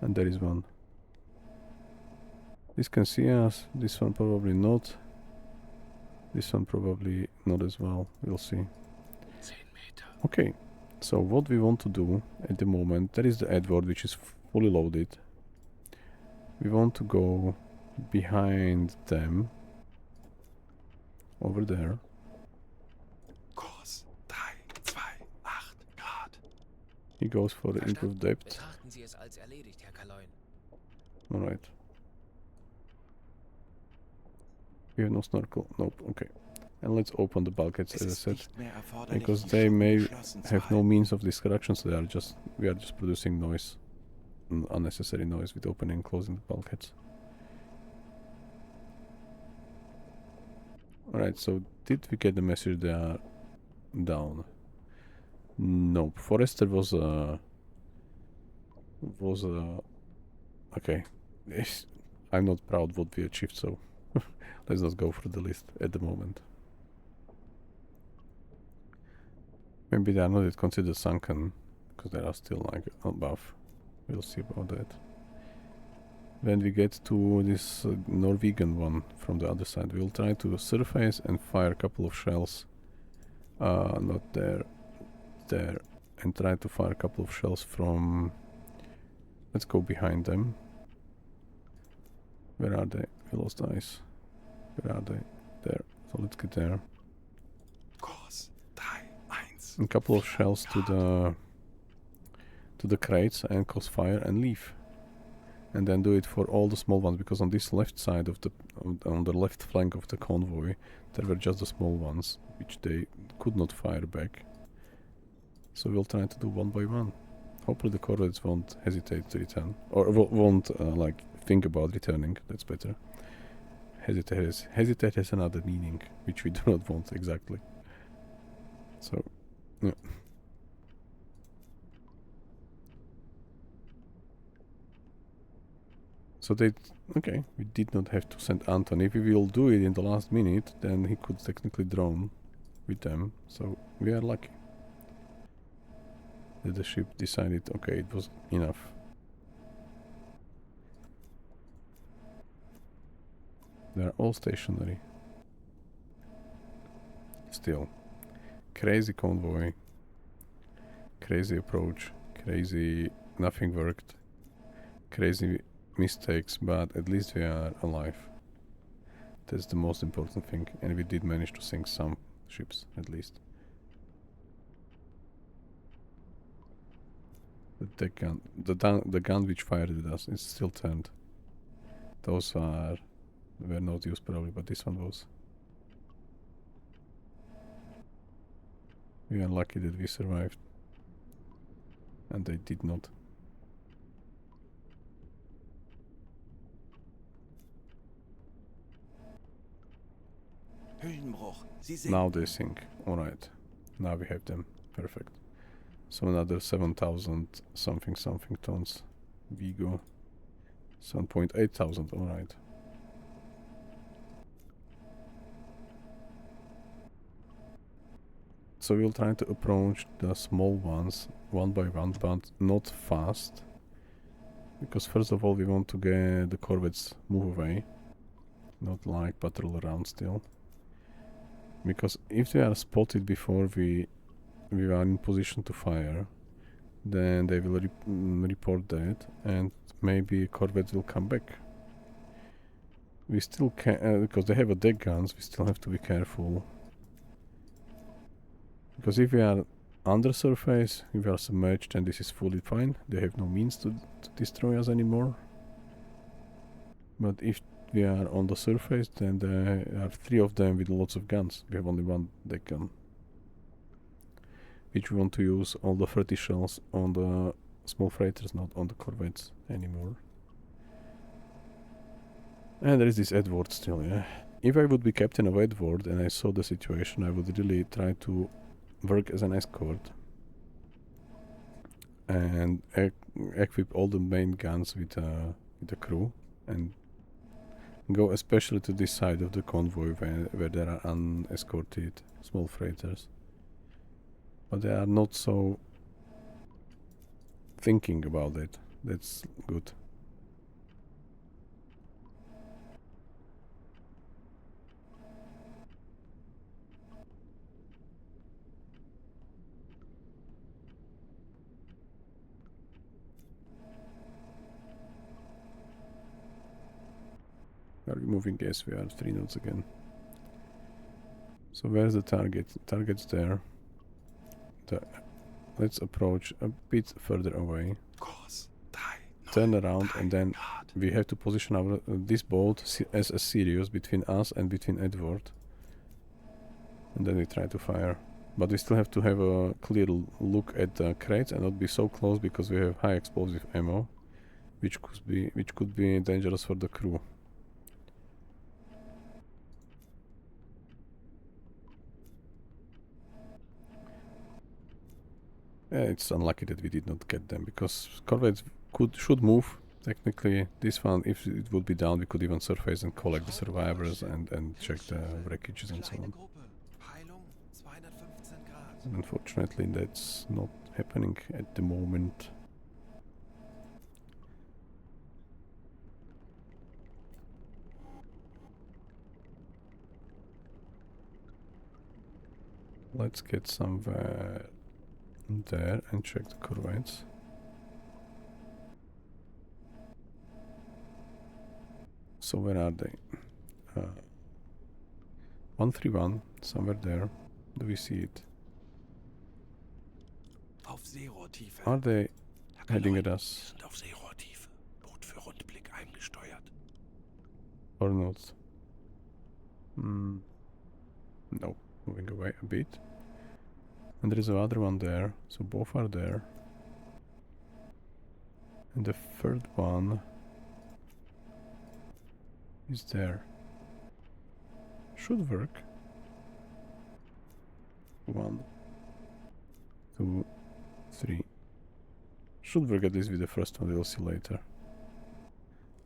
[SPEAKER 1] And there is one. This can see us, this one probably not. This one probably not as well, we'll see.
[SPEAKER 4] 10 Meter.
[SPEAKER 1] Okay, so what we want to do at the moment, that is the Edward which is fully loaded. We want to go behind them. Over there.
[SPEAKER 2] Kurs 328 Grad.
[SPEAKER 1] He goes for the improved depth.
[SPEAKER 3] Betrachten Sie es als erledigt, Herr Kaloin.
[SPEAKER 1] Alright. We have no snorkel. Nope, okay. And let's open the bulkheads
[SPEAKER 2] Es
[SPEAKER 1] as I
[SPEAKER 2] ist
[SPEAKER 1] said.
[SPEAKER 2] nicht mehr erforderlich,
[SPEAKER 1] Because
[SPEAKER 2] die
[SPEAKER 1] they
[SPEAKER 2] Schotten
[SPEAKER 1] may
[SPEAKER 2] geschlossen zu
[SPEAKER 1] have no
[SPEAKER 2] halten.
[SPEAKER 1] means of destruction, so we are just producing noise. Unnecessary noise with opening and closing the bulkheads. Alright, so did we get the message they are down? Nope. Forrester was okay. I'm not proud what we achieved, so let's not go through the list at the moment. Maybe they are not yet considered sunken, because they are still like above. We'll see about that. When we get to this Norwegian one from the other side, we'll try to surface and fire a couple of shells. Not there, there, and try to fire a couple of shells from... Let's go behind them. Where are they? We lost eyes. Where are they? There. So let's get there.
[SPEAKER 2] Kurs 3-1.
[SPEAKER 1] A couple of shells to the crates and cause fire and leave. and then do it for all the small ones, because on this left side of the on the left flank of the convoy there were just the small ones which they could not fire back. So we'll try to do one by one. Hopefully the corvettes won't hesitate to return, or won't like think about returning. That's better. Hesitate has another meaning which we do not want exactly. So yeah. So okay, we did not have to send Anton. If we will do it in the last minute, then he could technically drone with them. So we are lucky that the ship decided, okay, it was enough. They are all stationary. Still. Crazy convoy. Crazy approach. Crazy nothing worked. Crazy mistakes, but at least we are alive. That's the most important thing, and we did manage to sink some ships at least. The gun, the gun which fired at us is still turned. Those were not used probably, but this one was. We are lucky that we survived, and they did not.
[SPEAKER 2] Hüllenbruch. Sie sehen.
[SPEAKER 1] Now they sink. Alright. Now we have them. Perfect. So another 7,000 something tons. Vigo. 7.8 thousand. Alright. So we'll try to approach the small ones one by one, but not fast. Because first of all we want to get the corvettes move away. Not like patrol around still. Because if they are spotted before we are in position to fire, then they will report that, and maybe corvettes will come back. We still can, because they have a deck guns, we still have to be careful. Because if we are under surface, if we are submerged, and this is fully fine, they have no means to destroy us anymore. But if we are on the surface, then there are 3 of them with lots of guns. We have only one deck gun, which we want to use all the 30 shells on the small freighters, not on the corvettes anymore. And there is this Edward still, yeah. If I would be captain of Edward and I saw the situation, I would really try to work as an escort and equip all the main guns with the crew, and go especially to this side of the convoy where there are unescorted small freighters. But they are not so thinking about it. That's good. Are we moving? Yes, we are 3 knots again. So where's the target? Target's there. Let's approach a bit further away. Turn around, and then we have to position our this boat as a Sirius between us and between Edward. And then we try to fire. But we still have to have a clear look at the crates and not be so close, because we have high explosive ammo, which could be dangerous for the crew. Yeah, it's unlucky that we did not get them, because corvettes should move. Technically, this one, if it would be down, we could even surface and collect the survivors and check the wreckages and so on. Unfortunately, that's not happening at the moment. Let's get somewhere there and check the corvettes. So where are they? 131, somewhere there. Do we see it? Are they heading at us? Or not? No. Moving away a bit. And there is another one there. So both are there. And the third one is there. Should work. 1, 2, 3. Should work at least with the first one, we'll see later.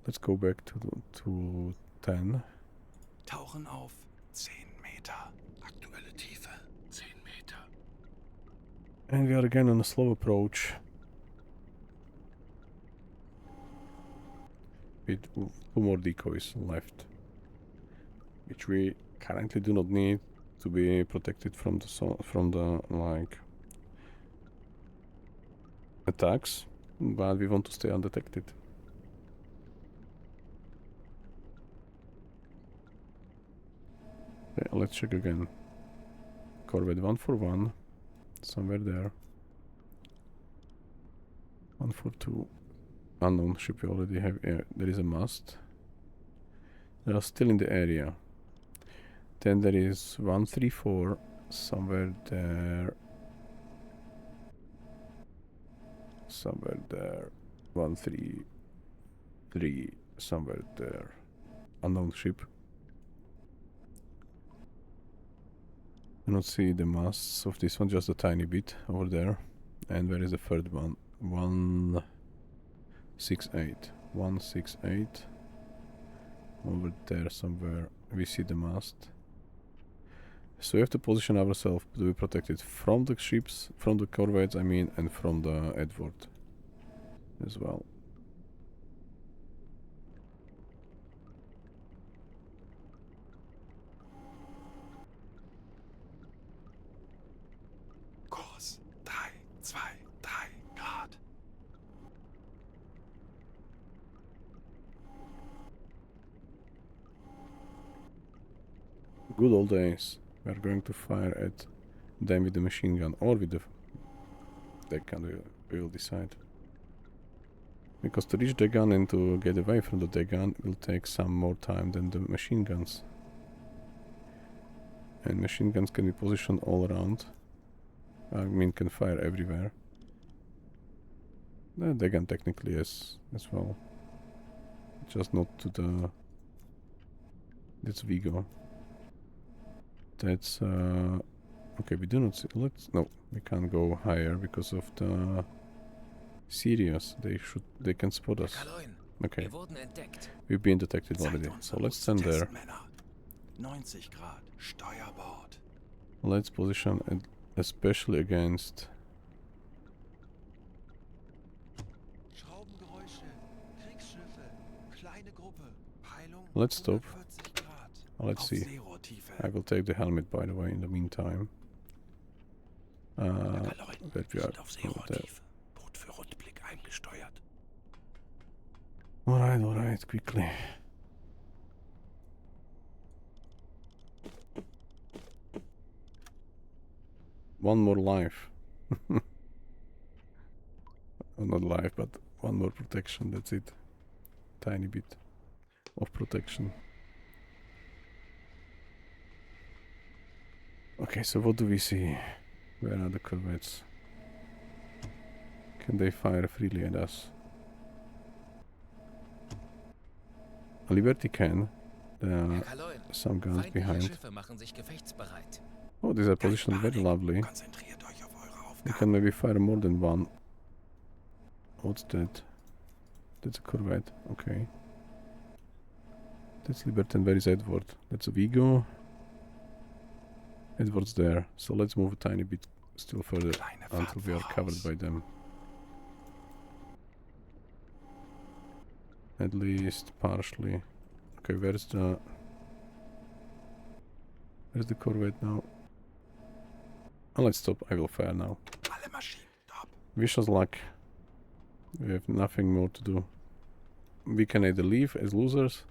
[SPEAKER 1] Let's go back to 10.
[SPEAKER 2] Tauchen auf 10 Meter.
[SPEAKER 4] Aktuelle Tiefe 10 Meter.
[SPEAKER 1] And we are again on a slow approach. With 2 more decoys left. Which we currently do not need to be protected from the like attacks, but we want to stay undetected. Okay, let's check again. Corvette 141, somewhere there. 142. Unknown ship we already have. There is a mast. They are still in the area. Then there is 134 somewhere there. Somewhere there. 133 somewhere there. Unknown ship. I don't see the masts of this one, just a tiny bit over there. And where is the third one? 168. 168. Over there somewhere we see the mast. So we have to position ourselves to be protected from the ships, from the corvettes I mean, and from the Edward as well.
[SPEAKER 2] Kurs 323 Grad.
[SPEAKER 1] Good old days. We are going to fire at them with the machine gun or with the deck gun, we will decide. Because to reach the gun and to get away from the deck gun will take some more time than the machine guns. And machine guns can be positioned all around. I mean, can fire everywhere. The deck gun technically is as well. Just not to the... That's Vigo. That's okay, we do not see, no, we can't go higher because of the Sirius. They can spot us. Okay. We've been detected already. So let's stand there.
[SPEAKER 2] 90 Grad, Steuerbord.
[SPEAKER 1] Let's position it especially against
[SPEAKER 4] Schraubengeräusche, Kriegsschiffe, kleine Gruppe, Peilung
[SPEAKER 1] Let's stop.
[SPEAKER 4] 140 Grad.
[SPEAKER 1] Let's
[SPEAKER 2] Auf
[SPEAKER 1] see.
[SPEAKER 2] Seerohrtiefe.
[SPEAKER 1] I will take the helmet, by the way, in the meantime. That we are
[SPEAKER 2] Auf Seerohrtiefe. Boot für Rundblick eingesteuert.
[SPEAKER 1] Alright, quickly. One more life. Not life, but one more protection, that's it. Tiny bit of protection. Okay, so what do we see? Where are the corvettes? Can they fire freely at us? Liberty can. There are some guns behind. Oh, these are positioned very lovely.
[SPEAKER 2] Konzentriert euch auf eure
[SPEAKER 1] We
[SPEAKER 2] Aufgabe.
[SPEAKER 1] can maybe fire more than one. What's that? That's a corvette, okay. That's Liberty, and where is Edward? That's a Vigo. Edward's there, so let's move a tiny bit still further
[SPEAKER 2] Kleine
[SPEAKER 1] until
[SPEAKER 2] Fahrt
[SPEAKER 1] we are covered
[SPEAKER 2] voraus.
[SPEAKER 1] by them. At least partially. Okay, where's the corvette now? Oh, let's stop. I will fire now.
[SPEAKER 2] Alle Maschinen top.
[SPEAKER 1] Wish us luck. We have nothing more to do. We can either leave as losers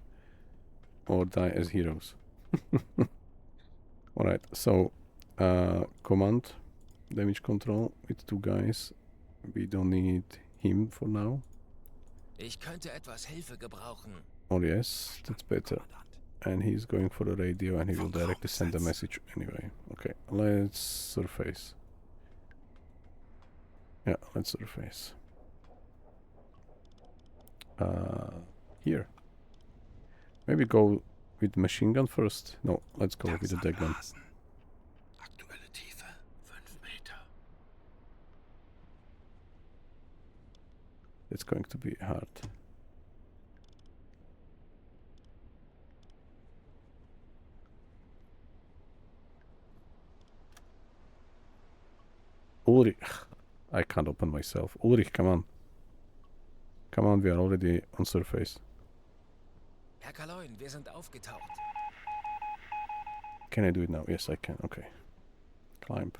[SPEAKER 1] or die as heroes. Alright, so command damage control with 2 guys. We don't need him for now.
[SPEAKER 3] Ich könnte etwas Hilfe gebrauchen.
[SPEAKER 1] Oh yes, that's better. And he's going for the radio and he will directly send a message anyway. Okay, let's surface. Yeah, let's surface. Here. Maybe go with machine gun first. No, let's go with the deck gun.
[SPEAKER 4] Aktuelle Tiefe 5 Meter.
[SPEAKER 1] It's going to be hard. Ulrich. I can't open myself. Ulrich, come on. Come on, we are already on surface.
[SPEAKER 3] Herr Kaloin, wir sind aufgetaucht.
[SPEAKER 1] Can I do it now? Yes, I can. Okay. Climb.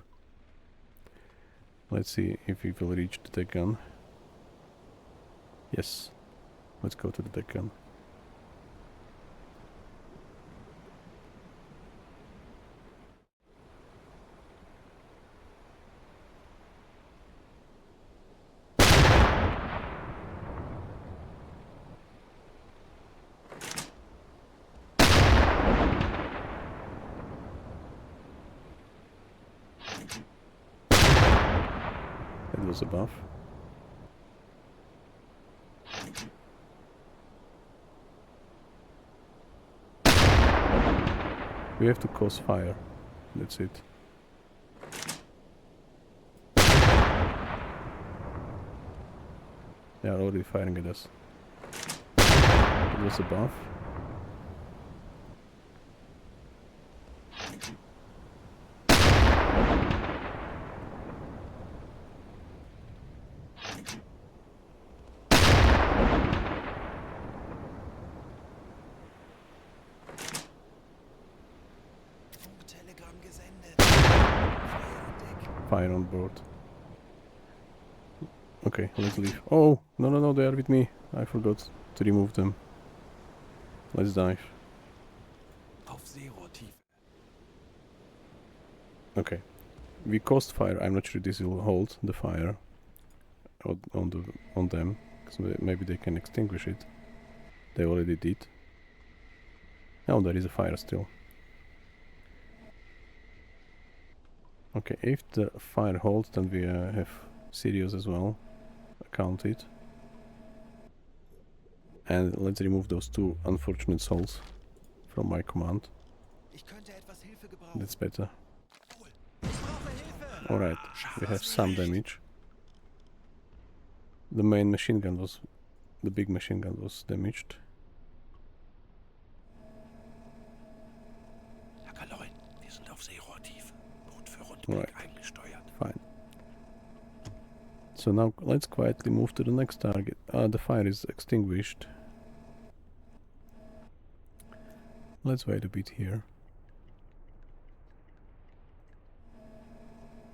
[SPEAKER 1] Let's see if we will reach the deck gun. Yes. Let's go to the deck gun. It was above. We have to cause fire. That's it. They are already firing at us. It was above.
[SPEAKER 4] Telegramm gesendet. Feuer an Deck.
[SPEAKER 1] Fire on board. Okay, let's leave. Oh, no, they are with me. I forgot to remove them. Let's dive.
[SPEAKER 2] Auf Seerohrtiefe.
[SPEAKER 1] Okay. We caused fire. I'm not sure this will hold the fire on them. Because maybe they can extinguish it. They already did. Oh, there is a fire still. Okay, if the fire holds, then we have Sirius as well. Count it. And let's remove those two unfortunate souls from my command.
[SPEAKER 4] Ich könnte etwas Hilfe gebrauchen.
[SPEAKER 1] That's better.
[SPEAKER 4] Ich brauche Hilfe.
[SPEAKER 1] Alright, we have some damage. The main machine gun was... The big machine gun was damaged.
[SPEAKER 2] Herr Kaloin, wir sind auf Seerohrtiefe. Boot für Rundblick
[SPEAKER 1] Right.
[SPEAKER 2] eingesteuert.
[SPEAKER 1] Fine. So now let's quietly move to the next target. The fire is extinguished. Let's wait a bit here.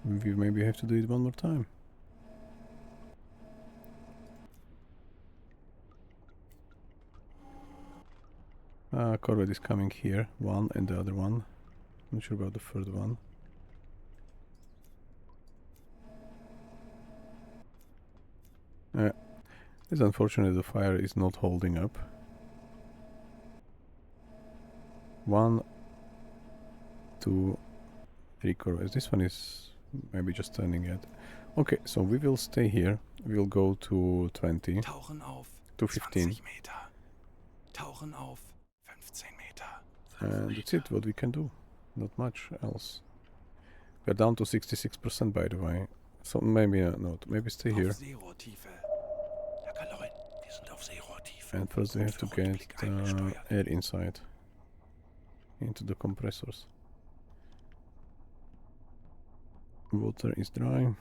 [SPEAKER 1] We maybe have to do it one more time. Corvette is coming here, one and the other one. Not sure about the third one. It's unfortunate the fire is not holding up. 1, 2, 3 Corvettes. This one is maybe just turning it. Okay, so we will stay here. We will go to 20.
[SPEAKER 2] Tauchen auf
[SPEAKER 1] To 15.
[SPEAKER 2] 20 Meter. Tauchen auf 15 Meter.
[SPEAKER 1] And that's it, what we can do. Not much else. We're down to 66% by the way. So maybe not. Maybe stay here.
[SPEAKER 2] Auf Seerohrtiefe. Herr Kaloin, wir sind auf Seerohrtiefe.
[SPEAKER 1] And first we
[SPEAKER 2] Boot
[SPEAKER 1] have to
[SPEAKER 2] für
[SPEAKER 1] get
[SPEAKER 2] Rundblick eingesteuert.
[SPEAKER 1] air inside. Into the compressors. Water is dry.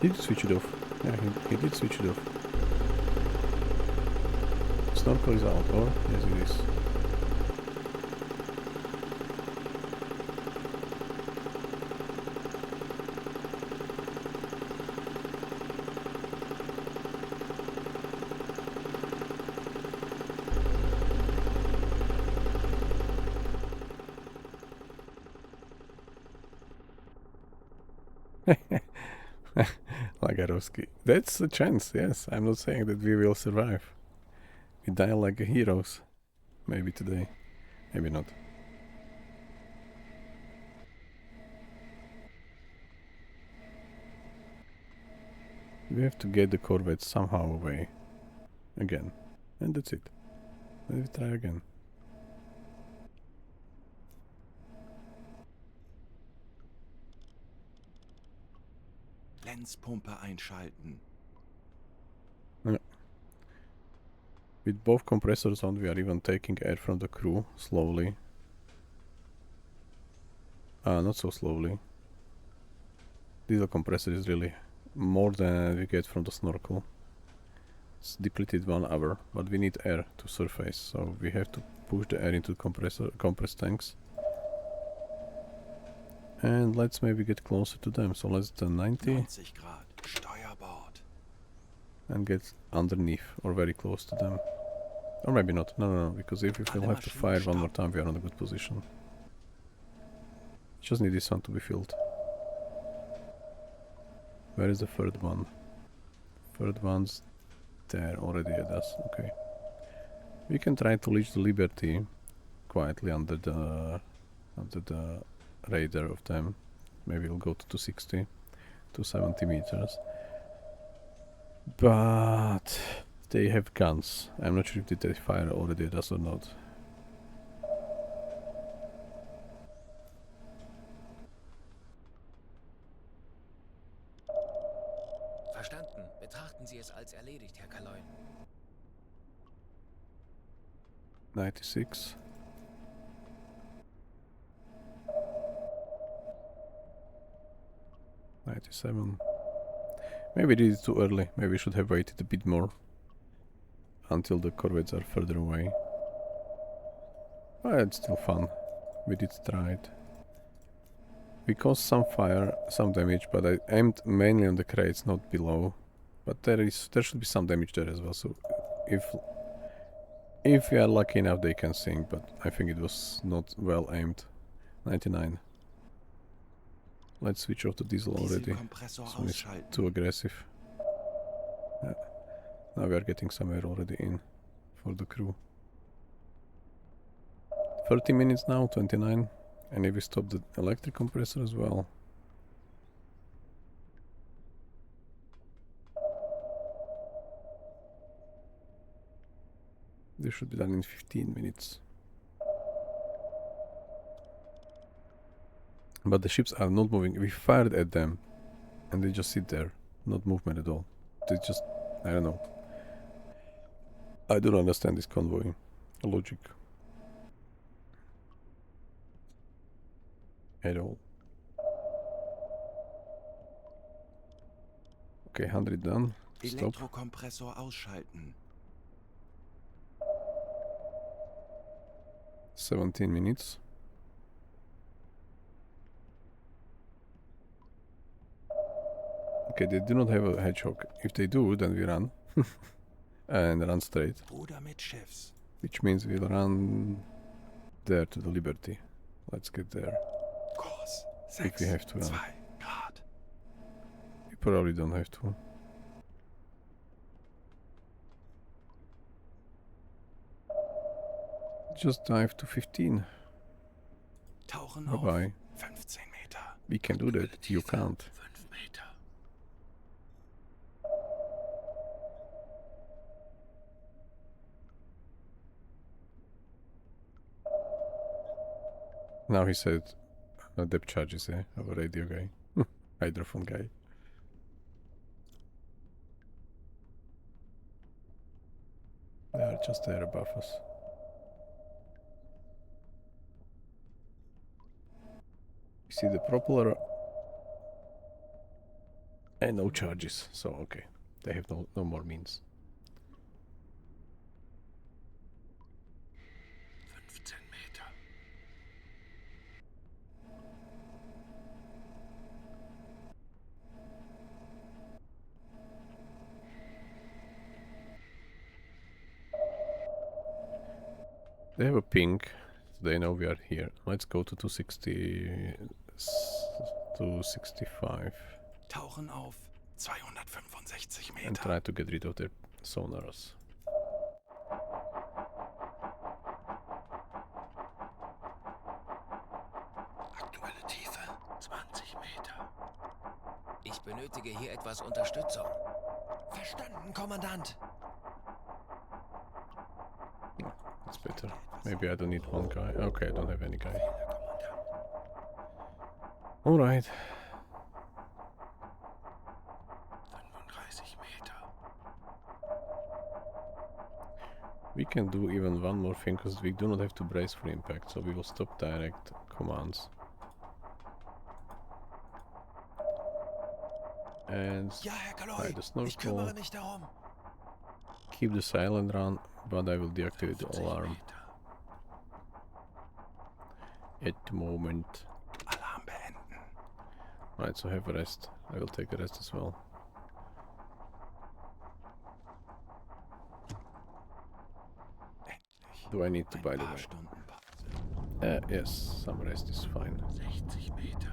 [SPEAKER 1] Did you switch it off? Yeah, he did switch it off. Snorkel is out, or? Yes, it is. Lagarovsky. That's a chance, yes. I'm not saying that we will survive. We die like heroes. Maybe today. Maybe not. We have to get the corvettes somehow away. Again. And that's it. Let me try again.
[SPEAKER 2] Lenzpumpe einschalten.
[SPEAKER 1] With both compressors on, we are even taking air from the crew slowly. Not so slowly. Diesel compressor is really more than we get from the snorkel. It's depleted 1 hour, but we need air to surface, so we have to push the air into compressed tanks. And let's maybe get closer to them, so let's do 90
[SPEAKER 2] 90 Grad, Steuerbord.
[SPEAKER 1] and get underneath or very close to them. Or maybe not, no, because if we will have to fire one more time, we are in a good position. Just need this one to be filled. Where is the third one? Third one's there already at us, okay. We can try to reach the Liberty quietly under the radar of them. Maybe we'll go to 260, 270 meters. But they have guns. I'm not sure if they fire already at us or not.
[SPEAKER 3] Verstanden. Betrachten Sie es als erledigt, Herr Kaloin.
[SPEAKER 1] 96. $97. Maybe it is too early. Maybe we should have waited a bit more until the corvettes are further away. But it's still fun. We did try it. We caused some fire, some damage, but I aimed mainly on the crates, not below. But there should be some damage there as well. So if we are lucky enough, they can sink. But I think it was not well aimed. 99. Let's switch off the diesel already.
[SPEAKER 2] Dieselkompressor
[SPEAKER 1] So it's
[SPEAKER 2] ausschalten.
[SPEAKER 1] too aggressive. Yeah. Now we are getting some air already in for the crew. 30 minutes now, 29. And if we stop the electric compressor as well. This should be done in 15 minutes. But the ships are not moving. We fired at them and they just sit there. Not movement at all. They just, I don't know. I don't understand this convoy logic at all. Okay, 100 done. Stop.
[SPEAKER 2] Elektrokompressor ausschalten.
[SPEAKER 1] 17 minutes. Okay, they do not have a hedgehog. If they do, then we run. And run straight.
[SPEAKER 2] Ruder mit Schiffs.
[SPEAKER 1] Which means we'll run there to the Liberty. Let's get there.
[SPEAKER 2] Kurs
[SPEAKER 1] If we have to run.
[SPEAKER 2] 2 Grad.
[SPEAKER 1] We probably don't have to. Just dive to 15.
[SPEAKER 2] Tauchen
[SPEAKER 1] Bye
[SPEAKER 2] auf.
[SPEAKER 1] bye.
[SPEAKER 2] 15 Meter.
[SPEAKER 1] We can do that. You can't.
[SPEAKER 2] 5 Meter.
[SPEAKER 1] Now he said depth charges, eh? Of a radio guy. Hydrophone guy. They are just there above us. You see the propeller and no charges, so okay. They have no more means.
[SPEAKER 2] 15 Meter.
[SPEAKER 1] They have a ping. They know we are here. Let's go to 260. 265
[SPEAKER 2] Tauchen auf 265
[SPEAKER 1] and
[SPEAKER 2] Meter.
[SPEAKER 1] try to get rid of their sonars.
[SPEAKER 4] Aktuelle Tiefe 20 Meter.
[SPEAKER 3] Ich benötige hier etwas Unterstützung.
[SPEAKER 4] Verstanden, Kommandant.
[SPEAKER 1] That's better. Maybe I don't need one guy. Okay, I don't have any guy.
[SPEAKER 4] Fehler, Kommandant.
[SPEAKER 1] Alright.
[SPEAKER 4] 35 Meter.
[SPEAKER 1] We can do even one more thing because we do not have to brace for impact, so we will stop direct commands. And
[SPEAKER 4] Ja, Herr
[SPEAKER 1] hide
[SPEAKER 4] Kaloi.
[SPEAKER 1] the
[SPEAKER 4] Ich
[SPEAKER 1] snorkel.
[SPEAKER 4] kümmere mich darum.
[SPEAKER 1] Keep the silent run, but I will deactivate the
[SPEAKER 4] 50
[SPEAKER 1] alarm
[SPEAKER 4] Meter.
[SPEAKER 1] at the moment.
[SPEAKER 2] Alarm beenden.
[SPEAKER 1] Right, so have a rest. I will take a rest as well.
[SPEAKER 2] Endlich.
[SPEAKER 1] Do I need to,
[SPEAKER 2] Ein
[SPEAKER 1] by the
[SPEAKER 2] paar
[SPEAKER 1] way?
[SPEAKER 2] Stunden Pause.
[SPEAKER 1] Yes, some rest is fine.
[SPEAKER 4] 60 Meter.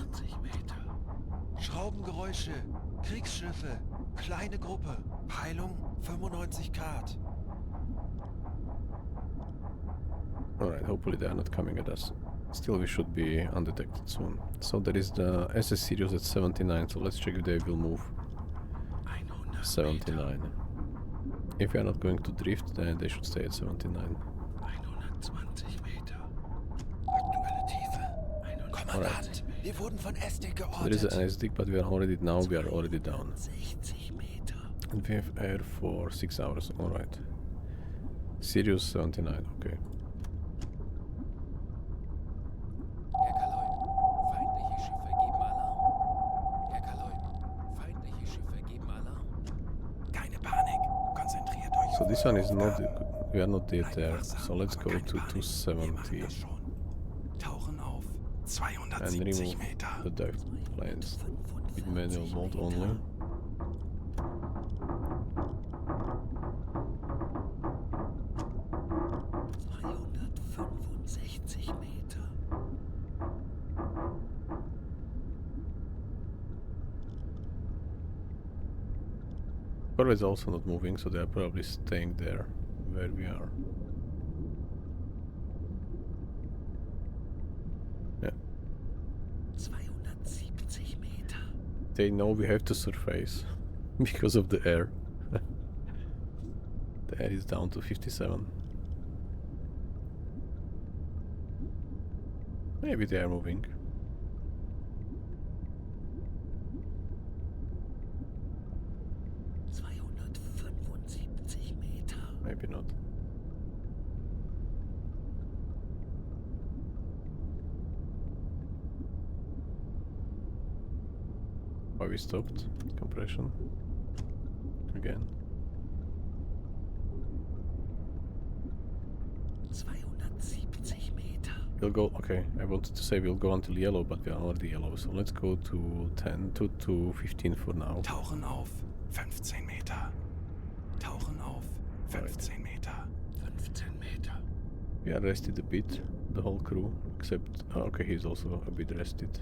[SPEAKER 4] 80 Meter. Schraubengeräusche. Kriegsschiffe. Kleine Gruppe. Peilung 95 Grad.
[SPEAKER 1] Alright, hopefully they are not coming at us. Still, we should be undetected soon. So there is the SS Sirius at 79, so let's check if they will move
[SPEAKER 4] 100 Meter.
[SPEAKER 1] 79. If we are not going to drift, then they should stay at 79.
[SPEAKER 4] 120 Meter. Aktuelle Tiefe. Kommandant, wir wurden von Estik
[SPEAKER 1] So there is
[SPEAKER 4] geortet.
[SPEAKER 1] an SDIC, but we are already down.
[SPEAKER 4] 60 Meter.
[SPEAKER 1] And we have air for 6 hours, alright. Sirius 79, okay.
[SPEAKER 3] Herr Kaloi, feindliche Schiffe geben Alarm. Herr Kaloi, feindliche Schiffe geben Alarm.
[SPEAKER 2] Keine Panik. Konzentriert euch
[SPEAKER 1] So
[SPEAKER 2] auf
[SPEAKER 1] this
[SPEAKER 2] eure
[SPEAKER 1] one is not,
[SPEAKER 2] Aufgaben.
[SPEAKER 1] we are not yet
[SPEAKER 2] Bleibt
[SPEAKER 1] there,
[SPEAKER 2] wachsam,
[SPEAKER 1] so let's
[SPEAKER 2] aber
[SPEAKER 1] go
[SPEAKER 2] keine
[SPEAKER 1] to
[SPEAKER 2] Panik. Wir machen
[SPEAKER 1] 270
[SPEAKER 2] das schon. Tauchen auf
[SPEAKER 1] and
[SPEAKER 2] 270
[SPEAKER 1] remove
[SPEAKER 2] Meter.
[SPEAKER 1] the dive planes with manual mode only.
[SPEAKER 4] Meter.
[SPEAKER 1] Corvette is also not moving, so they are probably staying there where we are. Yeah.
[SPEAKER 4] 270 Meter.
[SPEAKER 1] They know we have to surface because of the air. The air is down to 57. Maybe they are moving.
[SPEAKER 4] Meter.
[SPEAKER 1] Maybe not. Oh, we stopped compression again.
[SPEAKER 4] 270 Meter.
[SPEAKER 1] We'll go. Okay, I wanted to say we'll go until yellow, but we are already yellow. So let's go to 10 to 15 for now.
[SPEAKER 2] Tauchen auf 15 Meter. Tauchen auf 15 Meter.
[SPEAKER 4] 15 Meter.
[SPEAKER 1] We are rested a bit, the whole crew, except okay, he's also a bit rested.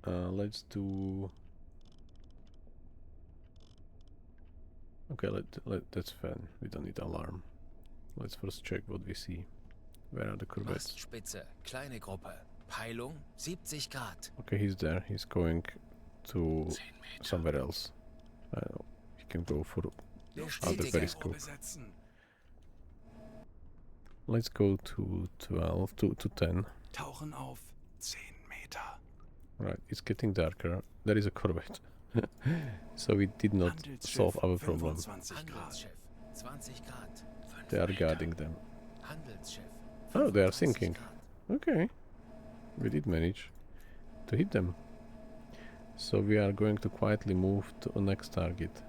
[SPEAKER 1] Let's do. Okay, that's fine. We don't need alarm. Let's first check what we see. Where are the corvettes?
[SPEAKER 3] Mastspitze, kleine Gruppe. Peilung 70 Grad.
[SPEAKER 1] Okay, he's there. He's going to somewhere else. He can go for other
[SPEAKER 3] Bestätige.
[SPEAKER 1] periscope.
[SPEAKER 2] Besetzen.
[SPEAKER 1] Let's go to 12 to 10.
[SPEAKER 2] Tauchen auf 10 Meter.
[SPEAKER 1] Right, it's getting darker. There is a corvette. So we did not solve our problem.
[SPEAKER 2] 25 Grad.
[SPEAKER 3] Handelsschiff 20 Grad.
[SPEAKER 1] They are guarding them.
[SPEAKER 3] Handelsschiff.
[SPEAKER 1] Oh, they are
[SPEAKER 3] 25
[SPEAKER 1] sinking.
[SPEAKER 3] Grad.
[SPEAKER 1] Okay. We did manage to hit them. So we are going to quietly move to the next target,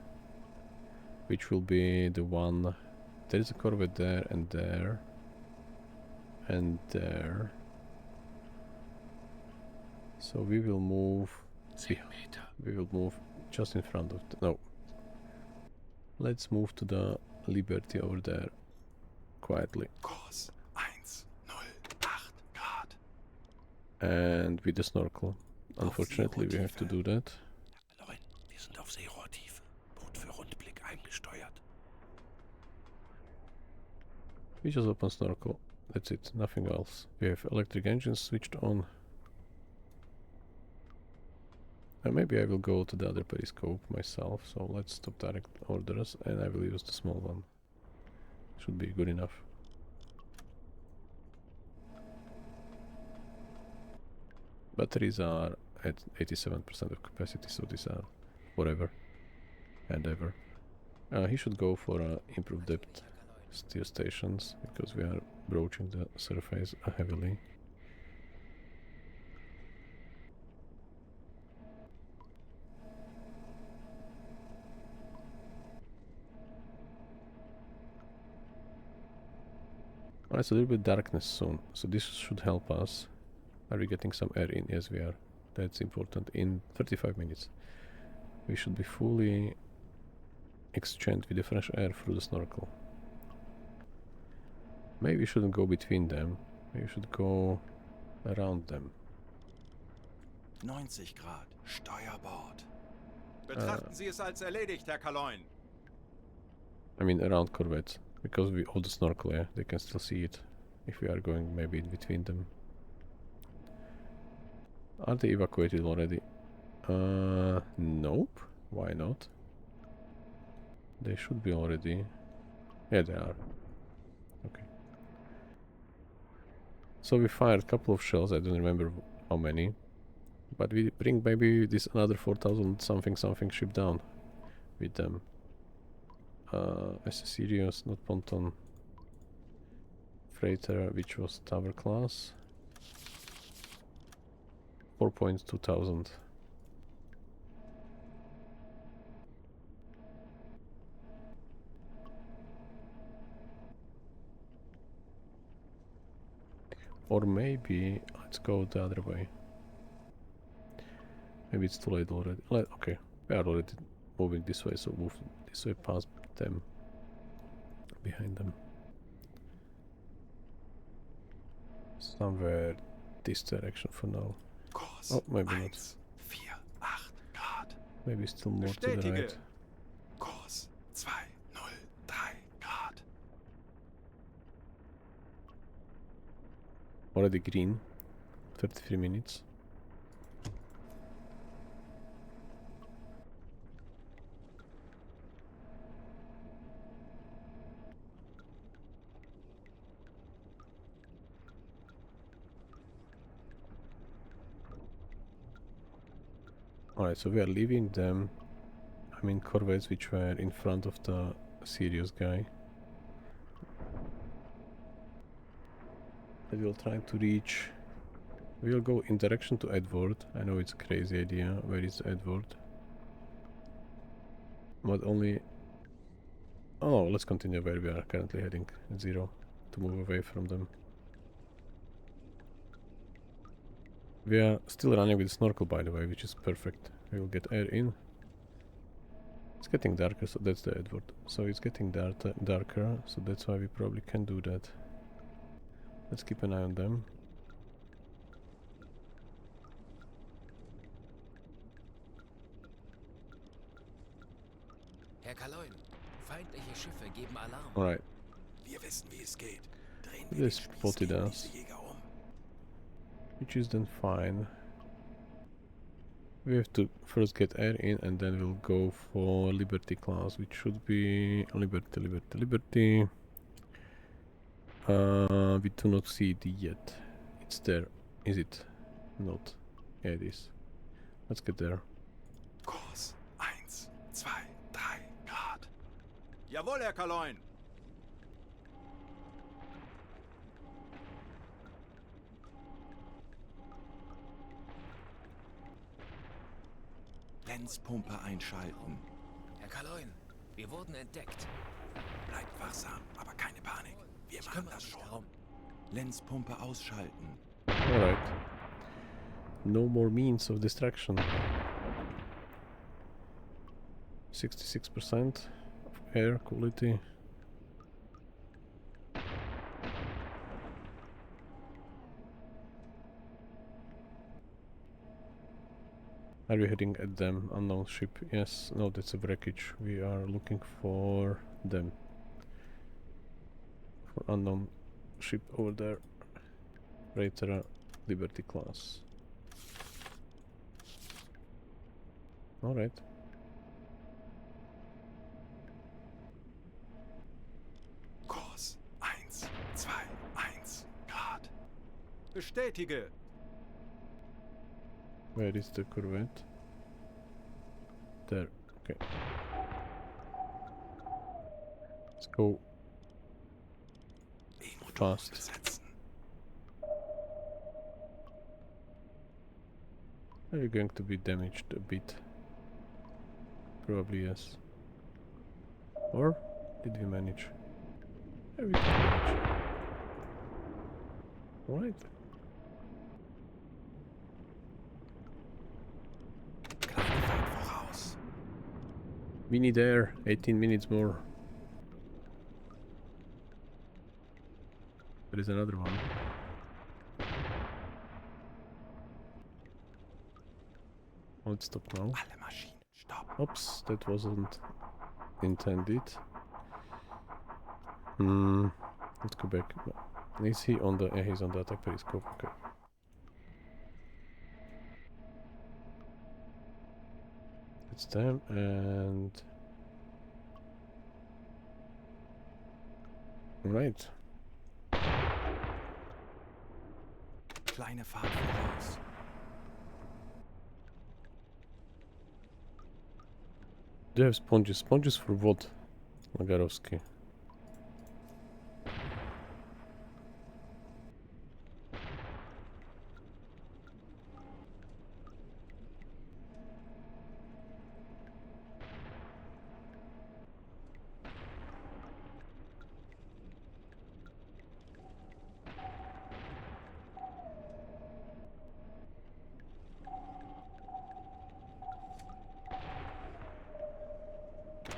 [SPEAKER 1] which will be the one. There is a corvette there and there and there. So we will move. We will move just in front of the, no. Let's move to the Liberty over there quietly.
[SPEAKER 2] Kurs 108 Grad.
[SPEAKER 1] And with the snorkel. Unfortunately, we have to do that.
[SPEAKER 2] Leute, wir sind auf Seerohrtiefe. Boot für Rundblick eingesteuert.
[SPEAKER 1] We just open snorkel. That's it, nothing else. We have electric engines switched on. And maybe I will go to the other periscope myself, so let's stop direct orders and I will use the small one. Should be good enough. Batteries are at 87% of capacity, so these are forever and ever. He should go for improved depth steer stations, because we are broaching the surface heavily. Alright, so a little bit darkness soon, so this should help us. Are we getting some air in? Yes, we are. That's important. In 35 minutes we should be fully exchanged with the fresh air through the snorkel. Maybe we shouldn't go between them, maybe we should go around them.
[SPEAKER 2] 90 Grad, Steuerbord.
[SPEAKER 5] Betrachten Sie es als erledigt, Herr Kaloin.
[SPEAKER 1] I mean around corvettes, because we hold the snorkel, yeah, they can still see it if we are going maybe in between them. Are they evacuated already? Nope. Why not? They should be already. Yeah, they are. Okay. So we fired a couple of shells, I don't remember how many. But we bring maybe this another 4,000 something ship down with them. SS Sirius, not Ponton. Freighter, which was tower class. 4,200. Or maybe let's go the other way. Maybe it's too late already. Okay, we are already moving this way, so move this way past them, behind them. Somewhere this direction for now.
[SPEAKER 2] Kurs
[SPEAKER 1] Oh, maybe not.
[SPEAKER 2] 148 Grad.
[SPEAKER 1] Maybe still more to the
[SPEAKER 5] Bestätige.
[SPEAKER 1] right.
[SPEAKER 2] Kurs 203 Grad.
[SPEAKER 1] Already green. 33 minutes. Alright, so we are leaving them. I mean corvettes which were in front of the Sirius guy. And we'll try to reach. We'll go in direction to Edward. I know it's a crazy idea. Where is Edward? But only. Oh, let's continue where we are currently heading at 0 to move away from them. We are still running with snorkel, by the way, which is perfect. We will get air in. It's getting darker, so that's the Edward. So it's getting darker, so that's why we probably can do that. Let's keep an eye on them.
[SPEAKER 3] Herr Kaloin, feindliche Schiffe geben Alarm.
[SPEAKER 1] Alright,
[SPEAKER 2] Wir wissen, wie es geht. Drehen
[SPEAKER 1] They
[SPEAKER 2] wir den
[SPEAKER 1] spotted
[SPEAKER 2] Spieß gegen
[SPEAKER 1] us.
[SPEAKER 2] diese Jäger um.
[SPEAKER 1] which is then fine. We have to first get air in and then we'll go for Liberty class, which should be Liberty. We do not see it yet. It's there. Is it? Not. Yeah, it is. Let's get there.
[SPEAKER 2] Kurs 123 Grad.
[SPEAKER 5] Jawohl, Herr Kaloin.
[SPEAKER 2] Lenzpumpe einschalten.
[SPEAKER 3] Herr Kaloin, wir wurden entdeckt.
[SPEAKER 2] Bleibt wachsam, aber keine Panik. Wir
[SPEAKER 3] Ich
[SPEAKER 2] machen
[SPEAKER 3] kümmere
[SPEAKER 2] das
[SPEAKER 3] mich
[SPEAKER 2] schon.
[SPEAKER 3] darum.
[SPEAKER 2] Lenzpumpe ausschalten.
[SPEAKER 1] Alright. No more means of distraction. 66% of air quality. Are we heading at them? Unknown ship. Yes. No, that's a wreckage. We are looking for them. For unknown ship over there. Freighter Liberty class. Alright.
[SPEAKER 2] Kurs 1, 2, 1 Grad.
[SPEAKER 5] Bestätige.
[SPEAKER 1] Where is the corvette? There. Okay. Let's go
[SPEAKER 2] E-Motor
[SPEAKER 1] fast.
[SPEAKER 2] besetzen.
[SPEAKER 1] Are you going to be damaged a bit? Probably yes. Or did we manage? Yeah, we did manage. Alright.
[SPEAKER 2] Kleine Fahrt voraus.
[SPEAKER 1] We need air. 18 minutes more. There is another one. Let's stop now.
[SPEAKER 2] Alle Maschinen, stopp.
[SPEAKER 1] Oops, that wasn't intended. Let's go back. Is he on the... Yeah, he's on the attack periscope. Okay. It's them and... Right.
[SPEAKER 2] Kleine Fahrt voraus.
[SPEAKER 1] Do you have sponges? Sponges for what, Magarovsky?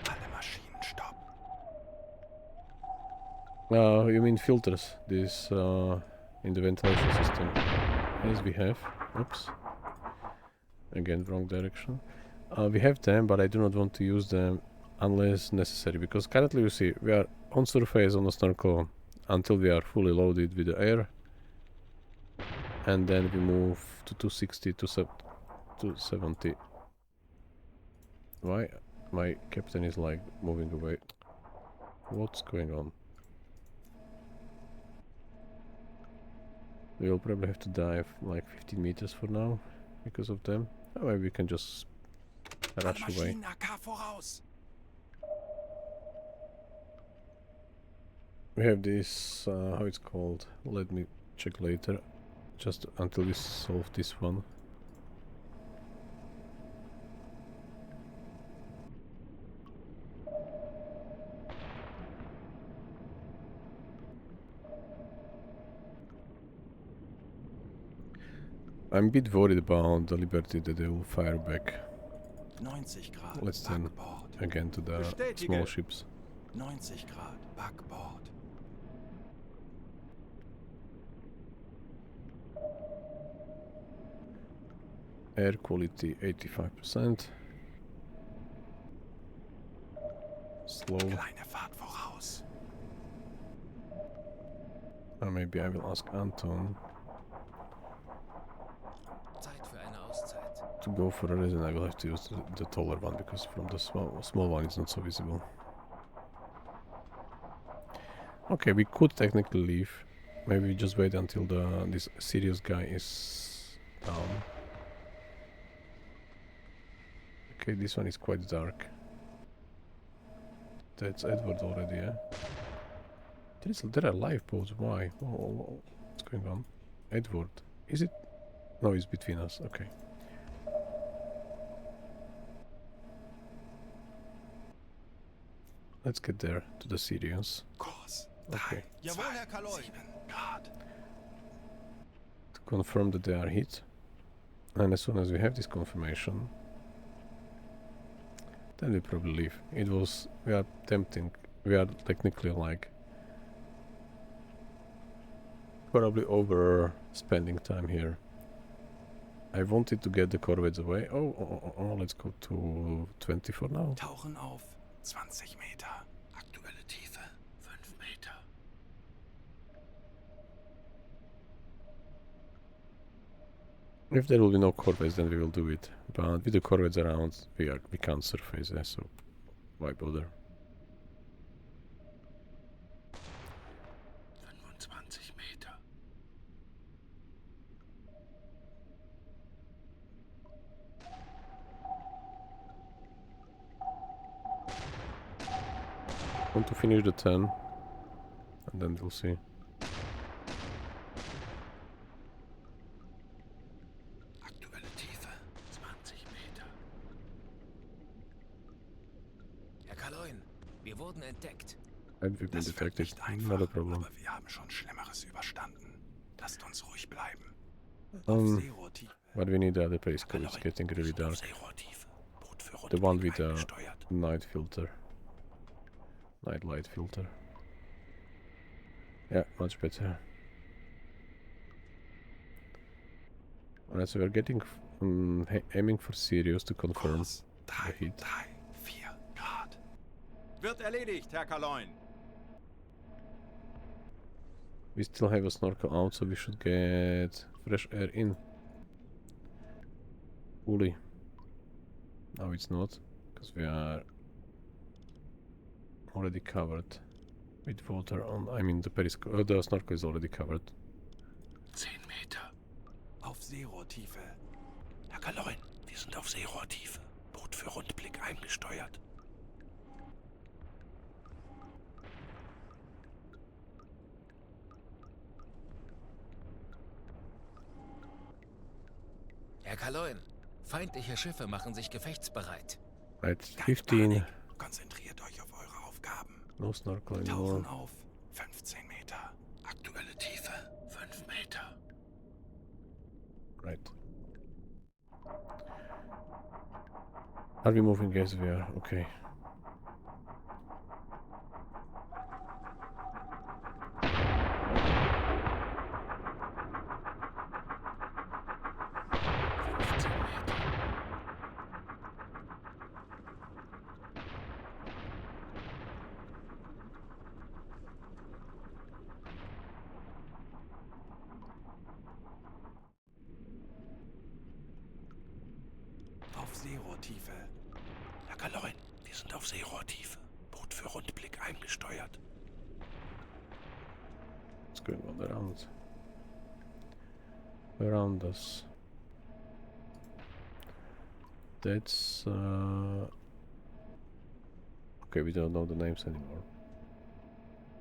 [SPEAKER 2] Alle Maschinen, stopp.
[SPEAKER 1] You mean filters? This in the ventilation system. Yes, we have. Oops. Again, wrong direction. We have them, but I do not want to use them unless necessary, because currently you see we are on surface on the snorkel until we are fully loaded with the air, and then we move to 260 to 270. Why my captain is like moving away? What's going on? We'll probably have to dive like 15 meters for now because of them. Oh, maybe we can just
[SPEAKER 2] Alle
[SPEAKER 1] rush away.
[SPEAKER 2] Maschinen, AK voraus.
[SPEAKER 1] We have this, how it's called, let me check later, just until we solve this one. I'm a bit worried about the Liberty that they will fire back
[SPEAKER 2] 90 Grad,
[SPEAKER 1] Let's then
[SPEAKER 2] Backbord.
[SPEAKER 1] again to the
[SPEAKER 5] Bestätige.
[SPEAKER 1] small ships.
[SPEAKER 2] 90 Grad, Backbord.
[SPEAKER 1] Air quality 85%. Slow.
[SPEAKER 2] Kleine Fahrt voraus.
[SPEAKER 1] Or maybe I will ask Anton
[SPEAKER 3] Zeit für eine Auszeit.
[SPEAKER 1] to go for a reason. I will have to use the taller one because from the small one it's not so visible. Okay, we could technically leave. Maybe we just wait until this serious guy is down. Okay, this one is quite dark. That's Edward already, yeah? There are lifeboats, why? What's going on? Edward. Is it? No, it's between us, okay. Let's get there, to the Sirius.
[SPEAKER 2] Kurs
[SPEAKER 1] Okay.
[SPEAKER 2] 3, 2,
[SPEAKER 4] Jawohl, Herr Kaloi.
[SPEAKER 2] 7 Grad.
[SPEAKER 1] To confirm that they are hit. And as soon as we have this confirmation, then we probably leave. We are technically like probably over spending time here. I wanted to get the corvettes away. Oh, let's go to 20 for now.
[SPEAKER 2] Tauchen auf 20 Meter. Aktuelle Tiefe 5 Meter.
[SPEAKER 1] If there will be no corvettes, then we will do it. But with the corvettes around, we can't surface there, so why bother?
[SPEAKER 2] 25 Meter.
[SPEAKER 1] Want to finish the 10, and then we'll see.
[SPEAKER 2] Aktuelle Tiefe 20 Meter.
[SPEAKER 3] Herr Kaloin, wir wurden entdeckt.
[SPEAKER 1] And we've been
[SPEAKER 2] Das wird
[SPEAKER 1] detected.
[SPEAKER 2] nicht einfach,
[SPEAKER 1] Not a problem.
[SPEAKER 2] aber wir haben schon Schlimmeres überstanden. Lasst uns ruhig bleiben. Auf
[SPEAKER 1] Um,
[SPEAKER 2] Seerohrtiefe.
[SPEAKER 1] but we need the other periscope. It's getting really dark.
[SPEAKER 2] Seerohrtiefe. Boot für
[SPEAKER 1] The one with
[SPEAKER 2] Rundblick
[SPEAKER 1] the
[SPEAKER 2] eingesteuert.
[SPEAKER 1] night filter. Night light filter. Yeah, much better. Alright, so we're getting aiming for Sirius to confirm
[SPEAKER 2] Kurs
[SPEAKER 1] the
[SPEAKER 2] 3,
[SPEAKER 1] heat.
[SPEAKER 2] 4 Grad.
[SPEAKER 5] Wird erledigt, Herr Kaloin.
[SPEAKER 1] We still have a snorkel out, so we should get fresh air in. Fully. No, it's not, because we are already covered with water on. I mean, the periscope, the snorkel is already covered.
[SPEAKER 2] 10 Meter. Auf Seerohrtiefe. Herr Kaloin, wir sind auf Seerohrtiefe. Boot für Rundblick eingesteuert.
[SPEAKER 3] Herr Kaloin, feindliche Schiffe machen sich gefechtsbereit.
[SPEAKER 1] Right,
[SPEAKER 2] Keine
[SPEAKER 1] 15.
[SPEAKER 2] Panik. Konzentriert euch auf eure Aufgaben.
[SPEAKER 1] No snorkel
[SPEAKER 2] Tauchen
[SPEAKER 1] anymore.
[SPEAKER 2] auf 15 Meter. Aktuelle Tiefe 5 Meter.
[SPEAKER 1] Right. Are we moving? Yes, we are. Okay.
[SPEAKER 2] Auf Seerohrtiefe. Herr Kaloin, wir sind auf Seerohrtiefe. Boot für Rundblick eingesteuert.
[SPEAKER 1] What's going on around us? That's okay. We don't know the names anymore,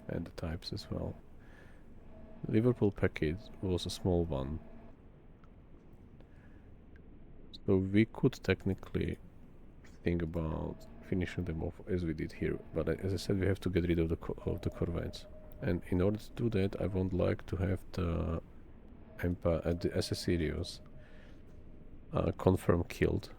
[SPEAKER 1] and the types as well. Liverpool package was a small one, so we could technically think about finishing them off as we did here. But as I said, we have to get rid of the corvettes, and in order to do that, I would like to have the the SS Sirius confirm killed.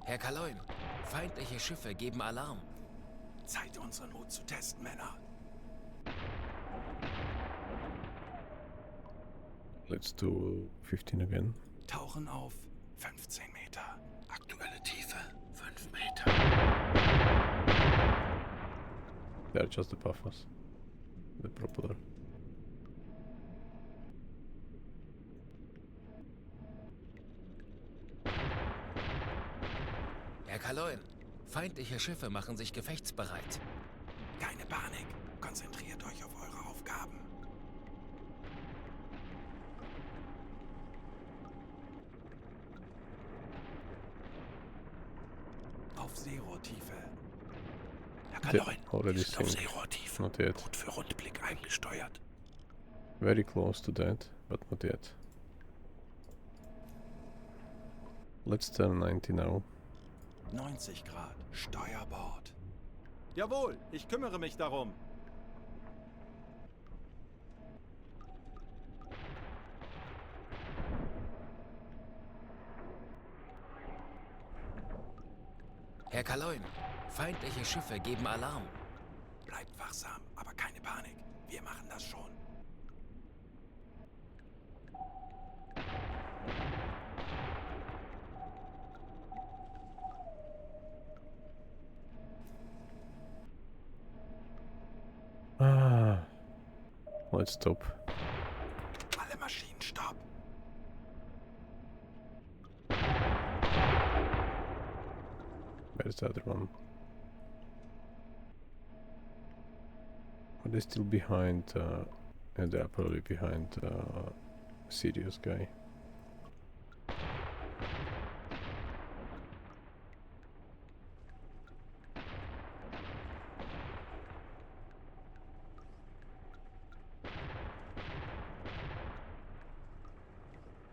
[SPEAKER 3] Herr Kaloin, feindliche Schiffe geben Alarm.
[SPEAKER 2] Zeit, unseren Mut zu testen, Männer.
[SPEAKER 1] Let's do 15 again.
[SPEAKER 2] Tauchen auf 15 Meter. Aktuelle Tiefe 5 Meter.
[SPEAKER 1] They're just the buffers. The propeller.
[SPEAKER 3] Herr Kaloin, feindliche Schiffe machen sich gefechtsbereit.
[SPEAKER 2] Keine Panik. Konzentriert euch auf eure Aufgaben. Auf Seerohrtiefe. Herr Kaloin,
[SPEAKER 1] already
[SPEAKER 2] wir sind auf
[SPEAKER 1] sink.
[SPEAKER 2] Seerohrtiefe.
[SPEAKER 1] Not yet.
[SPEAKER 2] Boot für Rundblick eingesteuert.
[SPEAKER 1] Very close to that, but not yet. Let's turn 90 now.
[SPEAKER 2] 90 Grad. Steuerbord.
[SPEAKER 5] Jawohl, ich kümmere mich darum.
[SPEAKER 3] Herr Kaloin, feindliche Schiffe geben Alarm.
[SPEAKER 2] Bleibt wachsam, aber keine Panik. Wir machen das schon.
[SPEAKER 1] let's stop.
[SPEAKER 2] Alle Maschinen stopp.
[SPEAKER 1] Where's the other one? Are they still behind? And they are probably behind Sirius guy.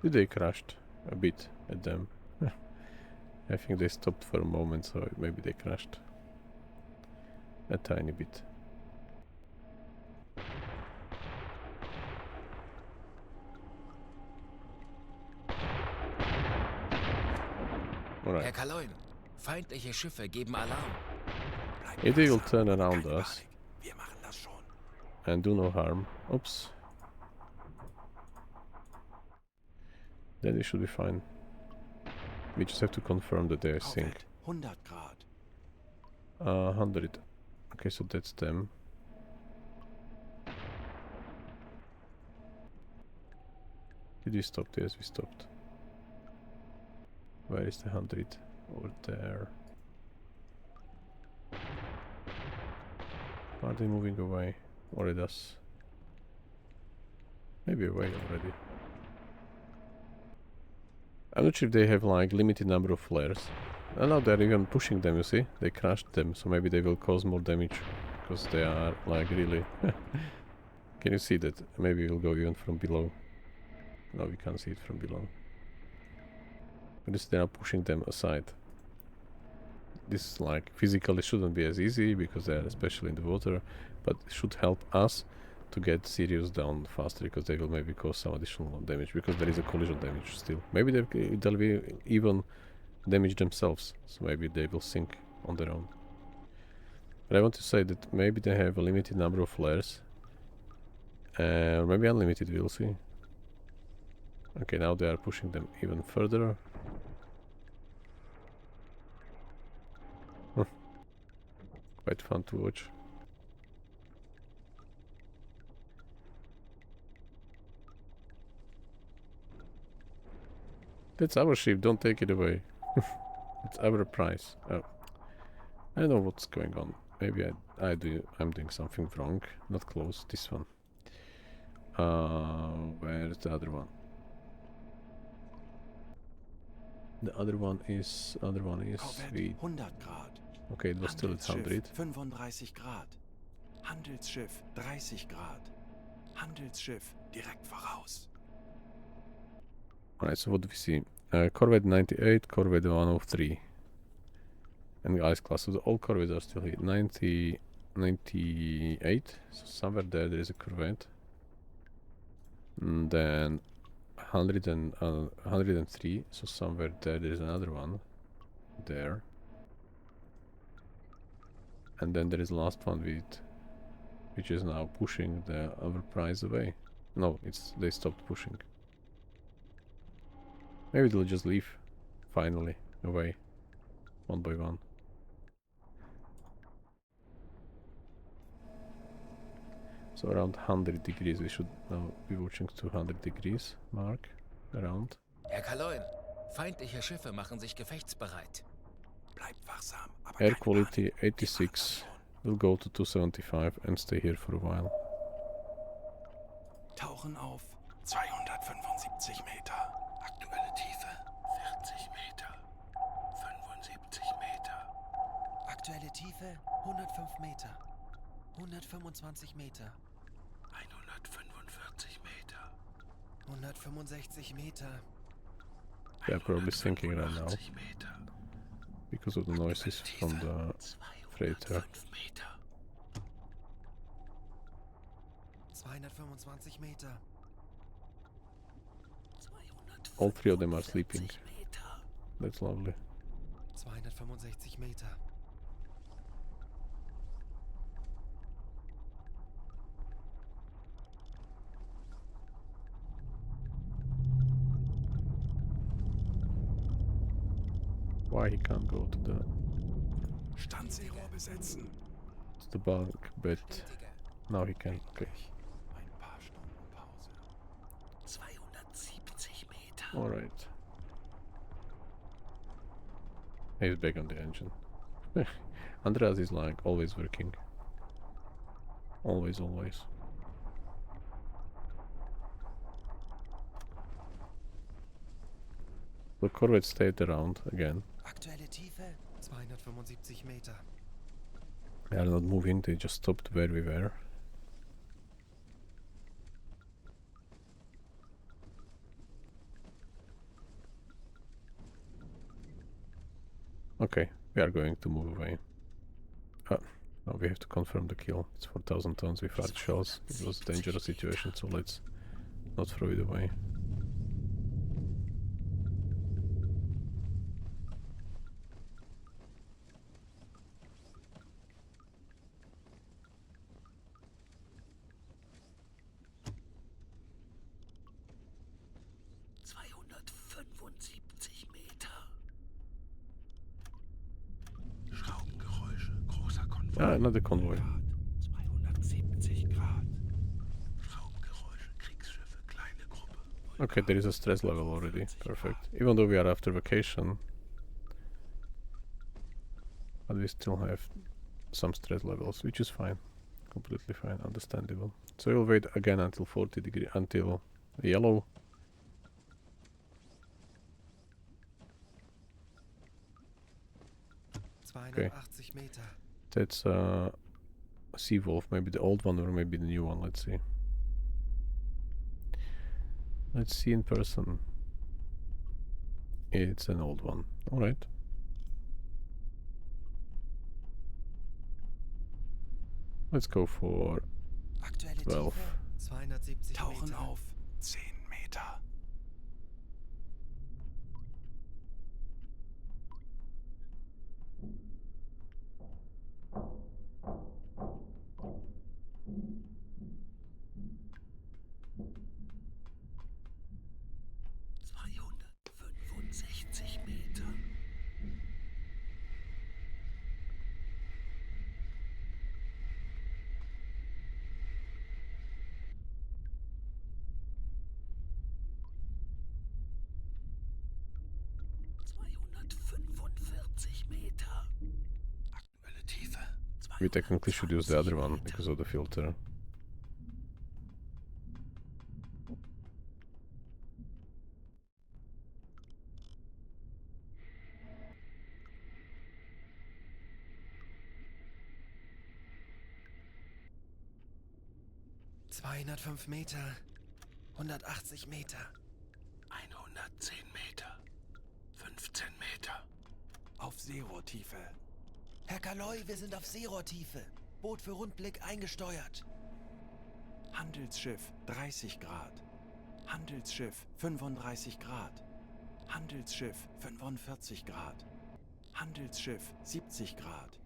[SPEAKER 1] They crashed a bit at them. I think they stopped for a moment, so maybe they crashed a tiny bit.
[SPEAKER 3] Herr
[SPEAKER 1] Alright,
[SPEAKER 3] Kaloin, feindliche Schiffe geben Alarm.
[SPEAKER 2] Bleib
[SPEAKER 1] if they will
[SPEAKER 2] wachsam.
[SPEAKER 1] turn around
[SPEAKER 2] Keine
[SPEAKER 1] us
[SPEAKER 2] Panik. Wir machen das schon.
[SPEAKER 1] and do no harm, oops, then we should be fine. We just have to confirm that they sink.
[SPEAKER 2] Corvette, 100 Grad.
[SPEAKER 1] 100. Okay, so that's them. Did we stop? Yes, we stopped. Where is the 100? Over there. Are they moving away? Or it does? Maybe away already. I'm not sure if they have like limited number of flares. Oh no, they're even pushing them, you see? They crashed them, so maybe they will cause more damage. Because they are like really... Can you see that? Maybe we'll go even from below. No, we can't see it from below. But they are pushing them aside. This like physically shouldn't be as easy because they are especially in the water, but it should help us to get Sirius down faster because they will maybe cause some additional damage because there is a collision damage still. Maybe they'll be even damage themselves, so maybe they will sink on their own. But I want to say that maybe they have a limited number of flares, or maybe unlimited, we'll see. Okay, now they are pushing them even further. Quite fun to watch. That's our ship, don't take it away. It's our prize. Oh. I don't know what's going on. Maybe I'm doing something wrong. Not close, this one. Where's the other one? The other one is
[SPEAKER 2] Corvette,
[SPEAKER 1] the...
[SPEAKER 2] 100 Grad.
[SPEAKER 1] Okay, it was still at 100.
[SPEAKER 2] Handelsschiff, 35 Grad. Handelsschiff, 30 Grad. Handelsschiff, direkt voraus.
[SPEAKER 1] Alright, so what do we see? Corvette 98, Corvette 103. And ice class, so all corvettes are still here. 98, so somewhere there is a corvette. And then 103, so somewhere there is another one. There. And then there is the last one which is now pushing the other prize away. No, they stopped pushing. Maybe they'll just leave, finally, away, one by one. So around 100 degrees, we should now be watching 200 degrees mark, around.
[SPEAKER 3] Herr Kaloin, feindliche Schiffe machen sich gefechtsbereit.
[SPEAKER 2] Bleib wachsam, aber
[SPEAKER 1] Air
[SPEAKER 2] keine
[SPEAKER 1] quality
[SPEAKER 2] Panik. Wir machen
[SPEAKER 1] 86,
[SPEAKER 2] das schon.
[SPEAKER 1] we'll go to 275 and stay here for a while.
[SPEAKER 2] Tauchen auf 275 Meter. Aktuelle Tiefe 40 Meter. 75 Meter.
[SPEAKER 4] Aktuelle Tiefe 105 Meter. 125 Meter.
[SPEAKER 2] 145 Meter.
[SPEAKER 4] 165 Meter.
[SPEAKER 1] They are probably sinking right now
[SPEAKER 2] 185 Meter.
[SPEAKER 1] because of the noises from the freighter.
[SPEAKER 2] 205 Meter.
[SPEAKER 4] 225 Meter.
[SPEAKER 1] All three of them are sleeping.
[SPEAKER 2] 245 Meter.
[SPEAKER 1] That's lovely.
[SPEAKER 4] 265 Meter.
[SPEAKER 1] Why he can't go to
[SPEAKER 2] Standseerohr besetzen.
[SPEAKER 1] the bunk, but
[SPEAKER 3] Bestätige.
[SPEAKER 1] now he can. Okay.
[SPEAKER 2] Ein paar
[SPEAKER 1] Alright. He's back on the engine. Andreas is like always working. Always. The corvette stayed around again.
[SPEAKER 4] Aktuelle Tiefe 275 Meter.
[SPEAKER 1] They are not moving, they just stopped where we were. Okay, we are going to move away. Now we have to confirm the kill. It's 4,000 tons with hard shells. It was a dangerous situation, so let's not throw it away. Ah, another convoy.
[SPEAKER 2] 270 Grad. Schraubengeräusche, Kriegsschiffe, kleine Gruppe.
[SPEAKER 1] Okay, there is a stress level already. Perfect. Even though we are after vacation, but we still have some stress levels, which is fine. Completely fine, understandable. So we'll wait again until 40 degree, until yellow. Okay.
[SPEAKER 4] 280 Meter.
[SPEAKER 1] That's Sea Wolf, maybe the old one or maybe the new one, let's see. Let's see in person. It's an old one, alright. Let's go for
[SPEAKER 4] Aktuelle
[SPEAKER 1] 12.
[SPEAKER 4] Tiefe 270
[SPEAKER 2] Tauchen
[SPEAKER 4] Meter.
[SPEAKER 2] auf 10 Meter. Aktuelle Tiefe.
[SPEAKER 1] We technically should use the other one because of the filter.
[SPEAKER 4] ...205 Meter. 180 Meter.
[SPEAKER 2] 110 Meter. 15 Meter. Auf Seerohrtiefe.
[SPEAKER 4] Herr Kaloy, wir sind auf Seerohrtiefe. Boot für Rundblick eingesteuert.
[SPEAKER 2] Handelsschiff 30 Grad. Handelsschiff 35 Grad. Handelsschiff 45 Grad. Handelsschiff 70 Grad.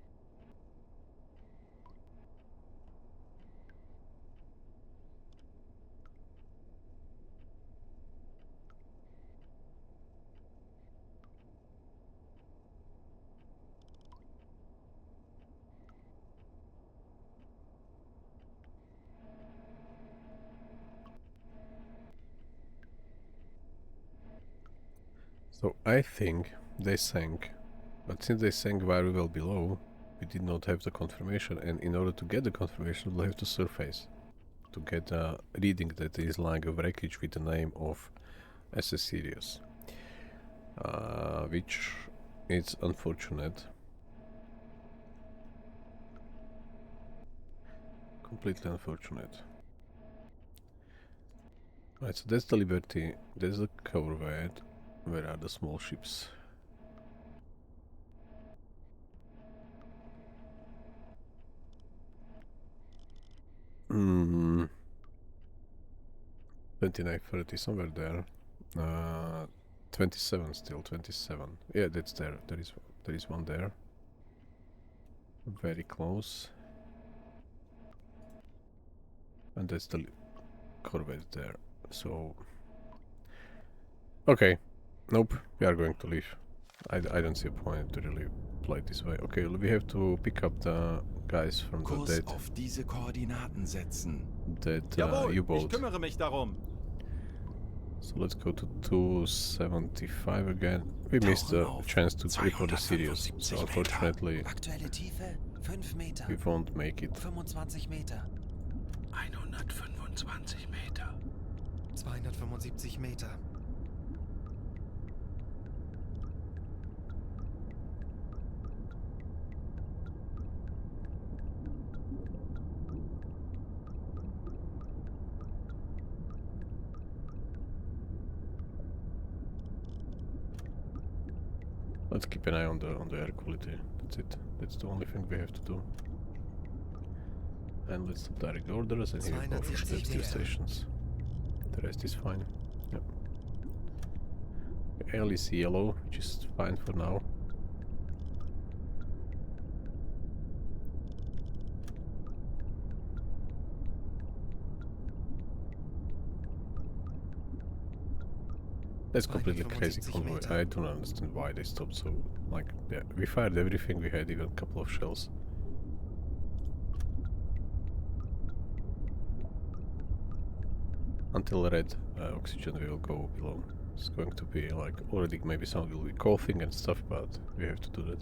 [SPEAKER 1] So I think they sank, but since they sank very well below, we did not have the confirmation, and in order to get the confirmation we'll have to surface to get a reading that is like a wreckage with the name of SS Sirius, which is unfortunate, completely unfortunate. Right, so that's the Liberty, there's the Corvette. Where are the small ships? Hmm. 29, 30, somewhere there. 27 still, 27. Yeah, that's there. There is one there. Very close. And that's the Corvette there. So... Okay. Nope, we are going to leave. I don't see a point to really play this way. Okay, we have to pick up the guys from the
[SPEAKER 2] Kurs
[SPEAKER 1] dead
[SPEAKER 2] auf diese Koordinaten setzen.
[SPEAKER 5] Jawohl, ich
[SPEAKER 1] U-boat.
[SPEAKER 5] kümmere mich darum.
[SPEAKER 1] So let's go to 275 again. We missed the chance to report the Sirius, so unfortunately
[SPEAKER 4] Aktuelle Tiefe 5 Meter.
[SPEAKER 1] we won't make it.
[SPEAKER 4] 25 Meter.
[SPEAKER 2] 125 Meter.
[SPEAKER 4] 275 Meter.
[SPEAKER 1] Let's keep an eye on the air quality. That's it. That's the only thing we have to do. And let's stop direct orders and here we go for the 2 stations. The rest is fine. Yep. The air is yellow, which is fine for now. That's completely crazy convoy. I don't understand why they stopped so... Like, yeah, we fired everything we had, even a couple of shells. Until red oxygen we will go below. It's going to be like, already maybe some will be coughing and stuff, but we have to do that.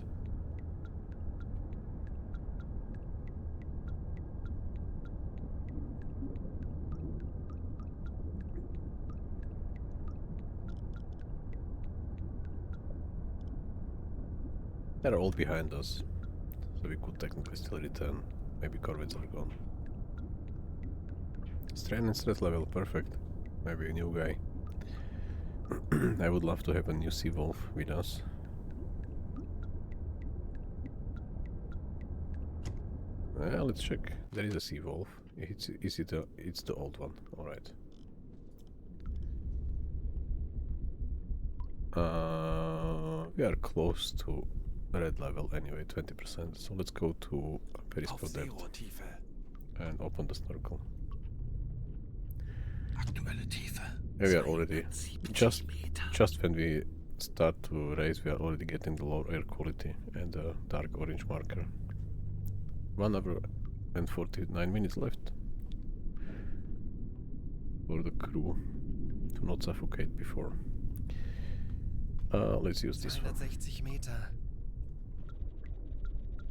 [SPEAKER 1] They're all behind us, so we could technically still return. Maybe corvettes are gone. Strain and stress level, perfect. Maybe a new guy. I would love to have a new sea wolf with us. Let's check. There is a sea wolf. It's the old one. All right. We are close to red level anyway, 20%. So let's go to periscope depth and open the snorkel.
[SPEAKER 2] Aktuelle Tiefe.
[SPEAKER 1] Yeah, we are already just when we start to raise, we are already getting the low air quality and the dark orange marker. 1 hour and 49 minutes left for the crew to not suffocate before. Let's use this one.
[SPEAKER 4] 260 Meter.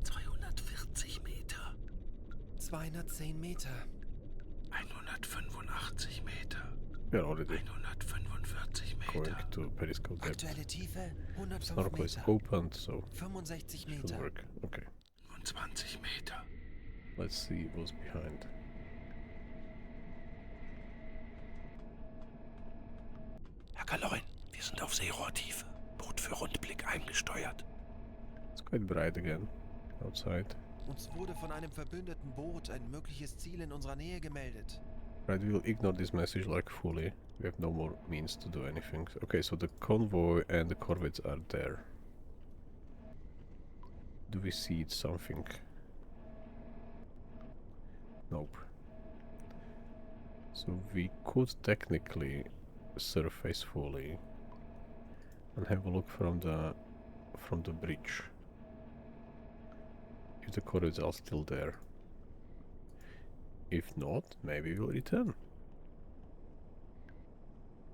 [SPEAKER 2] 240 Meter.
[SPEAKER 4] 210 Meter.
[SPEAKER 2] 185 Meter.
[SPEAKER 1] We are already
[SPEAKER 2] 145
[SPEAKER 1] going
[SPEAKER 2] Meter.
[SPEAKER 1] to periscope depth.
[SPEAKER 4] Aktuelle Tiefe 105
[SPEAKER 1] Snorkel is
[SPEAKER 4] Meter.
[SPEAKER 1] opened, so
[SPEAKER 4] 65
[SPEAKER 1] should
[SPEAKER 4] Meter.
[SPEAKER 1] work. Okay,
[SPEAKER 2] 20 Meter.
[SPEAKER 1] let's see what's behind.
[SPEAKER 2] Herr Kaloin, wir sind auf Seerohrtiefe. Boot für Rundblick eingesteuert.
[SPEAKER 1] It's quite bright again outside.
[SPEAKER 4] Uns wurde von einem verbündeten Boot ein mögliches Ziel in unserer Nähe gemeldet.
[SPEAKER 1] Right, we will ignore this message like fully. We have no more means to do anything. Okay, so the convoy and the corvettes are there. Do we see something? Nope. So we could technically surface fully and have a look from the bridge. If the corvettes are still there. If not, maybe we'll return.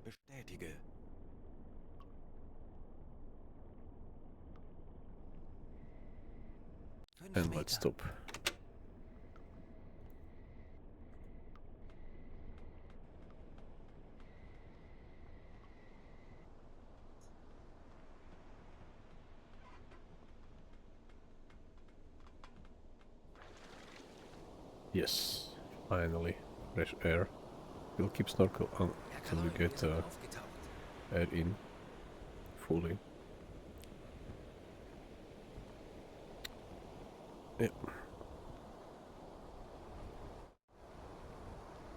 [SPEAKER 2] Bestätige.
[SPEAKER 1] And let's stop. Yes, finally, fresh air. We'll keep snorkel on until we get air in fully. Yep.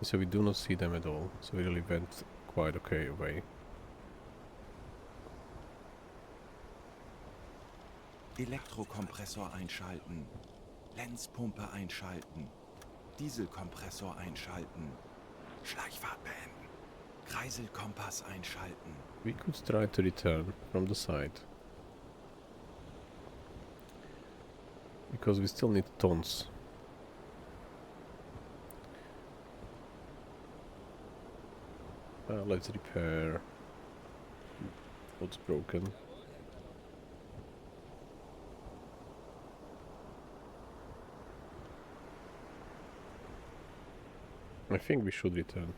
[SPEAKER 1] So we do not see them at all, so we really went quite okay away.
[SPEAKER 2] Elektrokompressor einschalten. Lenzpumpe einschalten. Dieselkompressor einschalten. Schleichfahrt beenden. Kreiselkompass einschalten.
[SPEAKER 1] We could try to return from the side. Because we still need tons. Let's repair what's broken. I think we should return.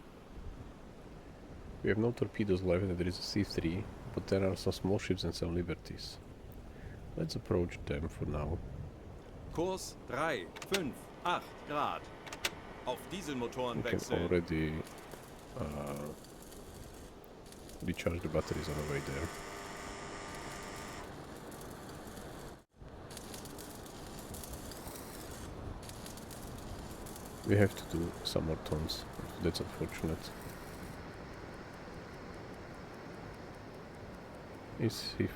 [SPEAKER 1] We have no torpedoes left and there is a C3, but there are some small ships and some liberties. Let's approach them for now.
[SPEAKER 5] Kurs 3, 5, 8 Grad. Auf Dieselmotoren
[SPEAKER 1] We can
[SPEAKER 5] wechseln.
[SPEAKER 1] already recharge the batteries on the way there. We have to do some more tons. That's unfortunate. Is he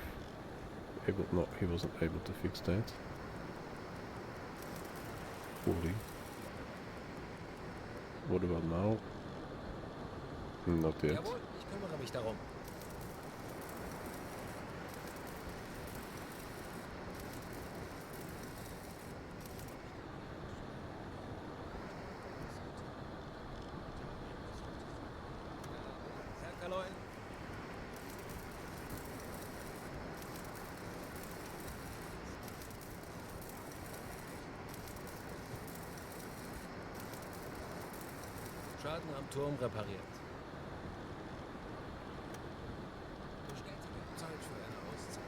[SPEAKER 1] able? No, he wasn't able to fix that fully. What about now? Not yet.
[SPEAKER 3] Jawohl, ich kümmere mich darum. Herr Kaloin. Schaden am Turm repariert. Bestätige Zeit für eine Auszeit.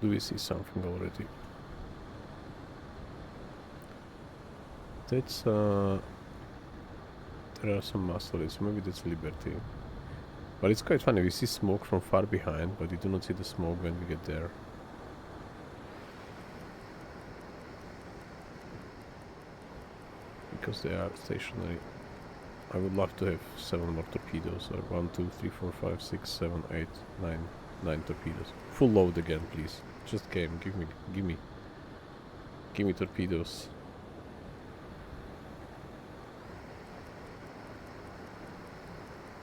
[SPEAKER 1] Do we see something already? That's there are some muscles, so maybe that's Liberty. But it's quite funny, we see smoke from far behind, but we do not see the smoke when we get there. Because they are stationary. I would love to have 7 more torpedoes, or 1, 2, 3, 4, 5, 6, 7, 8, 9 torpedoes. Full load again, please. Just game, give me torpedoes.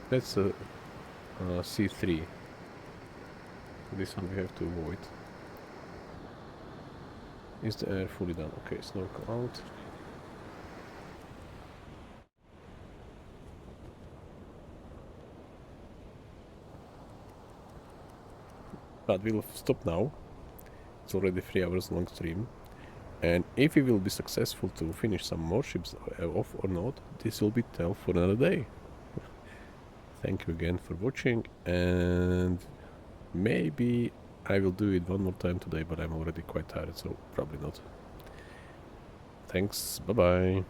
[SPEAKER 1] That's a C3. This one we have to avoid. Is the air fully done? Okay, snorkel out. But we'll stop now. It's already 3 hours long stream. And if we will be successful to finish some more ships off or not, this will be tell for another day. Thank you again for watching, and maybe I will do it one more time today, but I'm already quite tired, so probably not. Thanks, bye bye.